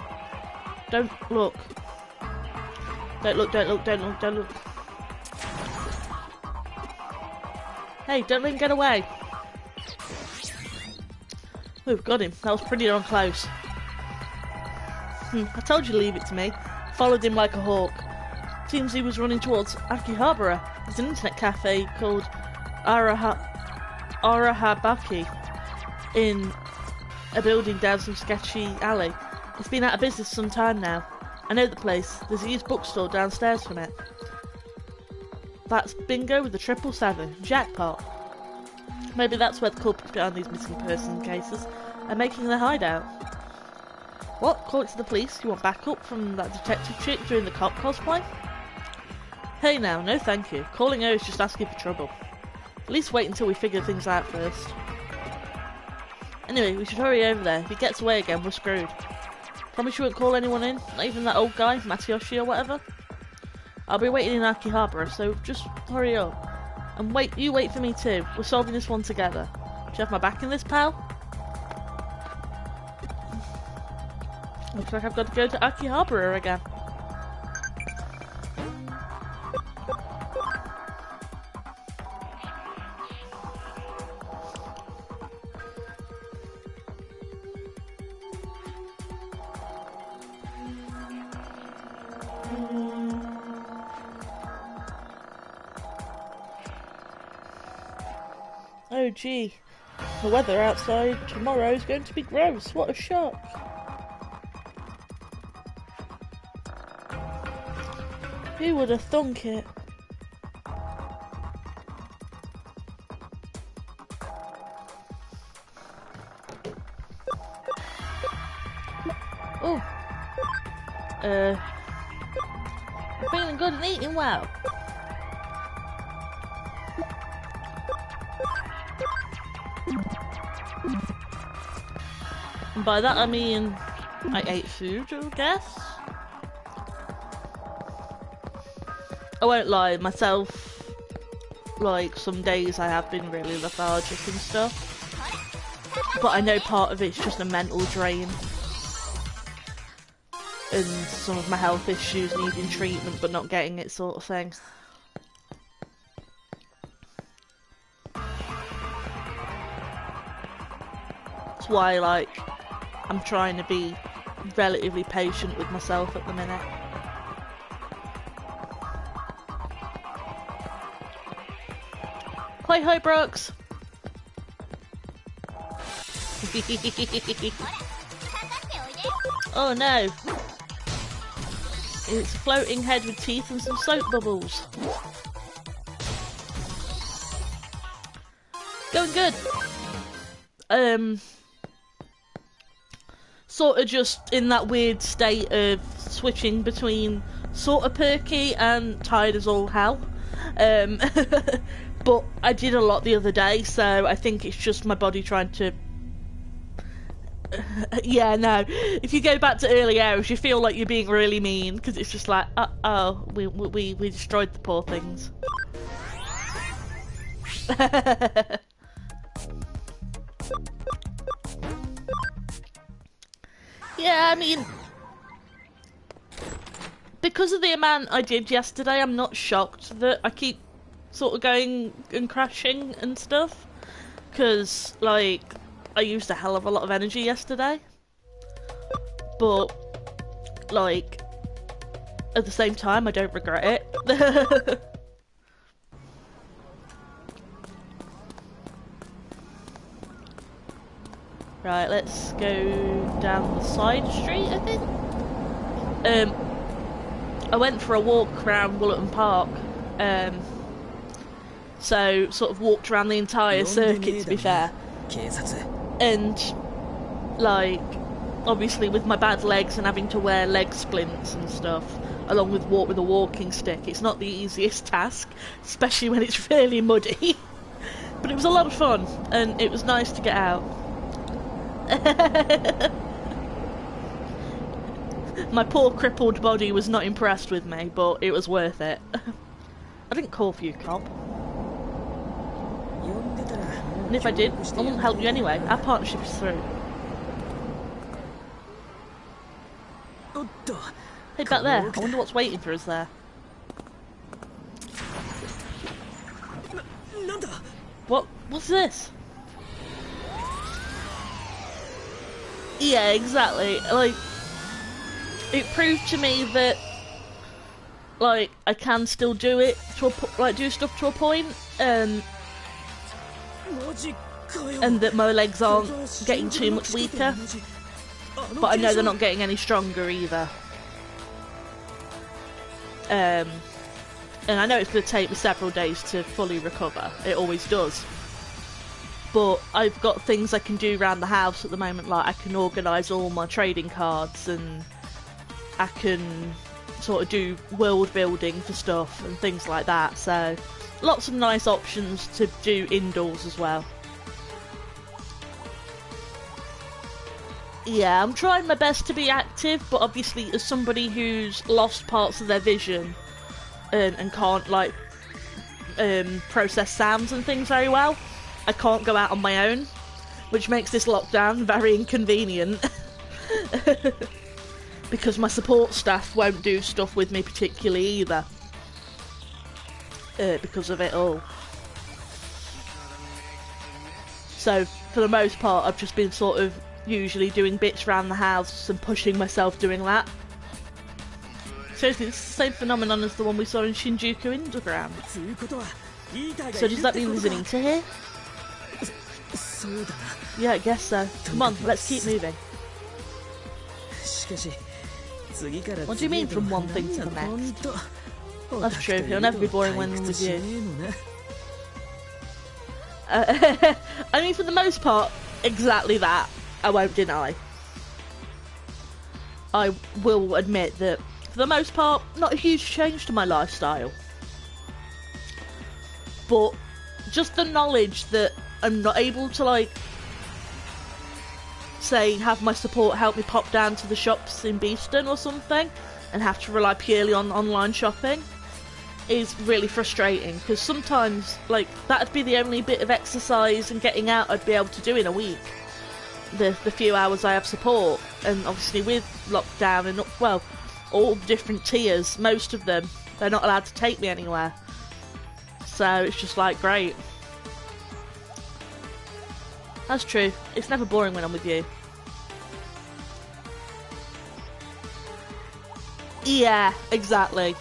Don't look. Don't look, don't look, don't look, don't look. Hey, don't let him get away. We've got him. That was pretty darn close. I told you to leave it to me. Followed him like a hawk. Seems he was running towards Akihabara. There's an internet cafe called Arahabaki in a building down some sketchy alley. It's been out of business some time now. I know the place. There's a used bookstore downstairs from it. That's bingo with the 777. Jackpot. Maybe that's where the culprits behind these missing person cases are making their hideout. What? Call it to the police? You want backup from that detective chick doing the cop cosplay? Hey now, no thank you. Calling her is just asking for trouble. At least wait until we figure things out first. Anyway, we should hurry over there. If he gets away again, we're screwed. Promise you won't call anyone in? Not even that old guy, Matayoshi or whatever? I'll be waiting in Akihabara, so just hurry up. And wait, you wait for me too. We're solving this one together. Do you have my back in this, pal? Looks like I've got to go to Akihabara again. Oh gee, the weather outside tomorrow is going to be gross. What a shock. Who would have thunk it? Oh. I'm feeling good and eating well. And by that I mean I ate food, I guess. I won't lie, myself, like, some days I have been really lethargic and stuff. But I know part of it's just a mental drain. And some of my health issues needing treatment but not getting it sort of thing. That's why, like, I'm trying to be relatively patient with myself at the minute. Hi, hi, Brooks. Oh no. It's a floating head with teeth and some soap bubbles. Going good. Sort of just in that weird state of switching between sort of perky and tired as all hell. But I did a lot the other day, so I think it's just my body trying to... yeah, no. If you go back to early hours, you feel like you're being really mean, because it's just like, uh-oh, we destroyed the poor things. Yeah, I mean, because of the amount I did yesterday, I'm not shocked that I keep sort of going and crashing and stuff. Because, like, I used a hell of a lot of energy yesterday. But, like, at the same time, I don't regret it. Right, let's go down the side street, I think. I went for a walk around Woollerton Park. So, sort of walked around the entire circuit, to be fair. And, like, obviously with my bad legs and having to wear leg splints and stuff, along with walk with a walking stick, it's not the easiest task, especially when it's really muddy. But it was a lot of fun, and it was nice to get out. My poor crippled body was not impressed with me, but it was worth it. I didn't call for you, Cobb. And if I did, I wouldn't help you anyway. Our partnership is through. Hey, back there. I wonder what's waiting for us there. What's this? Yeah, exactly. Like, it proved to me that, like, I can still do it to a do stuff to a point, and that my legs aren't getting too much weaker. But I know they're not getting any stronger either. And I know it's going to take me several days to fully recover. It always does. But I've got things I can do around the house at the moment, like I can organise all my trading cards, and I can sort of do world building for stuff and things like that. So lots of nice options to do indoors as well. Yeah, I'm trying my best to be active, but obviously as somebody who's lost parts of their vision and can't, like, process sounds and things very well, I can't go out on my own, which makes this lockdown very inconvenient. Because my support staff won't do stuff with me particularly either. Because of it all. So, for the most part, I've just been sort of usually doing bits around the house and pushing myself doing that. Seriously, it's the same phenomenon as the one we saw in Shinjuku Underground. So does that mean there's an eater here? Yeah, I guess so. Come on, let's keep moving. What do you mean from one thing to the next? That's true, it'll never be boring when I'm with you. I mean, for the most part, exactly that. I won't deny. I will admit that, for the most part, not a huge change to my lifestyle. But just the knowledge that I'm not able to, like, say, have my support help me pop down to the shops in Beeston or something, and have to rely purely on online shopping, is really frustrating, because sometimes, like, that'd be the only bit of exercise and getting out I'd be able to do in a week. The few hours I have support, and obviously with lockdown and, well, all different tiers, most of them, they're not allowed to take me anywhere. So it's just like, great. That's true. It's never boring when I'm with you. Yeah, exactly.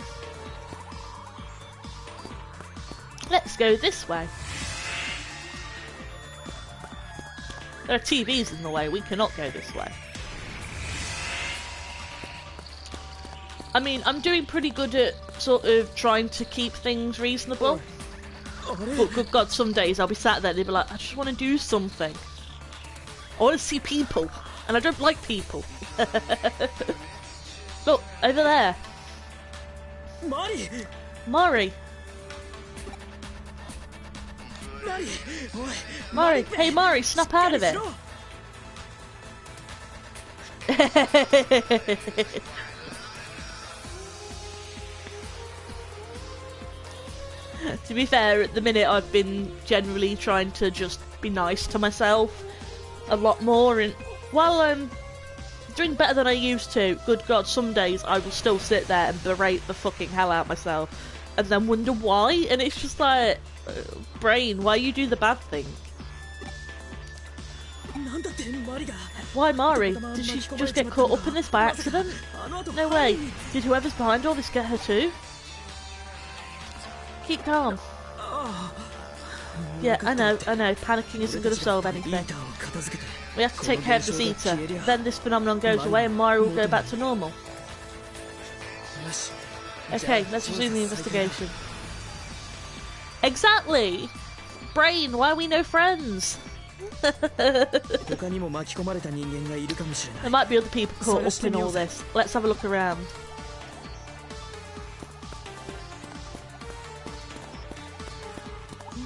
Let's go this way. There are TVs in the way, we cannot go this way. I mean, I'm doing pretty good at sort of trying to keep things reasonable. But good God, some days I'll be sat there and they'll be like, I just want to do something. I want to see people. And I don't like people. Look, over there. Mari. Mari. Hey, Mari, snap out of it. To be fair, at the minute I've been generally trying to just be nice to myself a lot more, and while I'm doing better than I used to, good God, some days I will still sit there and berate the fucking hell out myself and then wonder why, and it's just like, brain, why you do the bad thing? Why Mari? Did she just get caught up in this by accident? No way. Did whoever's behind all this get her too? Keep calm. Yeah, I know. Panicking isn't going to solve anything. We have to take care of this eater. Then this phenomenon goes away and Mari will go back to normal. Okay, let's resume the investigation. Exactly! Brain, why are we no friends? There might be other people caught up in all this. Let's have a look around.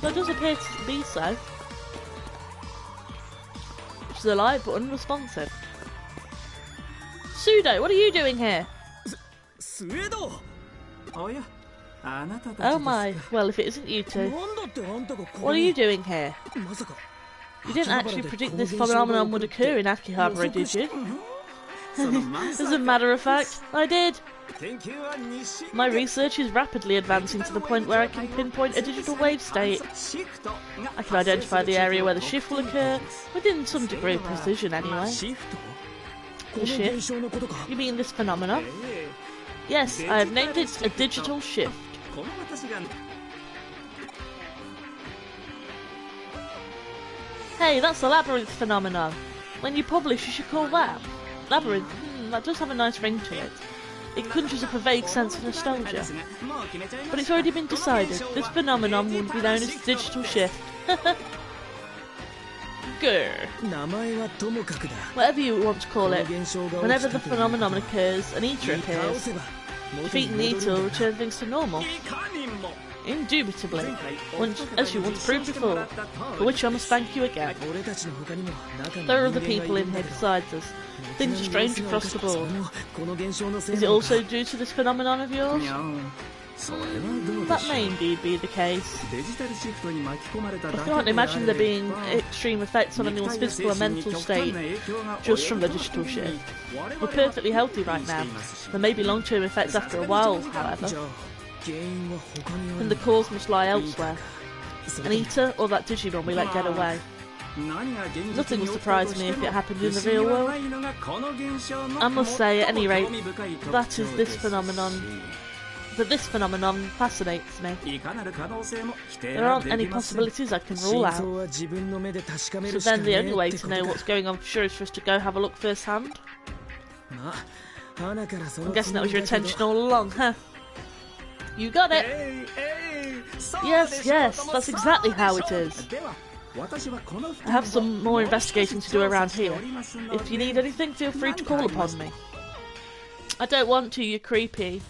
There does appear to be so. Which is a live but unresponsive. Pseudo, what are you doing here? Oh my, well if it isn't you two. What are you doing here? You didn't actually predict this phenomenon would occur in Akihabara, did you? As a matter of fact, I did. My research is rapidly advancing to the point where I can pinpoint a digital wave state. I can identify the area where the shift will occur, within some degree of precision anyway. The shift? You mean this phenomenon? Yes, I have named it a digital shift. Hey, that's the labyrinth phenomenon. When you publish, you should call that labyrinth. That does have a nice ring to it. It conjures up a vague sense of nostalgia. But it's already been decided. This phenomenon will be known as digital shift. Grr. Whatever you want to call it. Whenever the phenomenon occurs, an eater appears. Defeating the eater will return things to normal. Indubitably, as you once proved before, for which I must thank you again. There are other people in here besides us. Things are strange across the board. Is it also due to this phenomenon of yours? That may indeed be the case. I can't imagine there being extreme effects on anyone's physical or mental state just from the digital shift. We're perfectly healthy right now. There may be long-term effects after a while, however. And the cause must lie elsewhere. An eater or that Digimon we let get away. Nothing will surprise me if it happened in the real world. I must say, at any rate, that this phenomenon fascinates me. There aren't any possibilities I can rule out. So then the only way to know what's going on for sure is for us to go have a look firsthand. I'm guessing that was your intention all along, huh? You got it! Yes, that's exactly how it is. I have some more investigating to do around here. If you need anything, feel free to call upon me. I don't want to, you're creepy.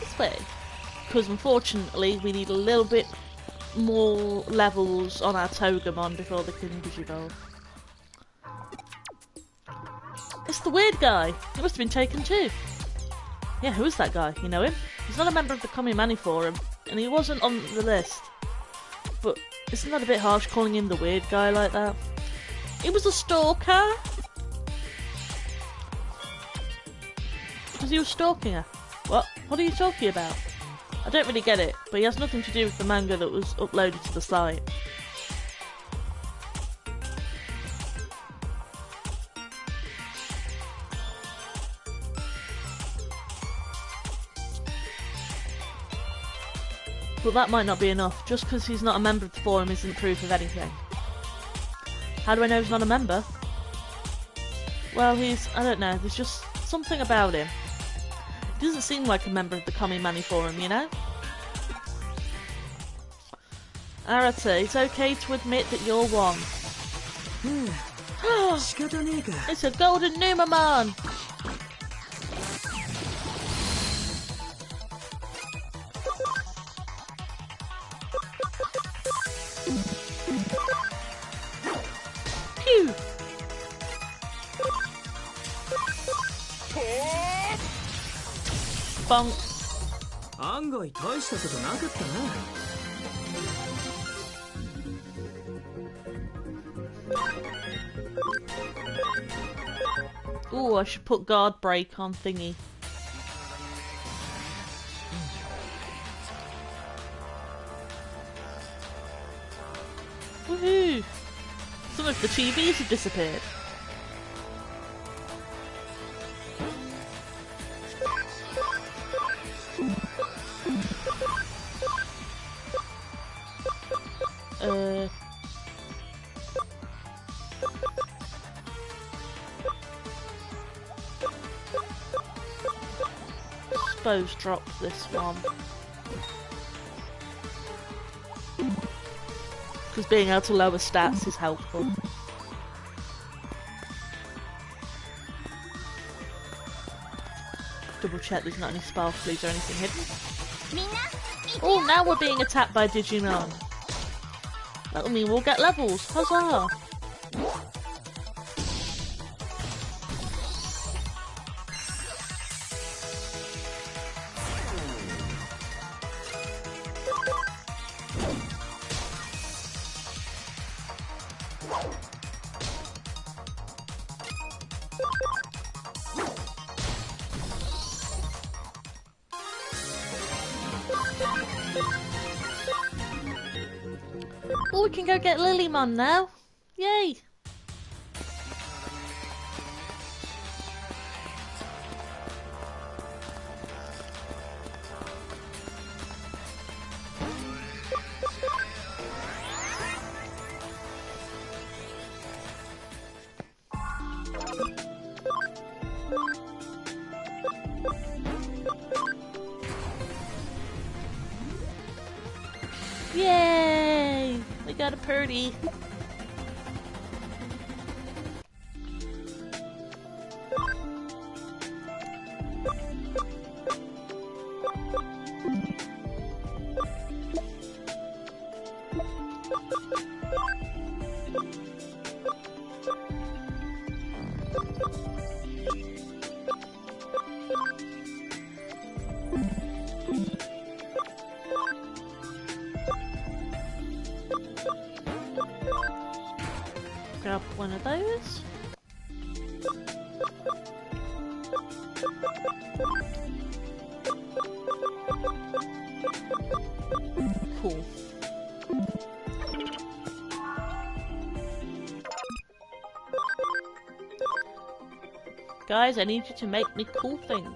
This way. Because unfortunately we need a little bit more levels on our Togemon before they can Digivolve. It's the weird guy. He must have been taken too. Yeah, who is that guy? You know him? He's not a member of the Kamimani Forum, and he wasn't on the list. But isn't that a bit harsh calling him the weird guy like that? He was a stalker! Because he was stalking her. What? What are you talking about? I don't really get it, but he has nothing to do with the manga that was uploaded to the site. But that might not be enough. Just because he's not a member of the forum isn't proof of anything. How do I know he's not a member? Well, I don't know, there's just something about him. He doesn't seem like a member of the Kamimani Forum, you know? Arata, it's okay to admit that you're one. It's a golden Numamon! Phew! Bonk. 案外大したことなかったな。Ooh, I should put guard break on thingy. Woohoo! Some of the TVs have disappeared. Suppose drop this one. Because being able to lower stats is helpful. Double check there's not any sparklies or anything hidden. Oh, now we're being attacked by Digimon. That'll mean we'll get levels. Huzzah! Oh, we can go get Lilymon now. Yay! Yay! We got a purdy. Grab one of those. Cool. Guys, I need you to make me cool things.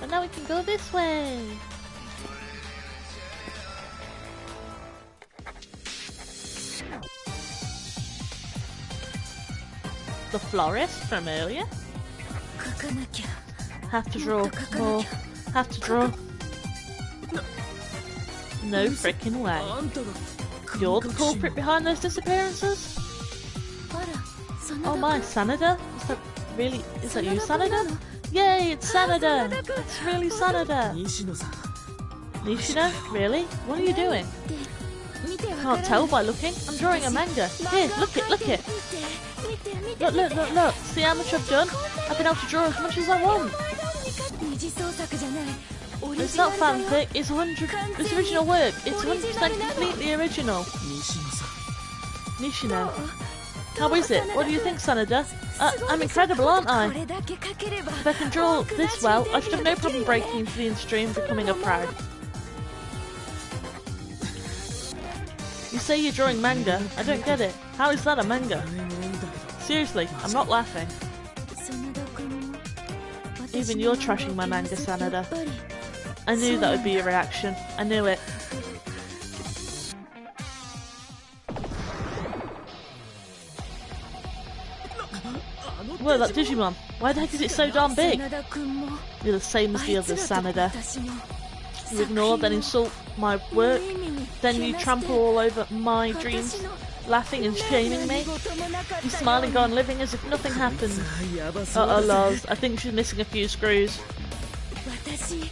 And now we can go this way. The florist from earlier. Have to draw more. Have to draw. No freaking way. あんたが You're the culprit behind those disappearances? あら、真田 Oh my, Sanada? Is that you, Sanada? Yay, it's Sanada! It's really Sanada! 西野さん Nishina? Really? What are you doing? 見てわ Can't tell by looking. I'm drawing a manga. Here, look it, look it. Look. See how much I've done? I've been able to draw as much as I want. 二次創作じゃない。 It's not fanfic, it's it's original work. It's 100% completely original. 西野さん Nishino. How is it? What do you think, Sanada? I'm incredible, aren't I? これだけ描ければ If I can draw this well, I should have no problem breaking into the industry and becoming a pro. You say you're drawing manga? I don't get it. How is that a manga? 大変だけど Seriously, I'm not laughing. 真田君も Even you're trashing my manga, Sanada. I knew that would be your reaction. I knew it. Whoa, that Digimon. Why the heck is it so darn big? 真田君も You're the same as あ the い others, つらと Sanada. 私の You ignore, then insult my work, 無意味に then you けなして trample all over my dreams, 私の laughing and shaming me. 何事もなかった You よ smile and go on living as if nothing happened. さあやばそうだ Uh-oh, ぜ Loz. I think she's missing a few screws. 私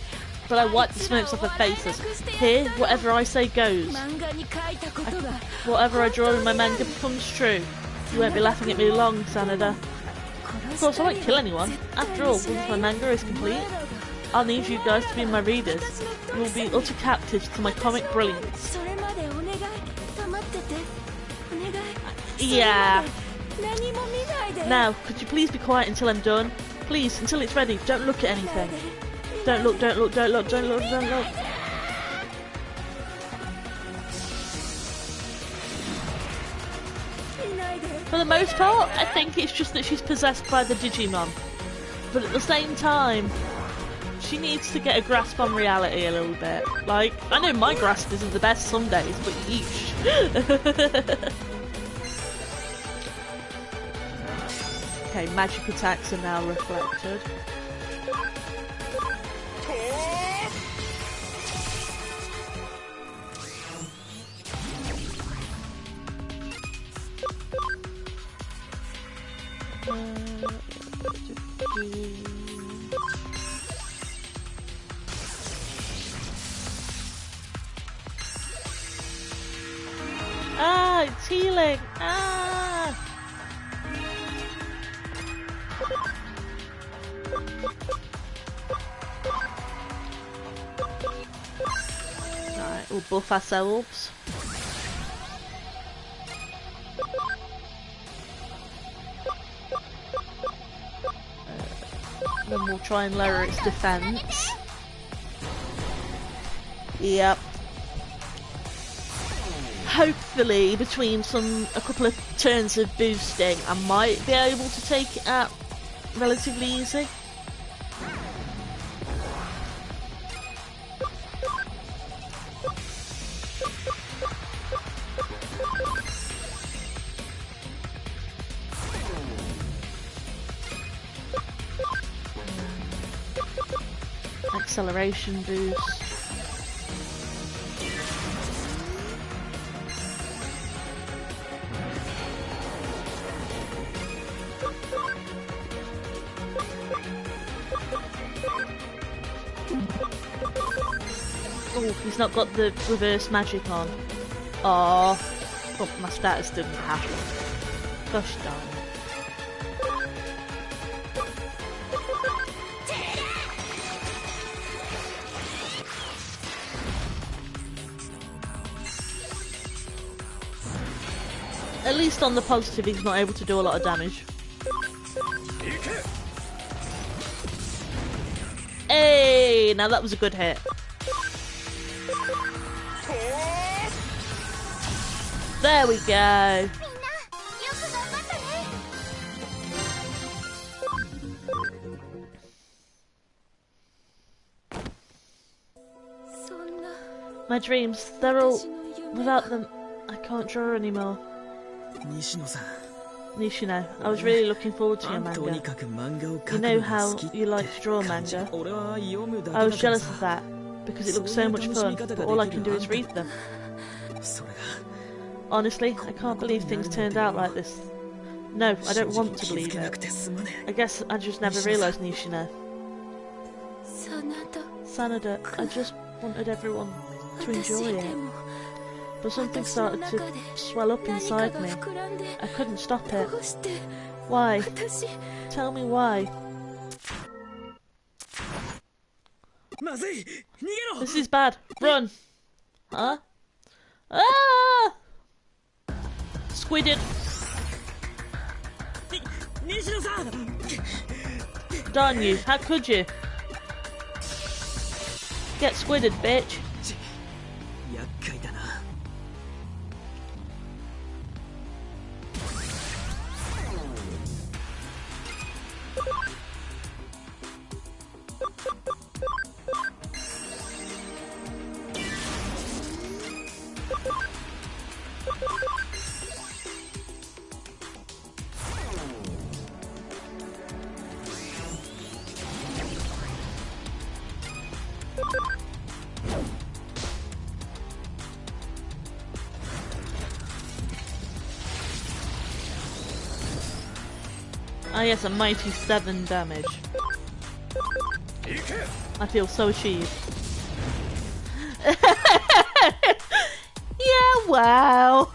But I wipe the smokes off her faces. Here, whatever I say goes. 漫画に描いたことが Whatever I draw in my manga becomes true. You won't be laughing at me long, Sanada. Of course, I won't kill anyone. After all, once my manga is complete, I'll need you guys to be my readers. You will be utter captives to my comic brilliance. それまでお願い黙っててお願い Yeah. 何も見ないで Now, could you please be quiet until I'm done? Please, until it's ready. Don't look at anything. Don't look, don't look, don't look, don't look, don't look. For the most part, I think it's just that she's possessed by the Digimon. But at the same time, she needs to get a grasp on reality a little bit. Like, I know my grasp isn't the best some days, but yeesh. Okay, magic attacks are now reflected. Ah, it's healing! Ah! Alright, we'll buff ourselves. Then we'll try and lower its defense. Yep. Hopefully, between a couple of turns of boosting, I might be able to take it out relatively easy. Acceleration boost. Oh, he's not got the reverse magic on. Oh, my status didn't happen. Gosh darn it. At least on the positive, he's not able to do a lot of damage. Hey, now that was a good hit. There we go. My dreams, they're all... Without them, I can't draw anymore. 西野さん Nishino, I was really looking forward to your とに manga. かく漫画を You 描く know のが how 好きって you like to draw 感じ manga. 俺は読むだけ I だ was から jealous さ of that. because it looks so much fun, but all I can do is read them. Honestly, I can't believe things turned out like this. No, I don't want to believe it. I guess I just never realised, Nishina. Sanada, I just wanted everyone to enjoy it. But something started to swell up inside me. I couldn't stop it. Why? Tell me why. This is bad. Run! Huh? Ah! Squidded. Darn you, how could you? Get squidded, bitch. Ah yes, a mighty 7 damage. I feel so achieved. Yeah, wow.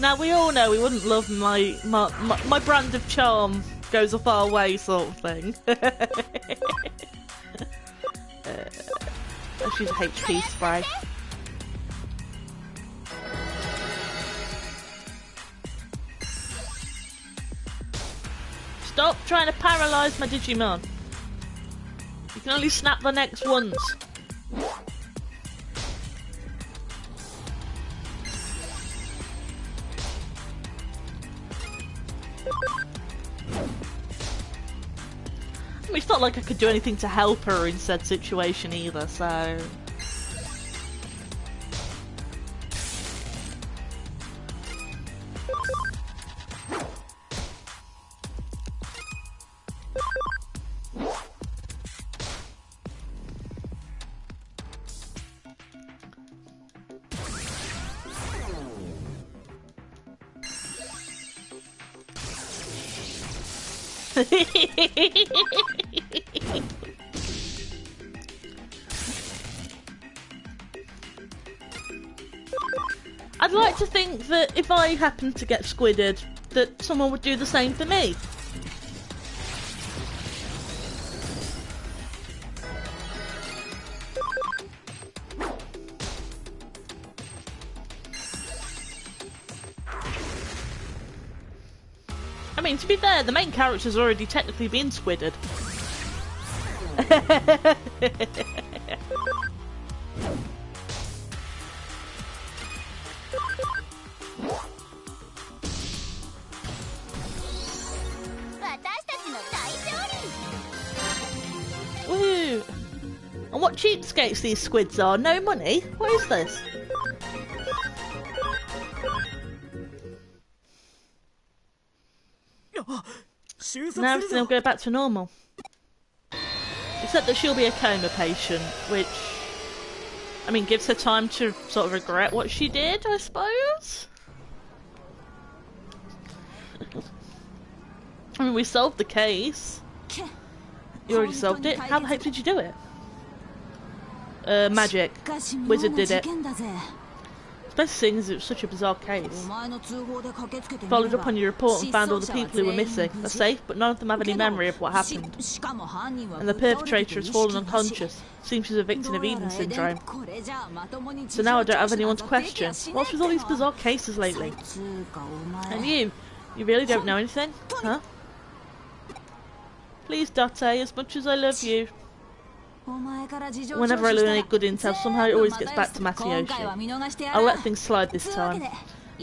Now we all know we wouldn't love my brand of charm goes a far way sort of thing. She's a HP spray. Stop trying to paralyse my Digimon. You can only snap the necks once. I mean, it's not like I could do anything to help her in said situation either, so... I'd like to think that if I happened to get squidded, that someone would do the same for me. I mean, to be fair, the main character's already technically been squidded. Woo! And what cheapskates these squids are, no money? What is this? Now everything will go back to normal. Except that she'll be a coma patient, which, I mean, gives her time to sort of regret what she did, I suppose? I mean, we solved the case. You already solved it? How the heck did you do it? Magic. Wizard did it. Especially seeing as it was such a bizarre case. Followed up on your report and found all the people who were missing. They're safe, but none of them have any memory of what happened. And the perpetrator has fallen unconscious. Seems she's a victim of Eden syndrome. So now I don't have anyone to question. What's with all these bizarre cases lately? And you really don't know anything? Huh? Please, Date, as much as I love you. Whenever I learn any good intel, somehow it always gets back to Matayoshi. I'll let things slide this time.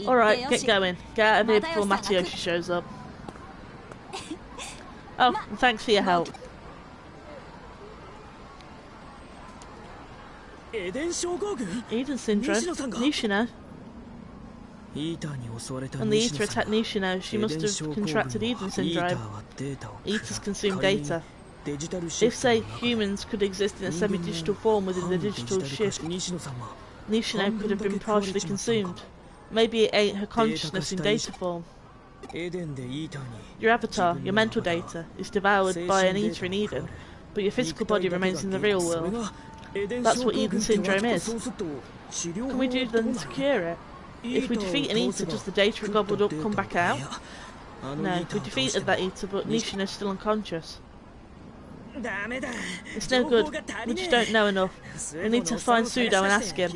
Alright, get going. Get out of here before Matayoshi shows up. Oh, and thanks for your help. Eden Shogogun? Eden syndrome. Nishino. When the Eater attacked Nishino, she must have contracted Eden syndrome. Eaters consume data. If, say, humans could exist in a semi-digital form within the digital shift, Nishino could have been partially consumed. Maybe it ate her consciousness in data form. Your avatar, your mental data, is devoured by an Eater in Eden, but your physical body remains in the real world. That's what Eden syndrome is. Can we do then to cure it? If we defeat an Eater, does the data it gobbled up come back out? No, we defeated that Eater, but Nishino's still unconscious. It's no good. We just don't know enough. We need to find Pseudo and ask him.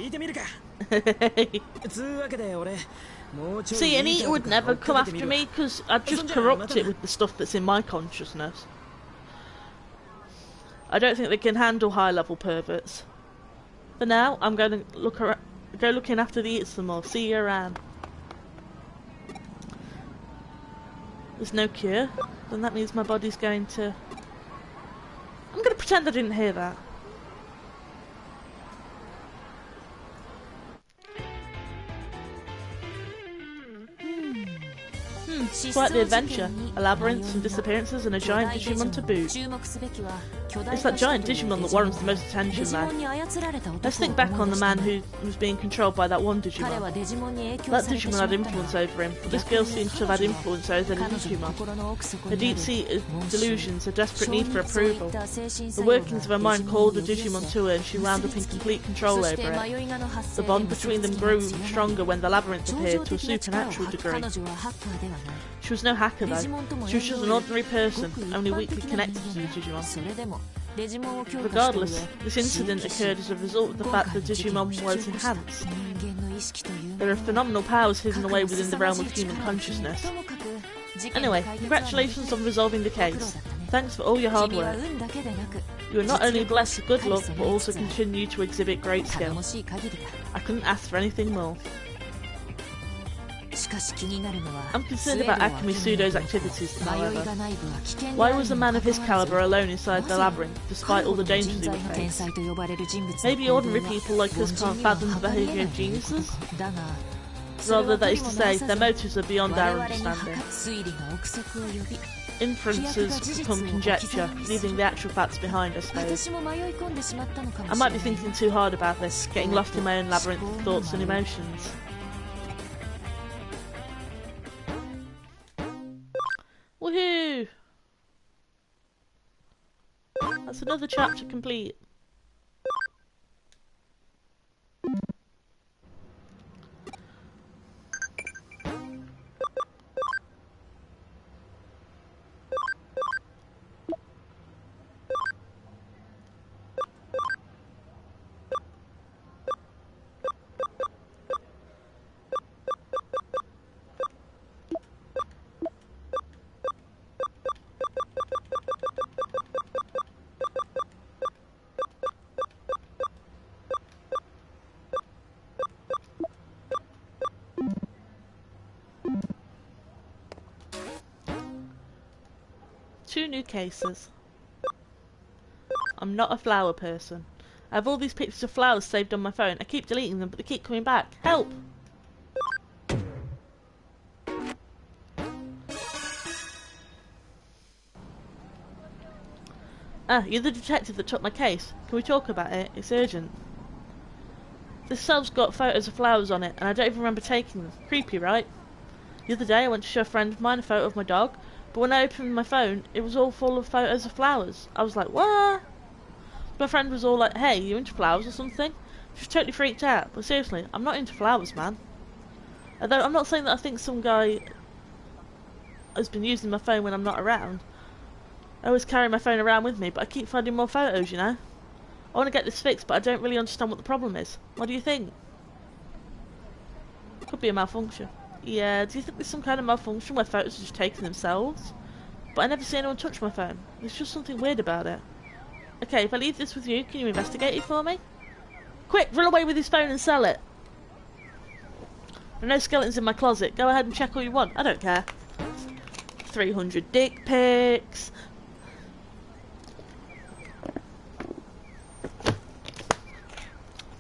See, an Eater would never come after me because I'd just corrupt it with the stuff that's in my consciousness. I don't think they can handle high-level perverts. For now, I'm going to go looking after the Eaters some more. See you around. There's no cure. Then that means my body's going to... I'm going to pretend I didn't hear that. Quite the adventure. A labyrinth, some disappearances, and a giant Digimon to boot. It's that giant Digimon that warrants the most attention, man. Let's think back on the man who was being controlled by that one Digimon. That Digimon had influence over him, but this girl seems to have had influence over the Digimon. Her deep-seated delusions, a desperate need for approval. The workings of her mind called the Digimon to her, and she wound up in complete control over it. The bond between them grew stronger when the labyrinth appeared to a supernatural degree. She was no hacker though, she was just an ordinary person, only weakly connected to the Digimon. Regardless, this incident occurred as a result of the fact that Digimon was enhanced. There are phenomenal powers hidden away within the realm of human consciousness. Anyway, congratulations on resolving the case. Thanks for all your hard work. You are not only blessed with good luck, but also continue to exhibit great skill. I couldn't ask for anything more. I'm concerned about Akemi Pseudo's activities, however. Why was a man of his calibre alone inside the labyrinth, despite all the dangers he would face? Maybe ordinary people like us can't fathom the behaviour of geniuses? Rather, that is to say, their motives are beyond our understanding. Inferences become conjecture, leaving the actual facts behind, I suppose. I might be thinking too hard about this, getting lost in my own labyrinth of thoughts and emotions. Woohoo! That's another chapter complete. Two new cases. I'm not a flower person. I have all these pictures of flowers saved on my phone. I keep deleting them, but they keep coming back. Help! Ah, you're the detective that took my case. Can we talk about it? It's urgent. This cell's got photos of flowers on it, and I don't even remember taking them. Creepy, right? The other day I went to show a friend of mine a photo of my dog, but when I opened my phone, it was all full of photos of flowers. I was like, what? My friend was all like, hey, you into flowers or something? She was totally freaked out. But seriously, I'm not into flowers, man. Although I'm not saying that I think some guy has been using my phone when I'm not around. I always carry my phone around with me, but I keep finding more photos, you know? I want to get this fixed, but I don't really understand what the problem is. What do you think? Could be a malfunction. Yeah, do you think there's some kind of malfunction where photos are just taking themselves? But I never see anyone touch my phone. There's just something weird about it. Okay, if I leave this with you, can you investigate it for me? Quick, run away with his phone and sell it. There are no skeletons in my closet. Go ahead and check all you want. I don't care. 300 dick pics.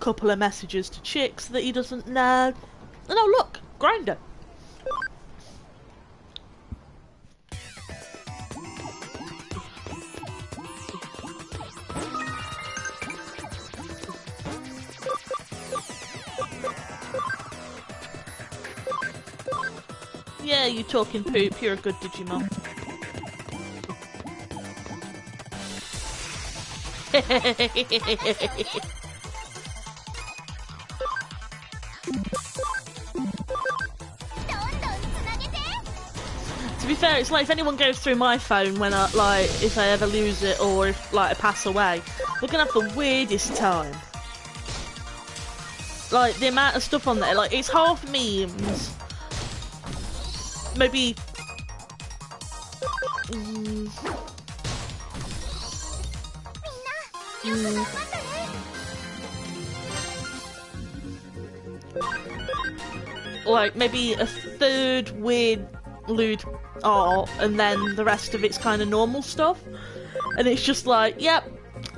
couple of messages to chicks that he doesn't know. And oh look, Grinder. Yeah, you talking poop, you're a good Digimon. To be fair, it's like if anyone goes through my phone when if I ever lose it or if I pass away, they're gonna have the weirdest time. Like the amount of stuff on there, like it's half memes. Maybe like maybe a third weird lewd art and then the rest of it's kind of normal stuff, and it's just like, yep,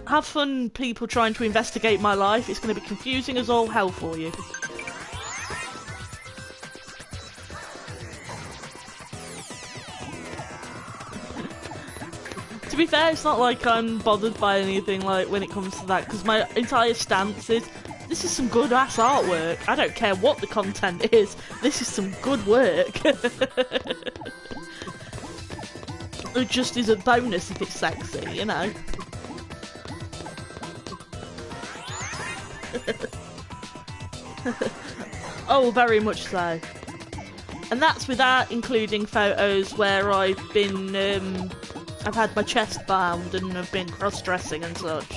have fun people trying to investigate my life. It's going to be confusing as all hell for you. To be fair, it's not like I'm bothered by anything like when it comes to that, because my entire stance is, this is some good ass artwork. I don't care what the content is, this is some good work. It just is a bonus if it's sexy, you know. Oh, very much so. And that's without including photos where I've been, I've had my chest bound and have been cross-dressing and such.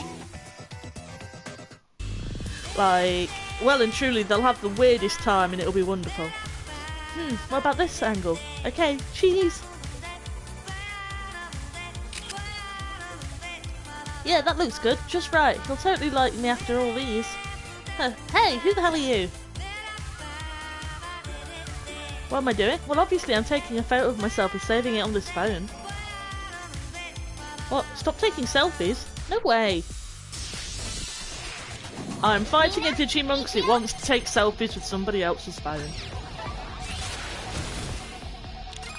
Like, well and truly, they'll have the weirdest time and it'll be wonderful. What about this angle? Okay, cheese! Yeah, that looks good, just right. He'll totally like me after all these. Hey, who the hell are you? What am I doing? Well, obviously I'm taking a photo of myself and saving it on this phone. What? Stop taking selfies? No way! I'm fighting a Digimon because it wants to take selfies with somebody else's phone.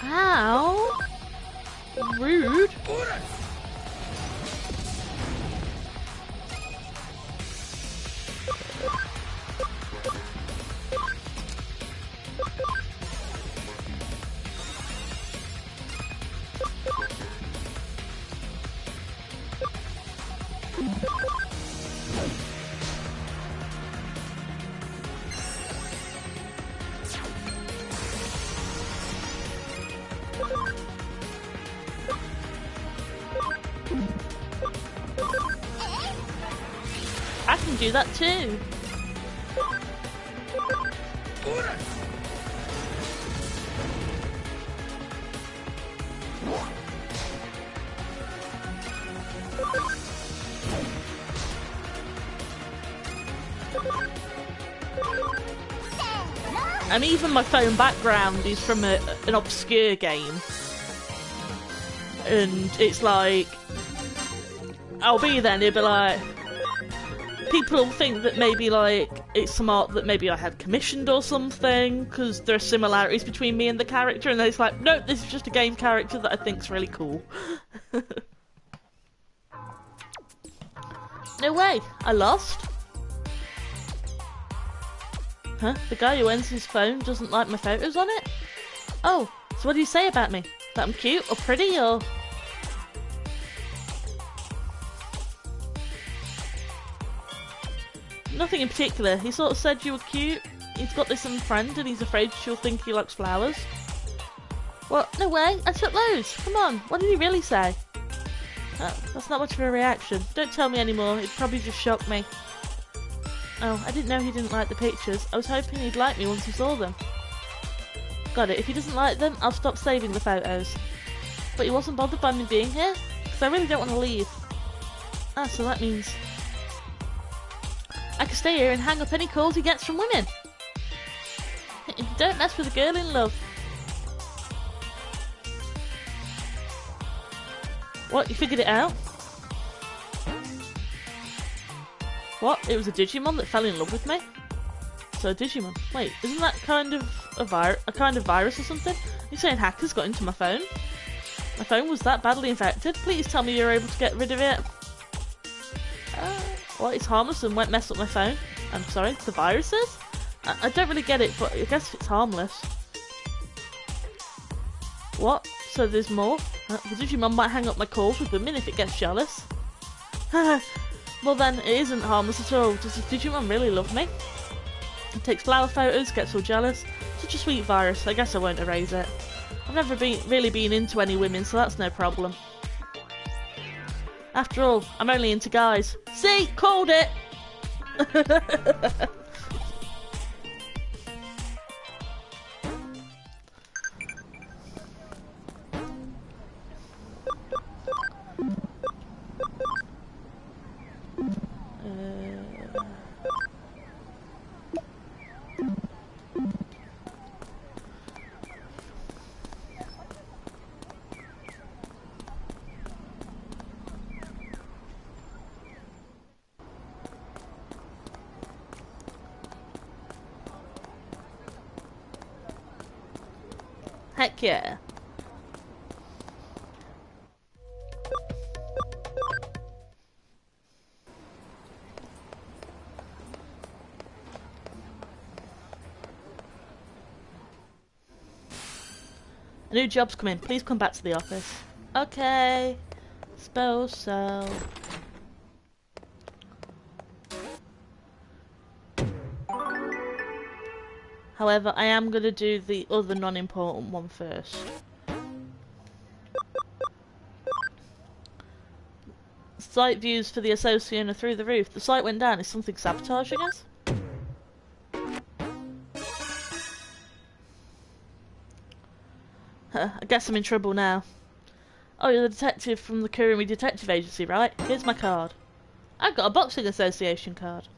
Ow! Rude! I can do that too. And even my phone background is from an obscure game. And it's like, I'll be there and it'll be like, people will think that maybe like it's some art that maybe I had commissioned or something, because there are similarities between me and the character, and then it's like, nope, this is just a game character that I think's really cool. No way, I lost? Huh? The guy who owns his phone doesn't like my photos on it? Oh, so what do you say about me? That I'm cute or pretty or... Nothing in particular. He sort of said you were cute. He's got this some friend and he's afraid she'll think he likes flowers. What? No way. I took loads. Come on. What did he really say? Oh, that's not much of a reaction. Don't tell me anymore. It'd probably just shock me. Oh, I didn't know he didn't like the pictures. I was hoping he'd like me once he saw them. Got it. If he doesn't like them, I'll stop saving the photos. But he wasn't bothered by me being here? Because I really don't want to leave. Ah, so that means... I can stay here and hang up any calls he gets from women. Don't mess with a girl in love. What, you figured it out? What? It was a Digimon that fell in love with me? So a Digimon. Wait, isn't that kind of a kind of virus or something? You're saying hackers got into my phone? My phone was that badly infected? Please tell me you're able to get rid of it. Well, it's harmless and won't mess up my phone. I'm sorry, the viruses? I don't really get it, but I guess it's harmless. What? So there's more? The Digimon might hang up my calls with women if it gets jealous. Well then, it isn't harmless at all. Does the Digimon really love me? It takes flower photos, gets all jealous. Such a sweet virus, I guess I won't erase it. I've never really been into any women, so that's no problem. After all, I'm only into guys. See? Called it! Heck yeah. A new job's come in. Please come back to the office. Okay. Suppose so. However, I am going to do the other non-important one first. Site views for the Association are through the roof. The site went down. Is something sabotaging us? I guess I'm in trouble now. Oh, you're the detective from the Kurumi Detective Agency, right? Here's my card. I've got a Boxing Association card.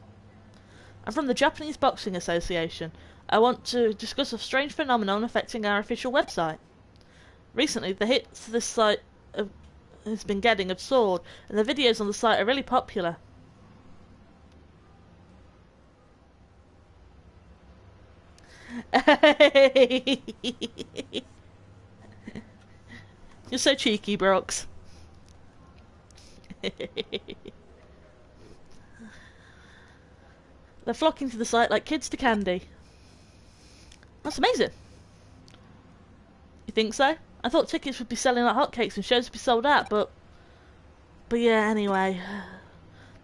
I'm from the Japanese Boxing Association. I want to discuss a strange phenomenon affecting our official website. Recently, the hits this site has been getting have soared, and the videos on the site are really popular. You're so cheeky, Brooks. They're flocking to the site like kids to candy. That's amazing. You think so? I thought tickets would be selling like hotcakes and shows would be sold out, but yeah, anyway.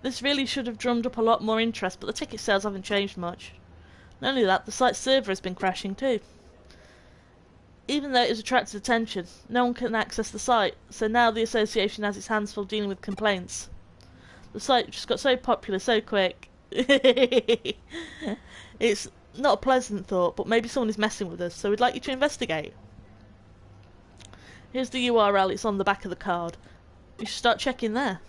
This really should have drummed up a lot more interest, but the ticket sales haven't changed much. Not only that, the site's server has been crashing too. Even though it has attracted attention, no one can access the site, so now the association has its hands full dealing with complaints. The site just got so popular so quick. It's not a pleasant thought, but maybe someone is messing with us, so we'd like you to investigate. Here's the URL, it's on the back of the card. You should start checking there.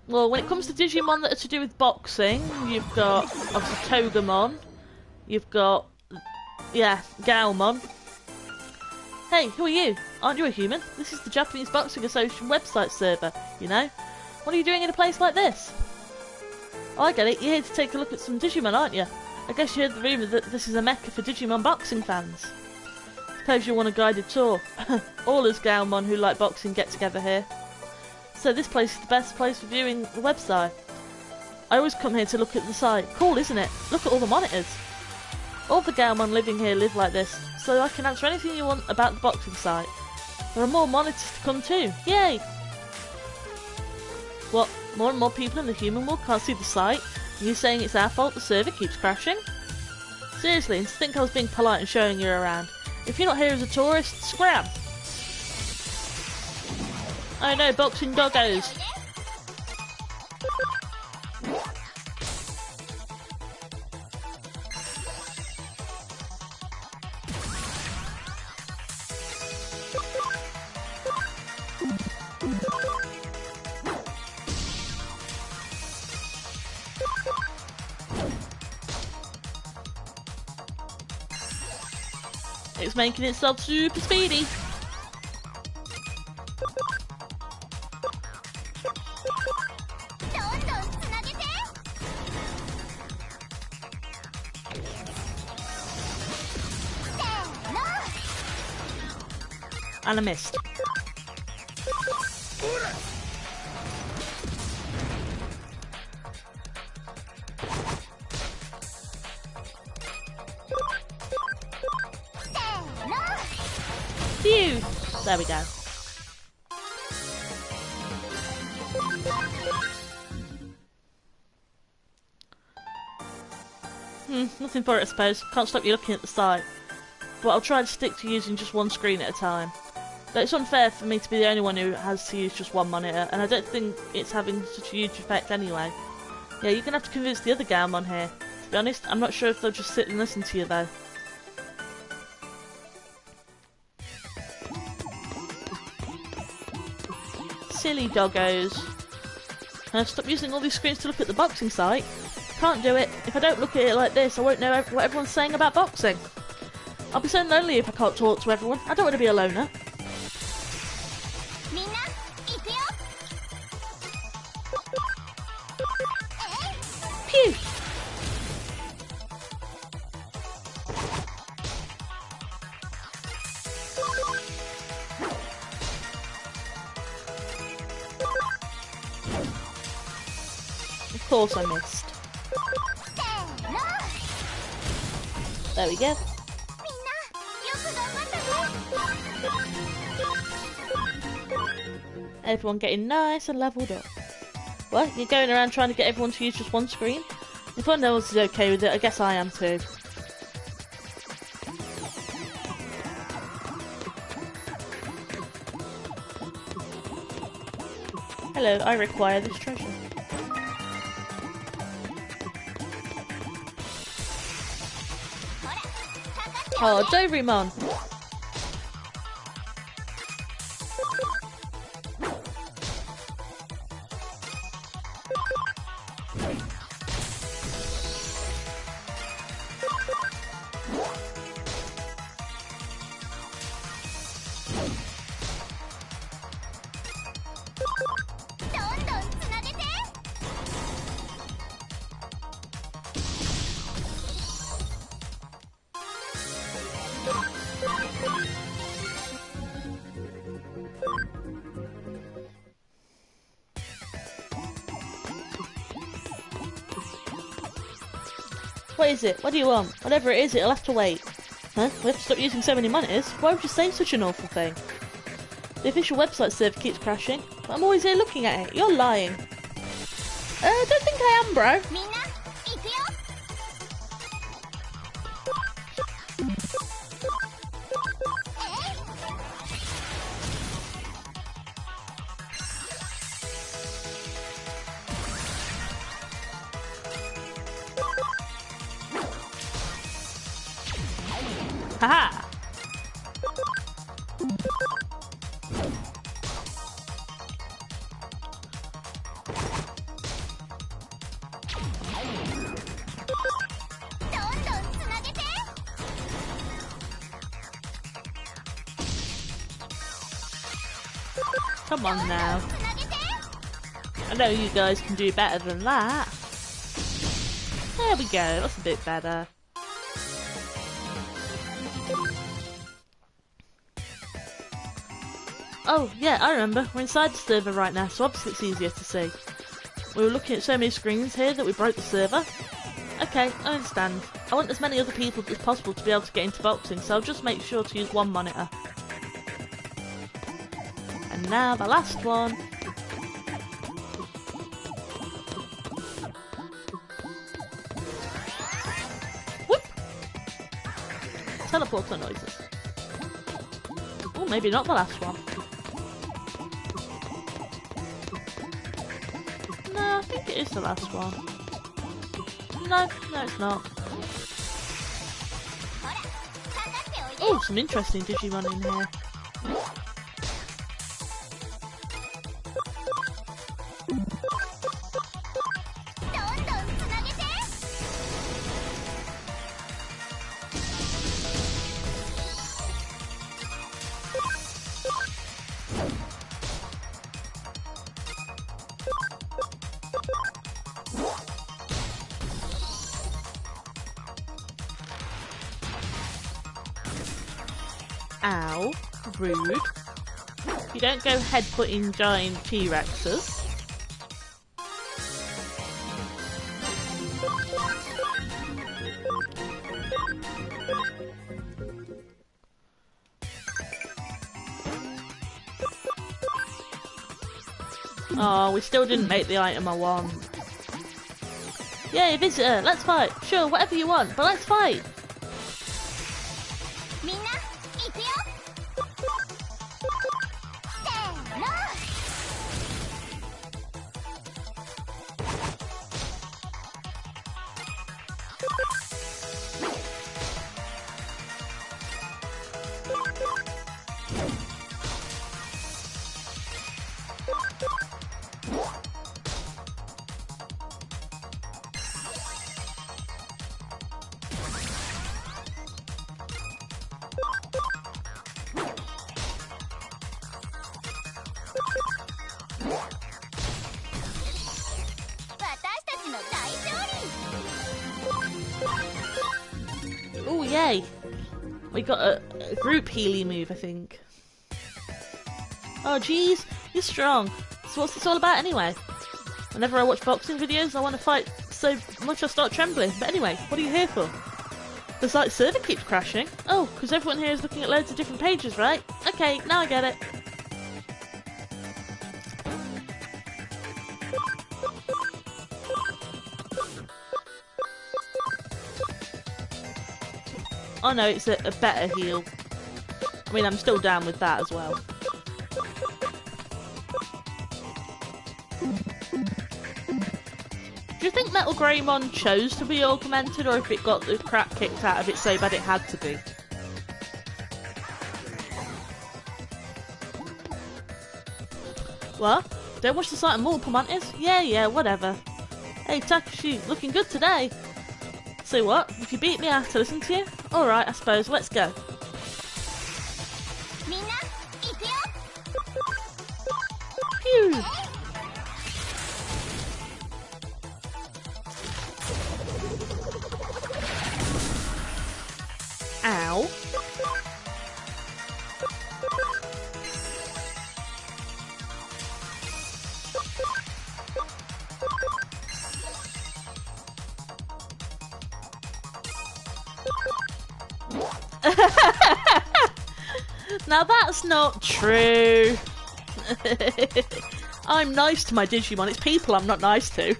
Well, when it comes to Digimon that are to do with boxing, you've got, obviously, Togemon. You've got, yeah, Gaomon. Hey, who are you? Aren't you a human? This is the Japanese Boxing Association website server, you know? What are you doing in a place like this? Oh, I get it. You're here to take a look at some Digimon, aren't you? I guess you heard the rumour that this is a mecca for Digimon boxing fans. Suppose you want a guided tour. All us Gaomon who like boxing get together here. So this place is the best place for viewing the website. I always come here to look at the site. Cool, isn't it? Look at all the monitors. All the Gaomon living here live like this, so I can answer anything you want about the boxing site. There are more monitors to come too. Yay! What? More and more people in the human world can't see the site? Are you saying it's our fault the server keeps crashing? Seriously, and to think I was being polite and showing you around. If you're not here as a tourist, scram! Oh no, boxing doggos! It's making itself super speedy. And I missed. Phew! There we go. Nothing for it, I suppose. Can't stop you looking at the site. But I'll try to stick to using just one screen at a time. Though it's unfair for me to be the only one who has to use just one monitor, and I don't think it's having such a huge effect anyway. Yeah, you're gonna have to convince the other Gaum on here. To be honest, I'm not sure if they'll just sit and listen to you though. Silly doggos. Can I stop using all these screens to look at the boxing site? Can't do it. If I don't look at it like this, I won't know what everyone's saying about boxing. I'll be so lonely if I can't talk to everyone. I don't want to be a loner. Phew! Of course I missed. There we go. Everyone getting nice and leveled up. What? You're going around trying to get everyone to use just one screen? If one else is okay with it, I guess I am too. Hello, I require this treasure. Oh, Digimon! What is it? What do you want? Whatever it is, it'll have to wait. Huh? We have to stop using so many monitors? Why would you say such an awful thing? The official website server keeps crashing, but I'm always here looking at it. You're lying. Don't think I am, bro. Haha! Come on now. I know you guys can do better than that. There we go, that's a bit better. Oh, yeah, I remember. We're inside the server right now, so obviously it's easier to see. We were looking at so many screens here that we broke the server. Okay, I understand. I want as many other people as possible to be able to get into boxing, so I'll just make sure to use one monitor. And now the last one. Whoop! Teleporter noises. Oh, maybe not the last one. No, I think it is the last one. No, it's not. Oh, some interesting Digimon in here. Ow, rude. You don't go headbutting giant T-Rexes. Oh, we still didn't make the item I want. Yay, visitor, let's fight. Sure, whatever you want, but let's fight. Oh, yay! We got a group healy move, I think. Oh, jeez, you're strong. So what's this all about anyway? Whenever I watch boxing videos, I want to fight so much I start trembling. But anyway, what are you here for? The site server keeps crashing. Oh, because everyone here is looking at loads of different pages, right? Okay, now I get it. Oh no, it's a better heal. I mean, I'm still down with that as well. Do you think Metal Greymon chose to be augmented, or if it got the crap kicked out of it so bad it had to be? What? Don't watch the sight of multiple mantis? Yeah, whatever. Hey, Takashi, looking good today. So what? If you beat me, I have to listen to you? Alright, I suppose. Let's go. Phew! Ow. Now that's not true. I'm nice to my Digimon, it's people I'm not nice to.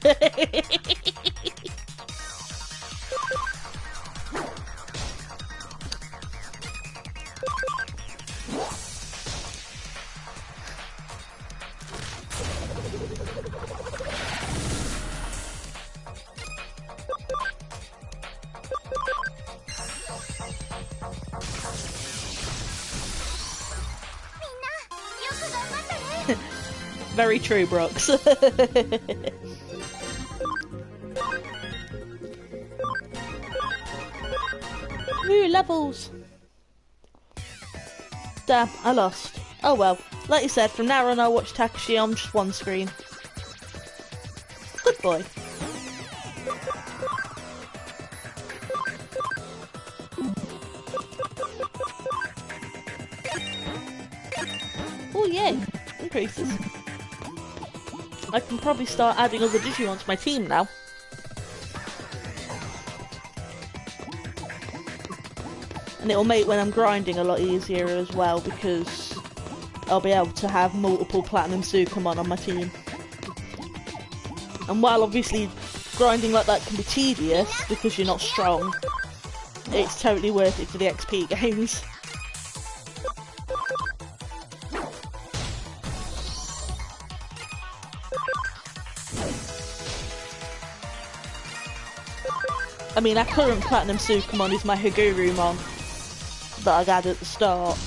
Very true, Brooks. Woo, levels! Damn, I lost. Oh well, like you said, from now on I'll watch Takashi on just one screen. Good boy. Oh yay, increases. I can probably start adding other Digimon to my team now. And it'll make when I'm grinding a lot easier as well, because I'll be able to have multiple Platinum Sukamon on my team. And while obviously grinding like that can be tedious because you're not strong, it's totally worth it for the XP gains. I mean, our current Platinum Sukamon is my Hagurumon that I got at the start.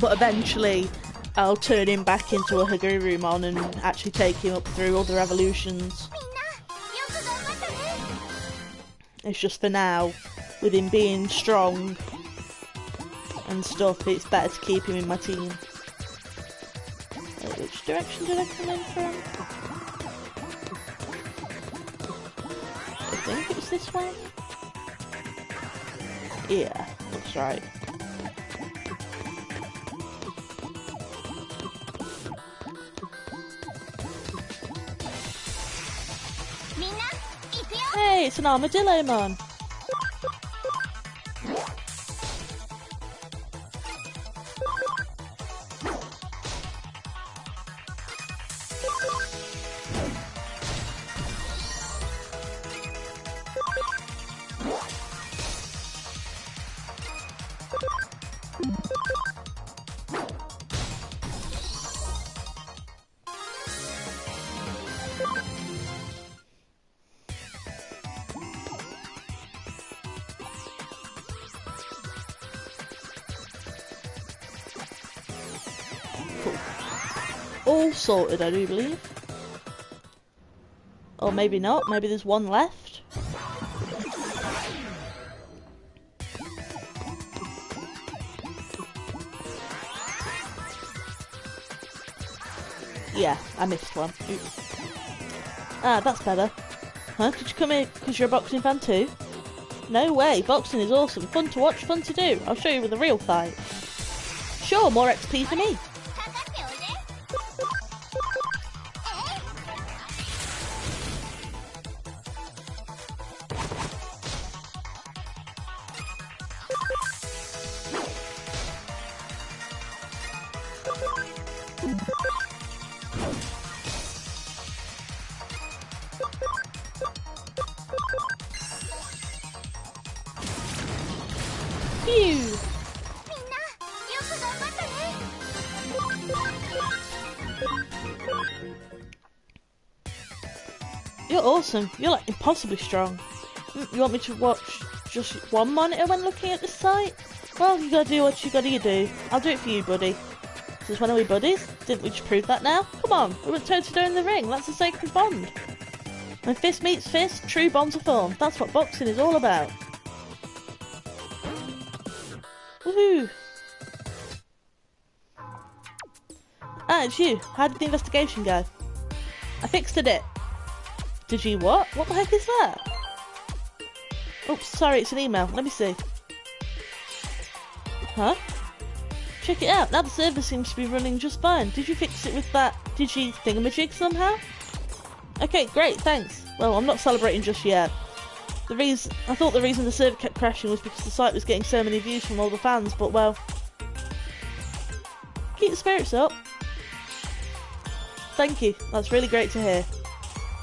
But eventually I'll turn him back into a Hagurumon and actually take him up through other evolutions. It's just for now, with him being strong and stuff, it's better to keep him in my team. Wait, which direction did I come in from? I think it's this way? Yeah, looks right. Hey, it's an armadillo mon. All sorted, I do believe. Or maybe not, maybe there's one left. Yeah, I missed one. Oops. Ah, that's better. Huh? Did you come here because you're a boxing fan too? No way, boxing is awesome. Fun to watch, fun to do. I'll show you with a real fight. Sure, more XP for me. Phew! You're awesome. You're like impossibly strong. You want me to watch just one monitor when looking at the site? Well, you gotta do what you gotta do. I'll do it for you, buddy. Since when are we buddies? Didn't we just prove that now? Come on, we went toe to toe in the ring. That's a sacred bond. When fist meets fist, true bonds are formed. That's what boxing is all about. Woohoo! Ah, it's you. How did the investigation go? I fixed it. Did you what? What the heck is that? Oops, sorry, it's an email. Let me see. Huh? Check it out. Now the server seems to be running just fine. Did you fix it with that Digi thingamajig somehow? Okay, great, thanks. Well, I'm not celebrating just yet. I thought the reason the server kept crashing was because the site was getting so many views from all the fans, but well... Keep the spirits up. Thank you, that's really great to hear.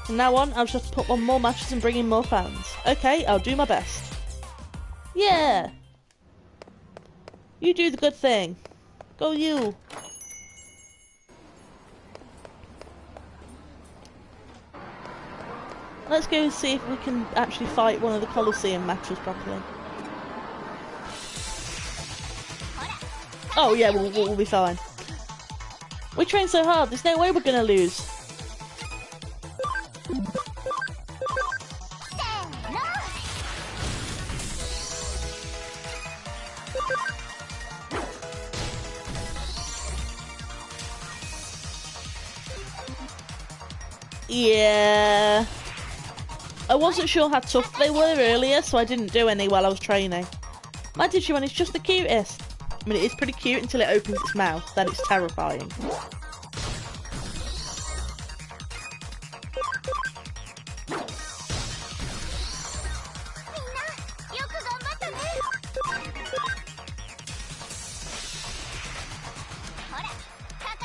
From now on, I'll just have to put on more matches and bring in more fans. Okay, I'll do my best. Yeah! You do the good thing. Go you! Let's go and see if we can actually fight one of the Colosseum matches properly. Oh yeah, we'll be fine. We train so hard, there's no way we're gonna lose. Yeah... I wasn't sure how tough they were earlier, so I didn't do any while I was training. My Digimon is just the cutest. I mean, it is pretty cute until it opens its mouth, then it's terrifying.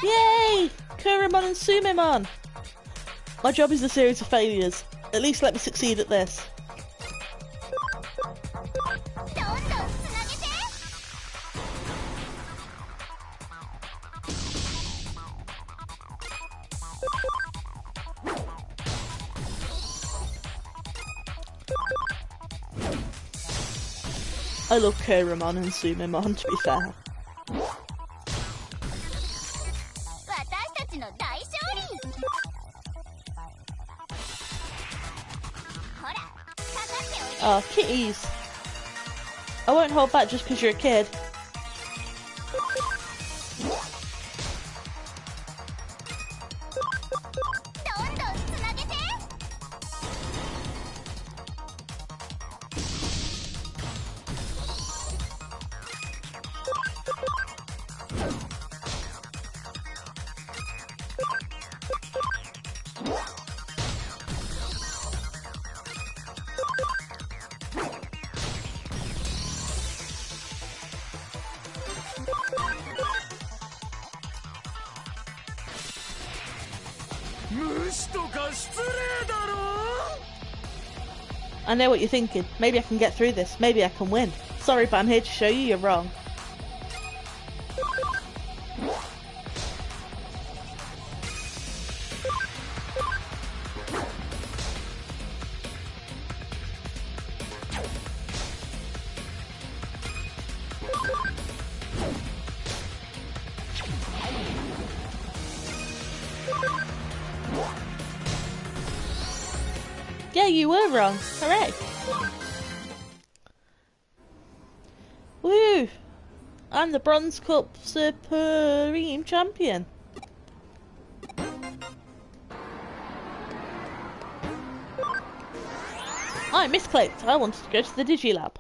Yay! Kurumon and Sumemon! My job is a series of failures. At least let me succeed at this. I love Kurumon and Sumemon, to be fair. Oh, kitties. I won't hold back just because you're a kid. I know what you're thinking. Maybe I can get through this. Maybe I can win. Sorry, but I'm here to show you you're wrong. Yeah, you were wrong. Hooray. Woo! I'm the Bronze Cup Supreme Champion. I misclicked. I wanted to go to the Digilab.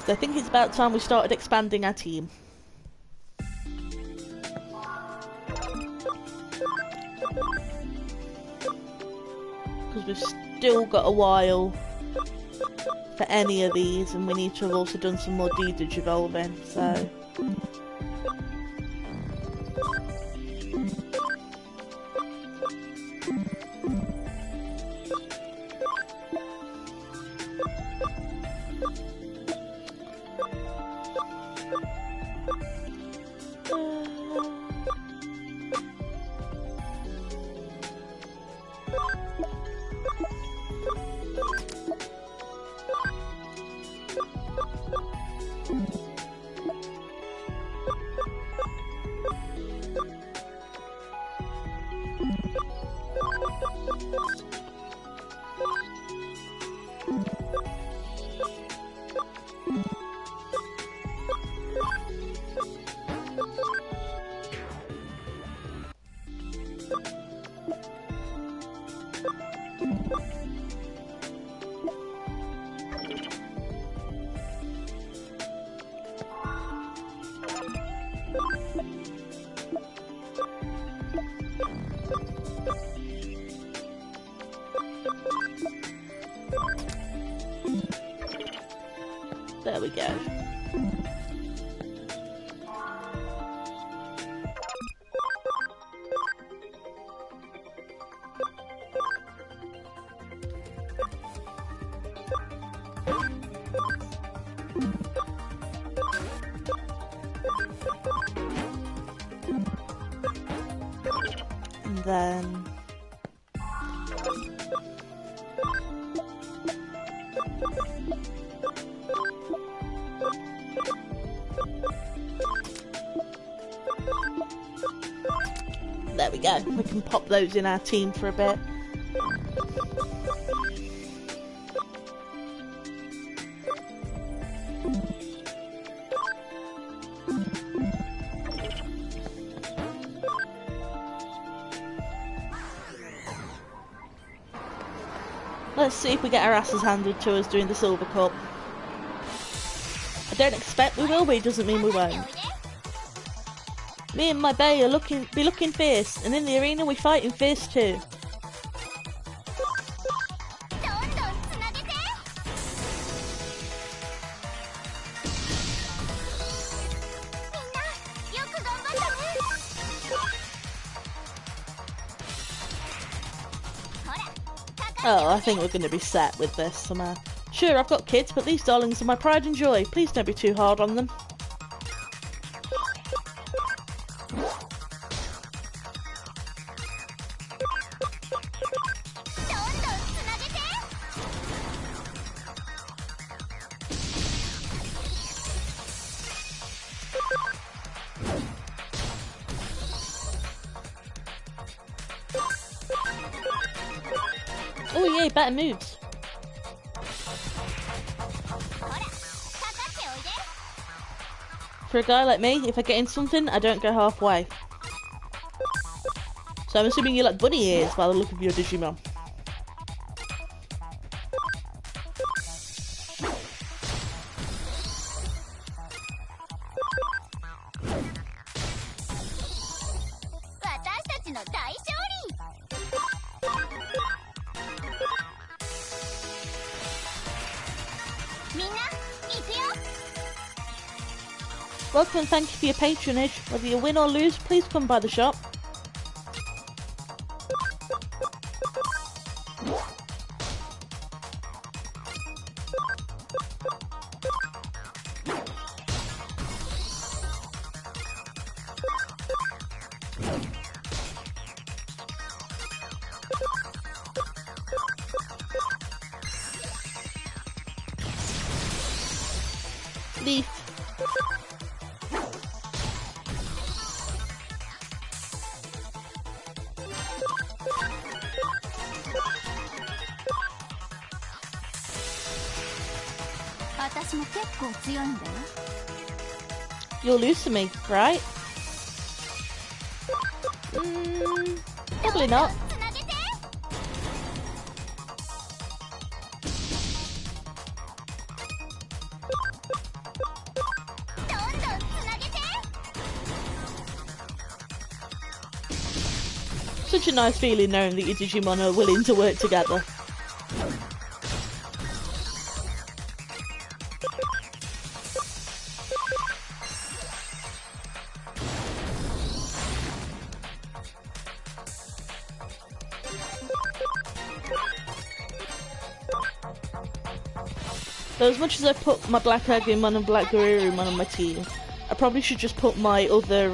So I think it's about time we started expanding our team. Because we've still got a while for any of these, and we need to have also done some more D-Digivolving, so... There we go. And then... there we go. We can pop those in our team for a bit. Let's see if we get our asses handed to us during the Silver Cup. I don't expect we will, but it doesn't mean we won't. Me and my bae are looking fierce, and in the arena we fighting fierce too. Oh, I think we're going to be set with this somehow. Sure, I've got kids, but these darlings are my pride and joy. Please don't be too hard on them. Oh yay, better moves. For a guy like me, if I get in something, I don't go halfway. So I'm assuming you like bunny ears by the look of your Digimon. Welcome and thank you for your patronage. Whether you win or lose, please come by the shop. Leaf. You'll lose to me, right? Probably not. Such a nice feeling knowing that your Digimon are willing to work together. Though as much as I put my Black Agumon and Black Garurumon on my team, I probably should just put my other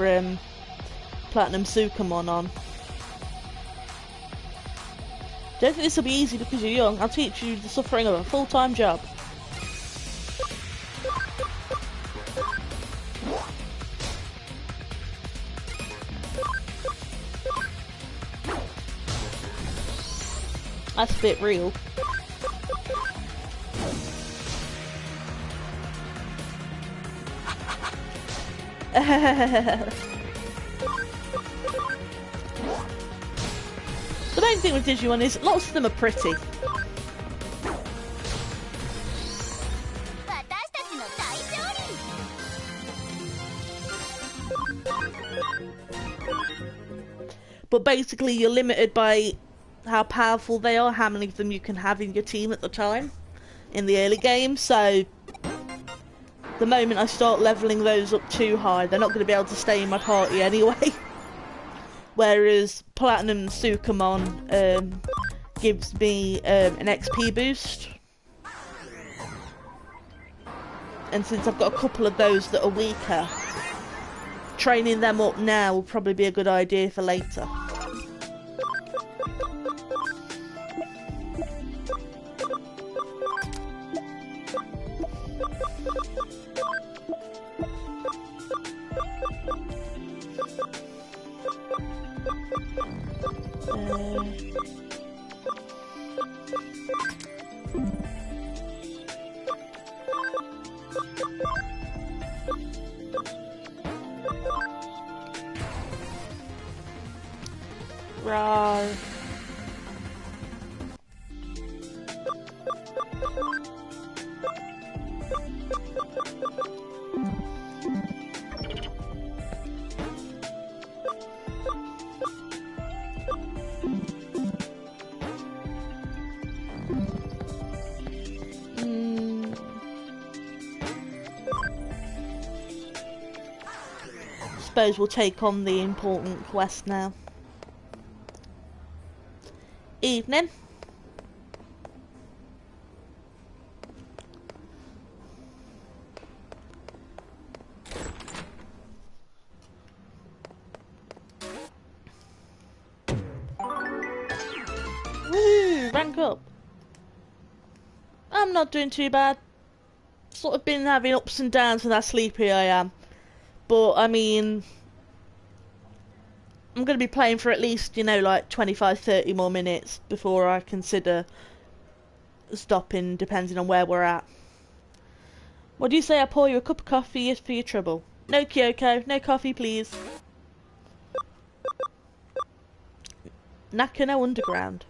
Platinum Sukamon on. Don't think this will be easy because you're young. I'll teach you the suffering of a full-time job. That's a bit real. The main thing with Digimon is lots of them are pretty. But basically you're limited by how powerful they are, how many of them you can have in your team at the time in the early game, so the moment I start levelling those up too high, they're not going to be able to stay in my party anyway. Whereas Platinum Sukamon gives me an XP boost. And since I've got a couple of those that are weaker, training them up now will probably be a good idea for later. Rawr. Suppose we'll take on the important quest now. Evening. Woo! Rank up. I'm not doing too bad. Sort of been having ups and downs with how sleepy I am. But, I mean, I'm going to be playing for at least, you know, like 25-30 more minutes before I consider stopping, depending on where we're at. What do you say I pour you a cup of coffee for your trouble? No, Kyoko. No coffee, please. Nakano Underground.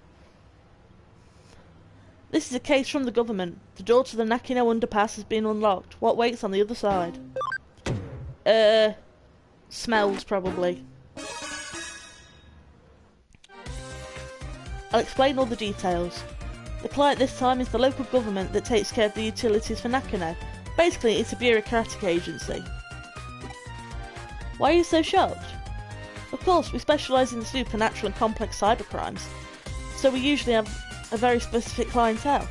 This is a case from the government. The door to the Nakano Underpass has been unlocked. What waits on the other side? Smells, probably. I'll explain all the details. The client this time is the local government that takes care of the utilities for Nakano. Basically, it's a bureaucratic agency. Why are you so shocked? Of course, we specialise in supernatural and complex cybercrimes, so we usually have a very specific clientele.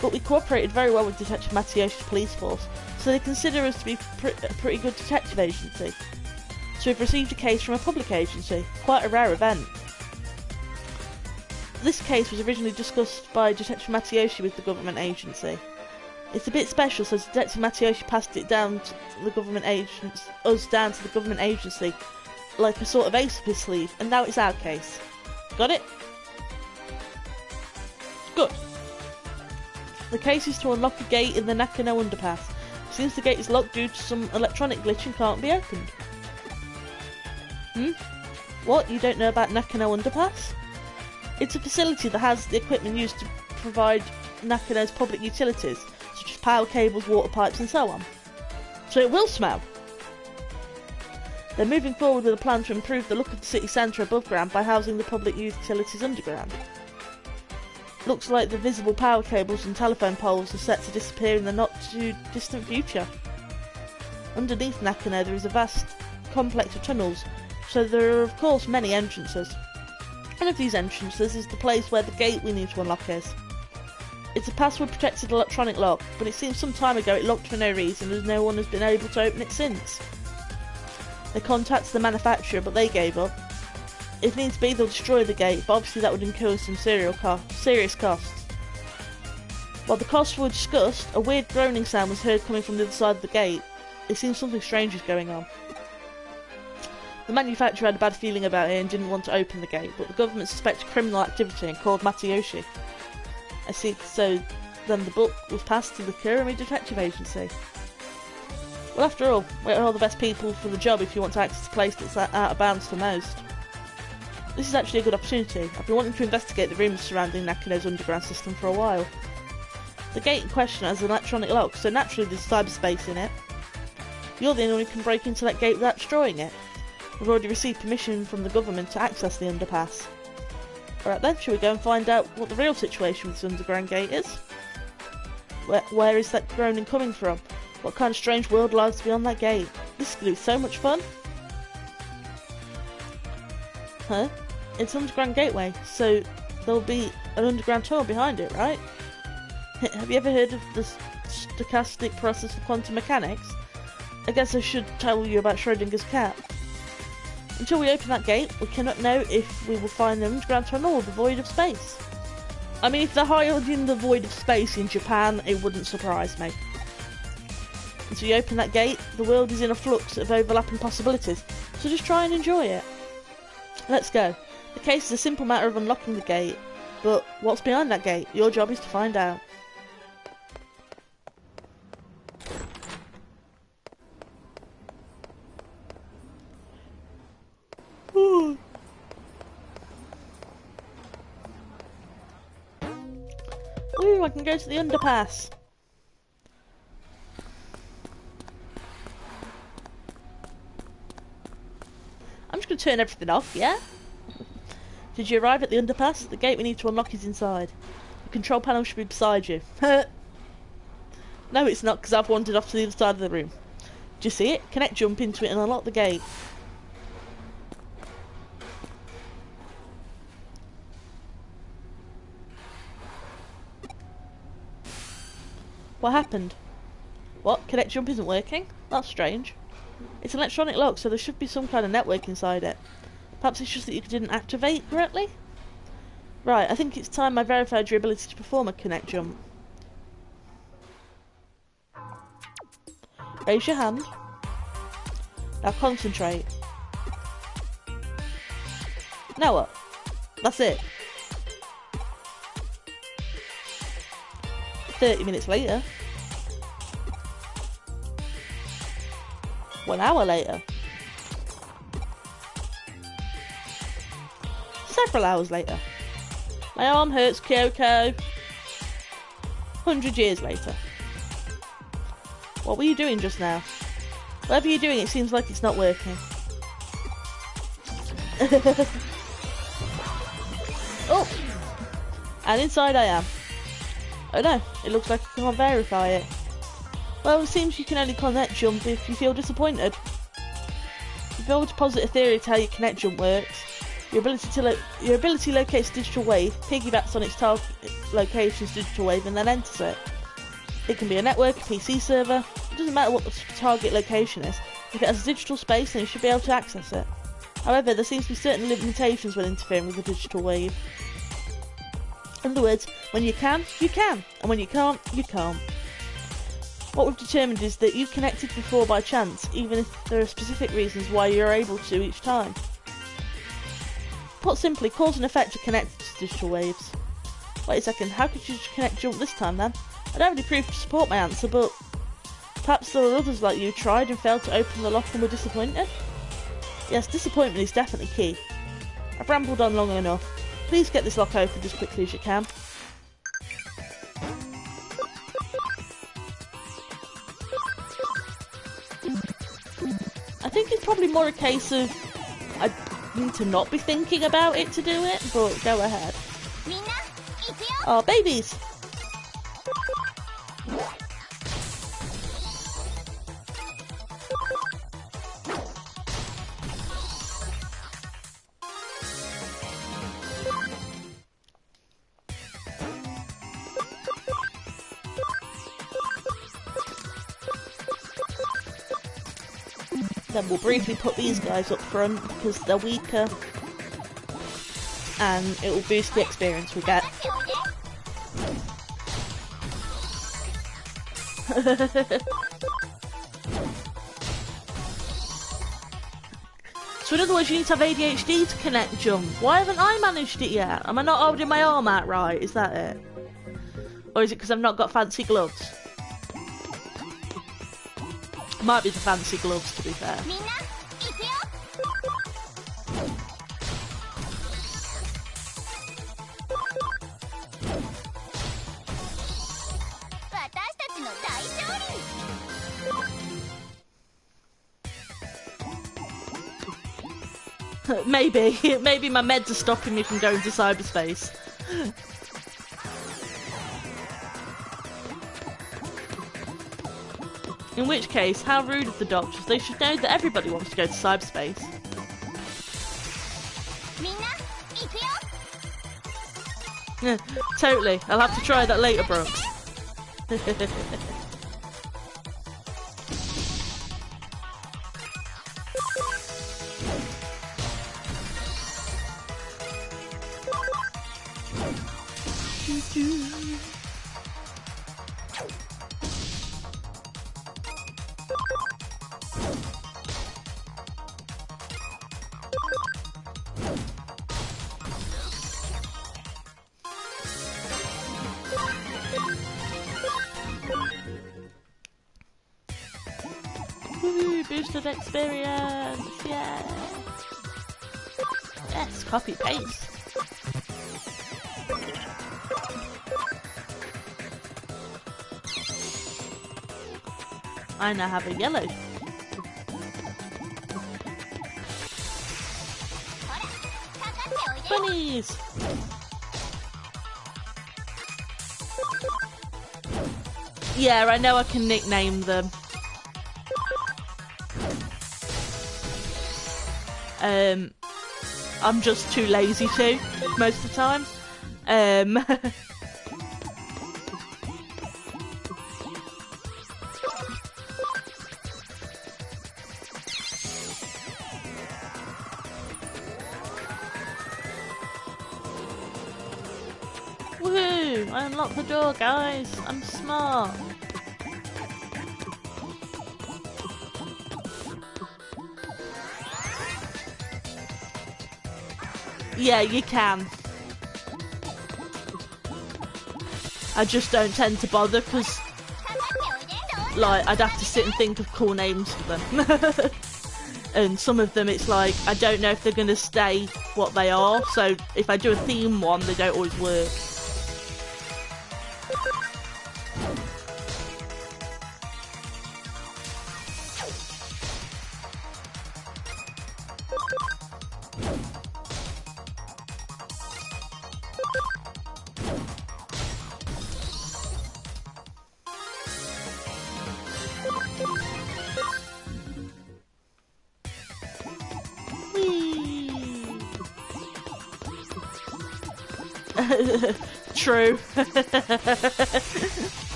But we cooperated very well with Detective Matayoshi's police force, so they consider us to be a pretty good detective agency. So we've received a case from a public agency, quite a rare event. This case was originally discussed by Detective Matayoshi with the government agency. It's a bit special, so Detective Matayoshi passed it down to the government agency, like a sort of ace up his sleeve, and now it's our case. Got it? Good. The case is to unlock a gate in the Nakano underpass. Seems the gate is locked due to some electronic glitch and can't be opened. What? You don't know about Nakano underpass? It's a facility that has the equipment used to provide Nakano's public utilities, such as power cables, water pipes and so on. So it will smell. They're moving forward with a plan to improve the look of the city centre above ground by housing the public utilities underground. Looks like the visible power cables and telephone poles are set to disappear in the not too distant future. Underneath Nakano there is a vast complex of tunnels, so there are of course many entrances. One of these entrances is the place where the gate we need to unlock is. It's a password protected electronic lock, but it seems some time ago it locked for no reason as no one has been able to open it since. They contacted the manufacturer but they gave up. If needs be they'll destroy the gate, but obviously that would incur some serious costs. While the costs were discussed, a weird groaning sound was heard coming from the other side of the gate. It seems something strange is going on. The manufacturer had a bad feeling about it and didn't want to open the gate, but the government suspected criminal activity and called Matayoshi. I see, so then the book was passed to the Kurumi Detective Agency. Well, after all, we're all the best people for the job if you want to access a place that's out of bounds for most. This is actually a good opportunity. I've been wanting to investigate the rumours surrounding Nakano's underground system for a while. The gate in question has an electronic lock, so naturally there's cyberspace in it. You're the only one who can break into that gate without destroying it. We've already received permission from the government to access the underpass. Alright then, shall we go and find out what the real situation with this underground gate is? Where is that groaning coming from? What kind of strange world lies beyond that gate? This is going to be so much fun! Huh? It's an underground gateway, so there'll be an underground tunnel behind it, right? Have you ever heard of the stochastic process of quantum mechanics? I guess I should tell you about Schrödinger's cat. Until we open that gate, we cannot know if we will find the underground tunnel or the void of space. I mean, if they're hiding the void of space in Japan, it wouldn't surprise me. Until you open that gate, the world is in a flux of overlapping possibilities, so just try and enjoy it. Let's go. The case is a simple matter of unlocking the gate, but what's behind that gate? Your job is to find out. Ooh, I can go to the underpass. I'm just going to turn everything off, yeah? Did you arrive at the underpass? The gate we need to unlock is inside. The control panel should be beside you. No, it's not, because I've wandered off to the other side of the room. Do you see it? Connect jump into it and unlock the gate. What happened? What? Connect jump isn't working? That's strange. It's an electronic lock, so there should be some kind of network inside it. Perhaps it's just that you didn't activate correctly? Right, I think it's time I verified your ability to perform a connect jump. Raise your hand. Now concentrate. Now what? That's it. 30 minutes later. 1 hour later. Several hours later. My arm hurts, Kyoko. 100 years later. What were you doing just now? Whatever you're doing, it seems like it's not working. Oh! And inside I am. Oh no, it looks like I can't verify it. Well, it seems you can only connect jump if you feel disappointed. if I were to posit a theory to how your connect jump works, your ability locates digital wave, piggybacks on its target location's digital wave, and then enters it. It can be a network, a PC server. It doesn't matter what the target location is. If it has a digital space, then you should be able to access it. However, there seems to be certain limitations when interfering with the digital wave. In other words, when you can, and when you can't, you can't. What we've determined is that you connected before by chance, even if there are specific reasons why you're able to each time. Put simply, cause and effect are connected to digital waves. Wait a second, how could you connect jump this time then? I don't have any proof to support my answer, but perhaps there are others like you tried and failed to open the lock and were disappointed? Yes, disappointment is definitely key. I've rambled on long enough. Please get this lock opened as quickly as you can. I think it's probably more a case of I need to not be thinking about it to do it, but go ahead. Oh, babies! Then we'll briefly put these guys up front because they're weaker and it will boost the experience we get. So in other words, you need to have ADHD to connect jump. Why haven't I managed it yet? Am I not holding my arm out right? Is that it? Or is it because I've not got fancy gloves? Might be the fancy gloves, to be fair. Maybe my meds are stopping me from going to cyberspace. In which case, how rude of the doctors. They should know that everybody wants to go to cyberspace. Yeah, totally. I'll have to try that later, Brooks. Boosted experience, yeah. Yes, copy paste. I now have a yellow. Bunnies! Yeah, I know I can nickname them. I'm just too lazy to, most of the time. Woohoo! I unlocked the door, guys. I'm smart. Yeah, you can. I just don't tend to bother because, like, I'd have to sit and think of cool names for them. And some of them, it's like, I don't know if they're going to stay what they are. So if I do a theme one, they don't always work. True.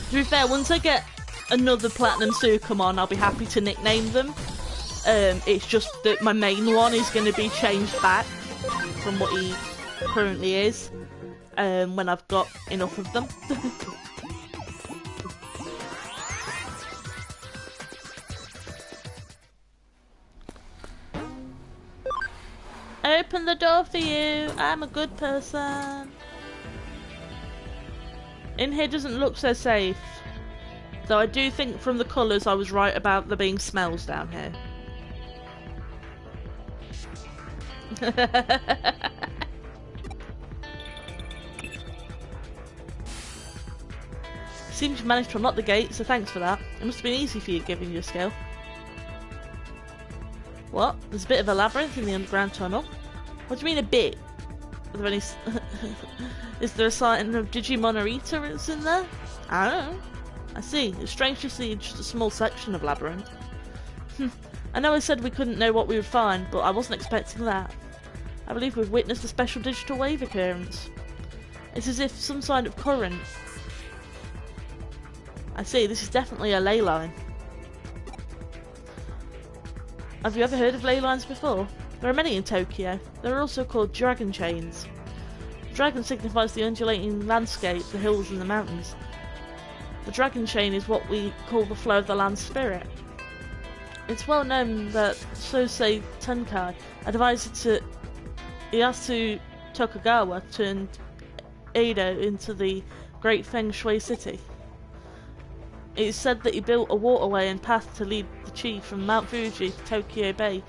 To be fair, once I get another Platinum Suikamon, I'll be happy to nickname them. It's just that my main one is going to be changed back from what he currently is when I've got enough of them. Open the door for you. I'm a good person. In here doesn't look so safe. Though I do think from the colours I was right about there being smells down here. Seems you managed to unlock the gate, so thanks for that. It must have been easy for you given your skill. What? There's a bit of a labyrinth in the underground tunnel? What do you mean a bit? Are there any... Is there a sign of Digimon Arita in there? I don't know. I see. It's strange to see just a small section of labyrinth. I know I said we couldn't know what we would find, but I wasn't expecting that. I believe we've witnessed a special digital wave occurrence. It's as if some sign of current. I see. This is definitely a ley line. Have you ever heard of ley lines before? There are many in Tokyo. They are also called dragon chains. The dragon signifies the undulating landscape, the hills and the mountains. The dragon chain is what we call the flow of the land spirit. It's well known that Sosei Tenkai advised to Ieyasu Tokugawa turned Edo into the great feng shui city. It is said that he built a waterway and path to lead the chi from Mount Fuji to Tokyo Bay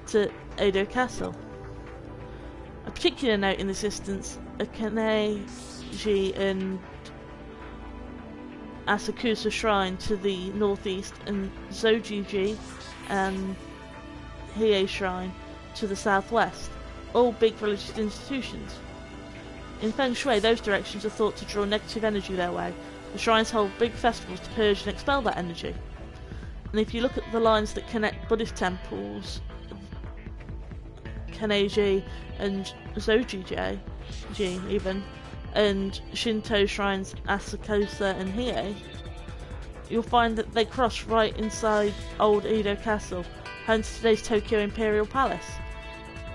to Edo Castle. A particular note in this instance, Akaneji and Asakusa Shrine to the northeast and Zojiji and Hiei Shrine to the southwest, all big religious institutions. In Feng Shui, those directions are thought to draw negative energy their way. The shrines hold big festivals to purge and expel that energy. And if you look at the lines that connect Buddhist temples, Kaneji and Zojiji even, and Shinto shrines Asakusa and Hiei, you'll find that they cross right inside old Edo Castle, home to today's Tokyo Imperial Palace.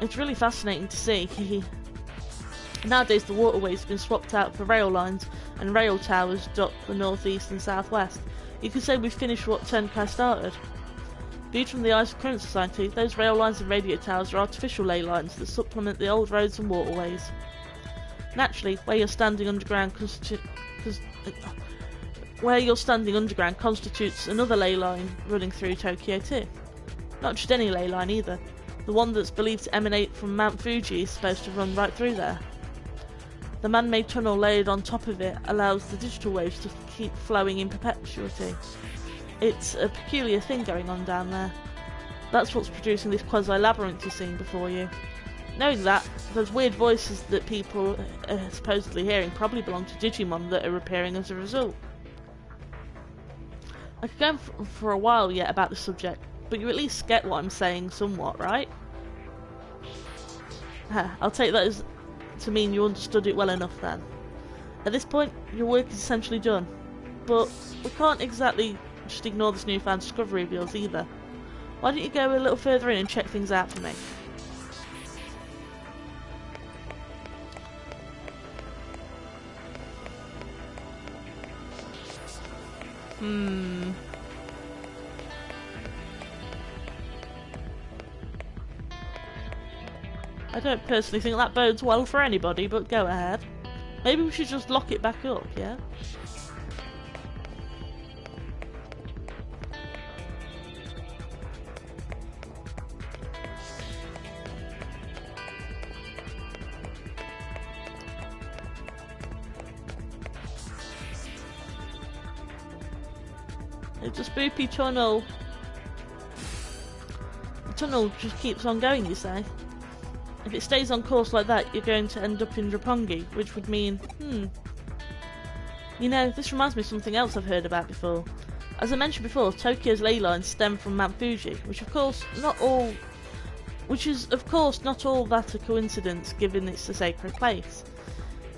It's really fascinating to see. Nowadays the waterways have been swapped out for rail lines and rail towers dot the northeast and southwest. You could say we've finished what Tenkai started. Viewed from the eyes of current society, those rail lines and radio towers are artificial ley lines that supplement the old roads and waterways. Naturally, where you're standing underground constitutes another ley line running through Tokyo too. Not just any ley line either. The one that's believed to emanate from Mount Fuji is supposed to run right through there. The man-made tunnel laid on top of it allows the digital waves to keep flowing in perpetuity. It's a peculiar thing going on down there. That's what's producing this quasi-labyrinth you're seeing before you. Knowing that, those weird voices that people are supposedly hearing probably belong to Digimon that are appearing as a result. I could go on for a while yet about the subject, but you at least get what I'm saying somewhat, right? I'll take that as to mean you understood it well enough then. At this point, your work is essentially done, but we can't exactly just ignore this newfound discovery of yours either. Why don't you go a little further in and check things out for me? I don't personally think that bodes well for anybody, but go ahead. Maybe we should just lock it back up, yeah? It's a spoopy tunnel. The tunnel just keeps on going, you say? If it stays on course like that, you're going to end up in Roppongi, which would mean, You know, this reminds me of something else I've heard about before. As I mentioned before, Tokyo's ley lines stem from Mount Fuji, which of course, not all Which is, of course, not all that a coincidence, given it's a sacred place.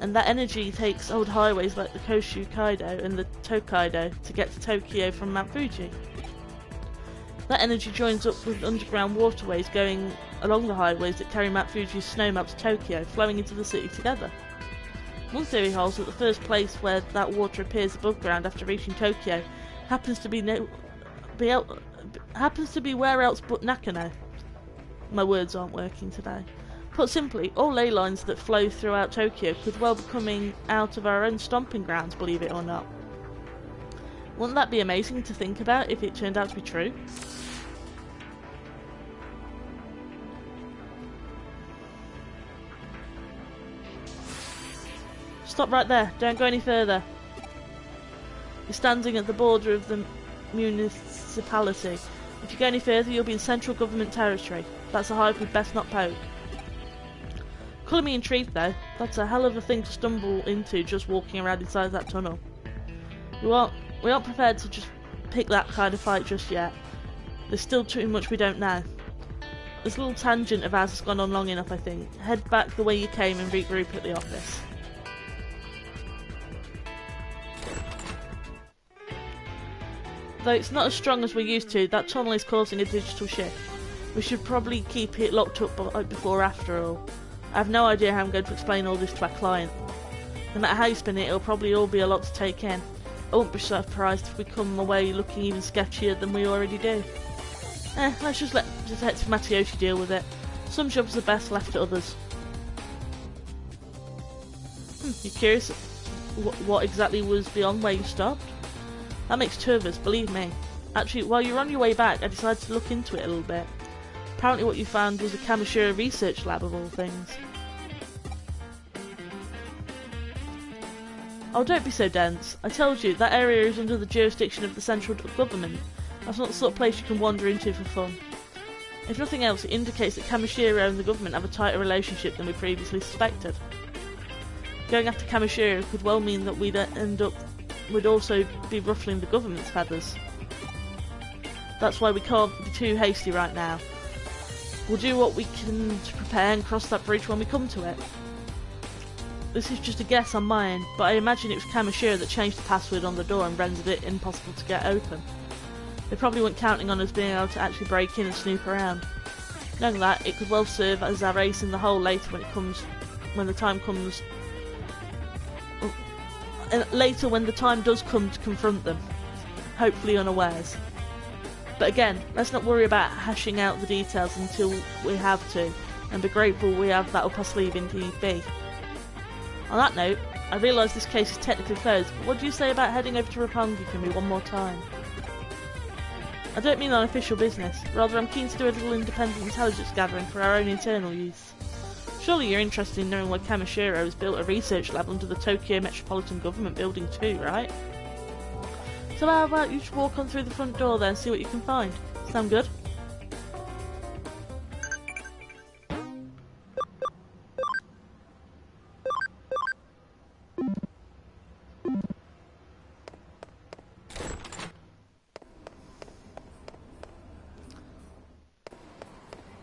And that energy takes old highways like the Koshu Kaido and the Tokaido to get to Tokyo from Mount Fuji. That energy joins up with underground waterways going along the highways that carry Mount Fuji's snow melt to Tokyo, flowing into the city together. One theory holds that the first place where that water appears above ground after reaching Tokyo happens to be where else but Nakano. My words aren't working today. Put simply, all ley lines that flow throughout Tokyo could well be coming out of our own stomping grounds, believe it or not. Wouldn't that be amazing to think about if it turned out to be true? Stop right there, don't go any further. You're standing at the border of the municipality. If you go any further, you'll be in central government territory. That's a hive we'd best not poke. Colour me intrigued though. That's a hell of a thing to stumble into just walking around inside that tunnel. We aren't prepared to just pick that kind of fight just yet. There's still too much we don't know. This little tangent of ours has gone on long enough, I think. Head back the way you came and regroup at the office. Though it's not as strong as we're used to, that tunnel is causing a digital shift. We should probably keep it locked up before after all. I have no idea how I'm going to explain all this to our client. No matter how you spin it, it'll probably all be a lot to take in. I won't be surprised if we come away looking even sketchier than we already do. Let's just let Detective Matayoshi deal with it. Some jobs are best left to others. You're curious what exactly was beyond where you stopped? That makes two of us, believe me. Actually, while you were on your way back, I decided to look into it a little bit. Apparently what you found was a Kamishira research lab of all things. Oh, don't be so dense. I told you, that area is under the jurisdiction of the central government. That's not the sort of place you can wander into for fun. If nothing else, it indicates that Kamishira and the government have a tighter relationship than we previously suspected. Going after Kamishira could well mean that we'd also be ruffling the government's feathers. That's why we can't be too hasty right now. We'll do what we can to prepare and cross that bridge when we come to it. This is just a guess on my end, but I imagine it was Kamishira that changed the password on the door and rendered it impossible to get open. They probably weren't counting on us being able to actually break in and snoop around. Knowing that, it could well serve as our ace in the hole later when the time does come to confront them, hopefully unawares. But again, let's not worry about hashing out the details until we have to, and be grateful we have that up our sleeve in need be. On that note, I realise this case is technically closed, but what do you say about heading over to Roppongi for me one more time? I don't mean on official business, rather I'm keen to do a little independent intelligence gathering for our own internal use. Surely you're interested in knowing why Kamishiro has built a research lab under the Tokyo Metropolitan Government building too, right? So how about you just walk on through the front door there and see what you can find? Sound good?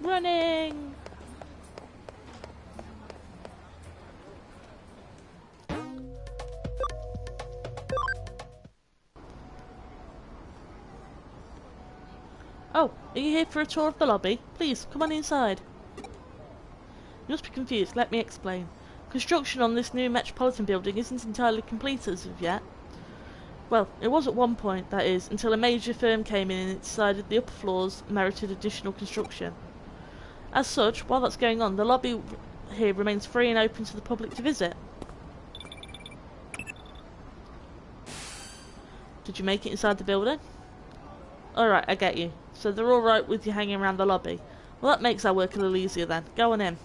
Running! Oh, are you here for a tour of the lobby? Please, come on inside. You must be confused, let me explain. Construction on this new Metropolitan building isn't entirely complete as of yet. Well, it was at one point, that is, until a major firm came in and decided the upper floors merited additional construction. As such, while that's going on, the lobby here remains free and open to the public to visit. Did you make it inside the building? Alright, I get you. So they're alright with you hanging around the lobby. Well, that makes our work a little easier then. Go on in.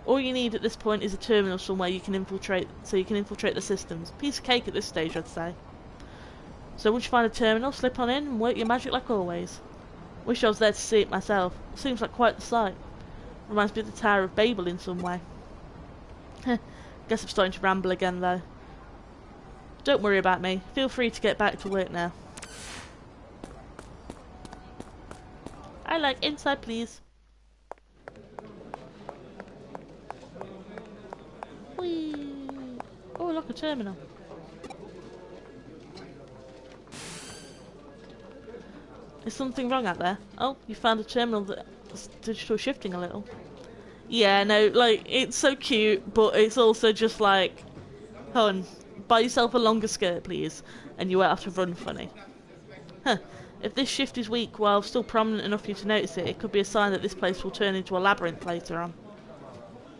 All you need at this point is a terminal somewhere you can infiltrate, so you can infiltrate the systems. Piece of cake at this stage, I'd say. So once you find a terminal, slip on in and work your magic like always. Wish I was there to see it myself. Seems like quite the sight. Reminds me of the Tower of Babel in some way. Guess I'm starting to ramble again though. Don't worry about me. Feel free to get back to work now. I like inside, please. unlock a terminal. Is something wrong out there? Oh, you found a terminal that's digital shifting a little. Yeah, no, like, it's so cute, but it's also just like, hon, buy yourself a longer skirt, please, and you won't have to run funny. Huh. If this shift is weak while still prominent enough for you to notice it, it could be a sign that this place will turn into a labyrinth later on.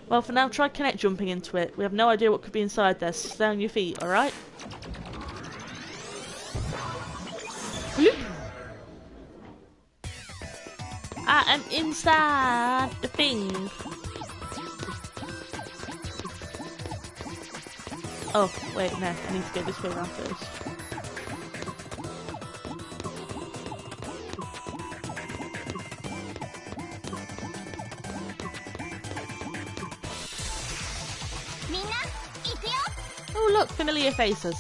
Well, for now, try connect jumping into it. We have no idea what could be inside there, so stay on your feet, alright? I am inside the thing. Oh, wait, no, I need to go this way around first. Oh, look, familiar faces.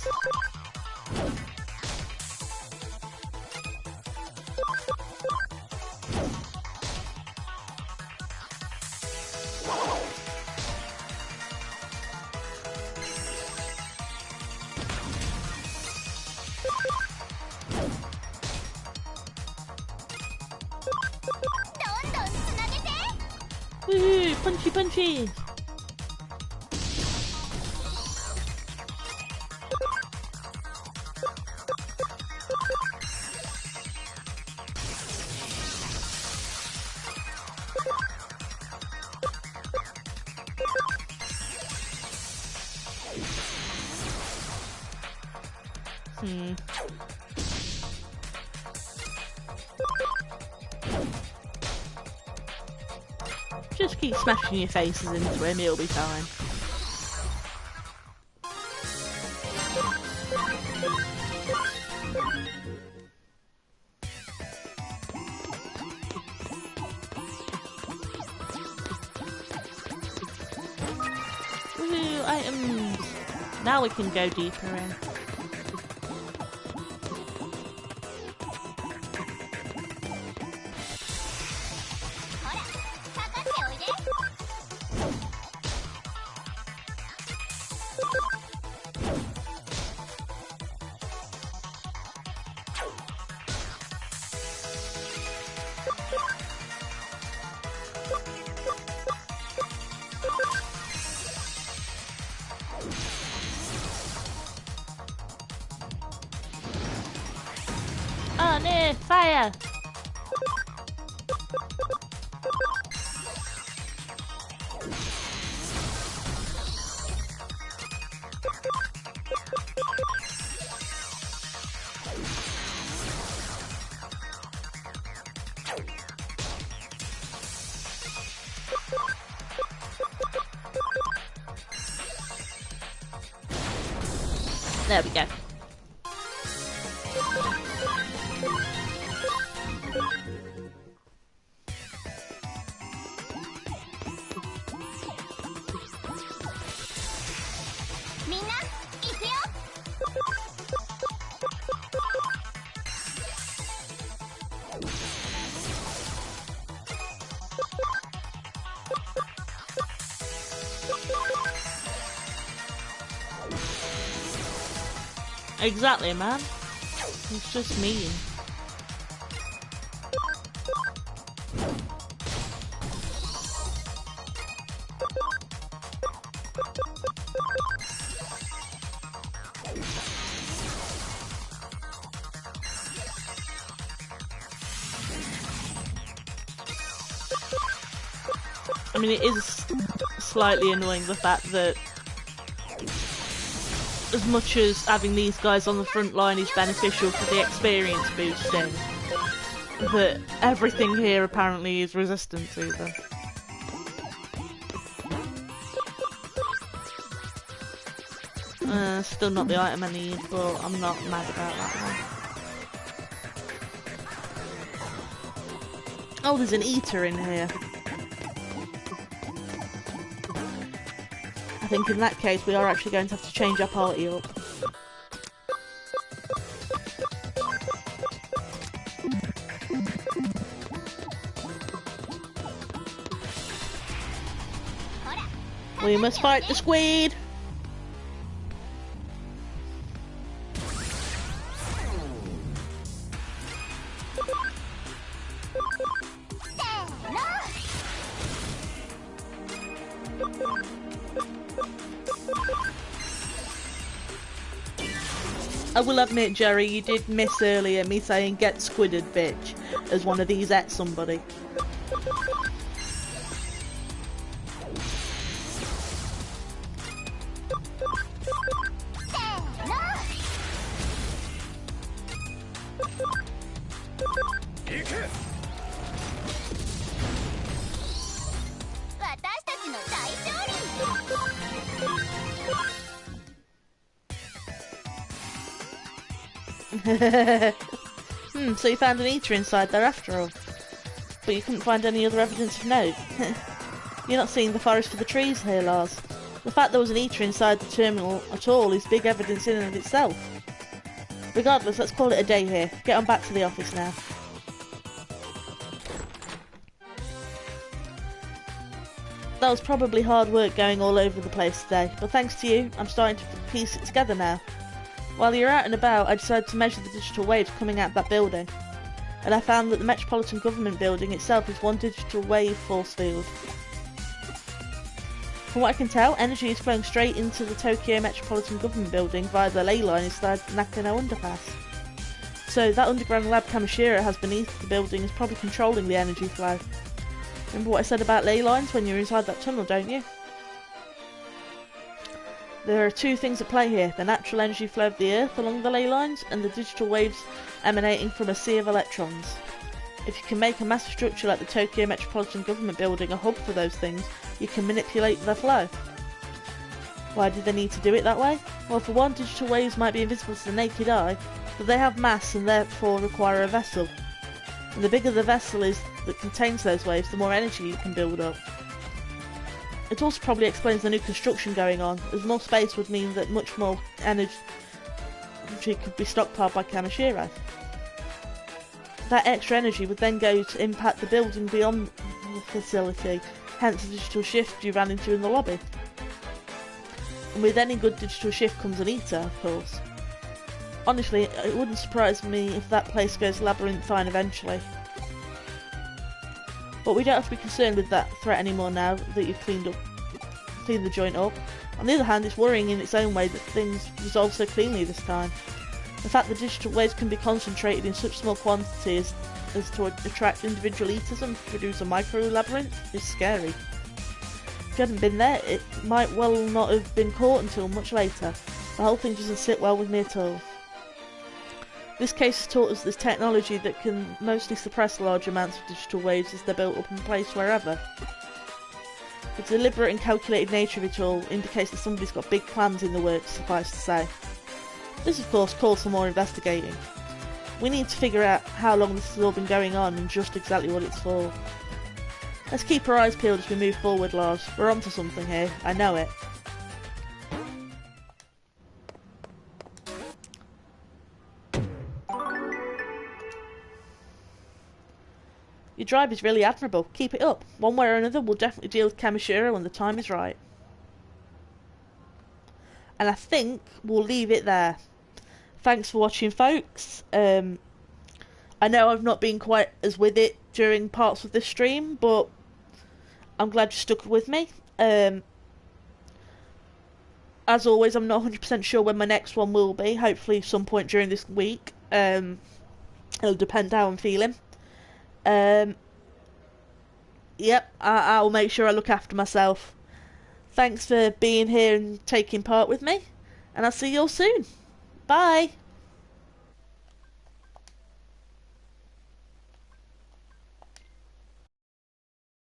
Woohoo! Punchy, punchy! Just keep smashing your faces into him, he'll be fine. Woohoo, items! Now we can go deeper in. Oh no, fire! There we go. Exactly, man. It's just mean. I mean, it is slightly annoying the fact that as much as having these guys on the front line is beneficial for the experience boosting, that everything here apparently is resistant to them. Still not the item I need, but I'm not mad about that one. Oh, there's an eater in here. I think in that case we are actually going to have to change our party up. We must fight the squid! I will admit, Jerry, you did miss earlier me saying get squidded, bitch, as one of these at somebody. So you found an eater inside there after all. But you couldn't find any other evidence of note. You're not seeing the forest for the trees here, Lars. The fact there was an eater inside the terminal at all is big evidence in and of itself. Regardless, let's call it a day here. Get on back to the office now. That was probably hard work going all over the place today, but thanks to you, I'm starting to piece it together now. While you're out and about, I decided to measure the digital waves coming out of that building, and I found that the Metropolitan Government Building itself is one digital wave force field. From what I can tell, energy is flowing straight into the Tokyo Metropolitan Government Building via the ley line inside Nakano Underpass. So that underground lab Kamishira has beneath the building is probably controlling the energy flow. Remember what I said about ley lines when you're inside that tunnel, don't you? There are two things at play here, the natural energy flow of the Earth along the ley lines and the digital waves emanating from a sea of electrons. If you can make a massive structure like the Tokyo Metropolitan Government Building a hub for those things, you can manipulate their flow. Why did they need to do it that way? Well, for one, digital waves might be invisible to the naked eye, but they have mass and therefore require a vessel. And the bigger the vessel is that contains those waves, the more energy you can build up. It also probably explains the new construction going on, as more space would mean that much more energy could be stockpiled by Kamishiro. That extra energy would then go to impact the building beyond the facility, hence the digital shift you ran into in the lobby. And with any good digital shift comes an eater, of course. Honestly, it wouldn't surprise me if that place goes labyrinthine eventually. But we don't have to be concerned with that threat anymore now that you've cleaned the joint up. On the other hand, it's worrying in its own way that things resolve so cleanly this time. The fact that digital waves can be concentrated in such small quantities as to attract individual eaters and produce a micro-labyrinth is scary. If you hadn't been there, it might well not have been caught until much later. The whole thing doesn't sit well with me at all. This case has taught us there's technology that can mostly suppress large amounts of digital waves as they're built up and placed wherever. The deliberate and calculated nature of it all indicates that somebody's got big plans in the works, suffice to say. This of course calls for more investigating. We need to figure out how long this has all been going on and just exactly what it's for. Let's keep our eyes peeled as we move forward, Lars. We're onto something here, I know it. Your drive is really admirable. Keep it up. One way or another, we'll definitely deal with Kamishiro when the time is right. And I think we'll leave it there. Thanks for watching, folks. I know I've not been quite as with it during parts of this stream, but I'm glad you stuck with me. As always, I'm not 100% sure when my next one will be. Hopefully some point during this week. It'll depend how I'm feeling. Yep, I'll make sure I look after myself. Thanks for being here and taking part with me, and I'll see you all soon. Bye!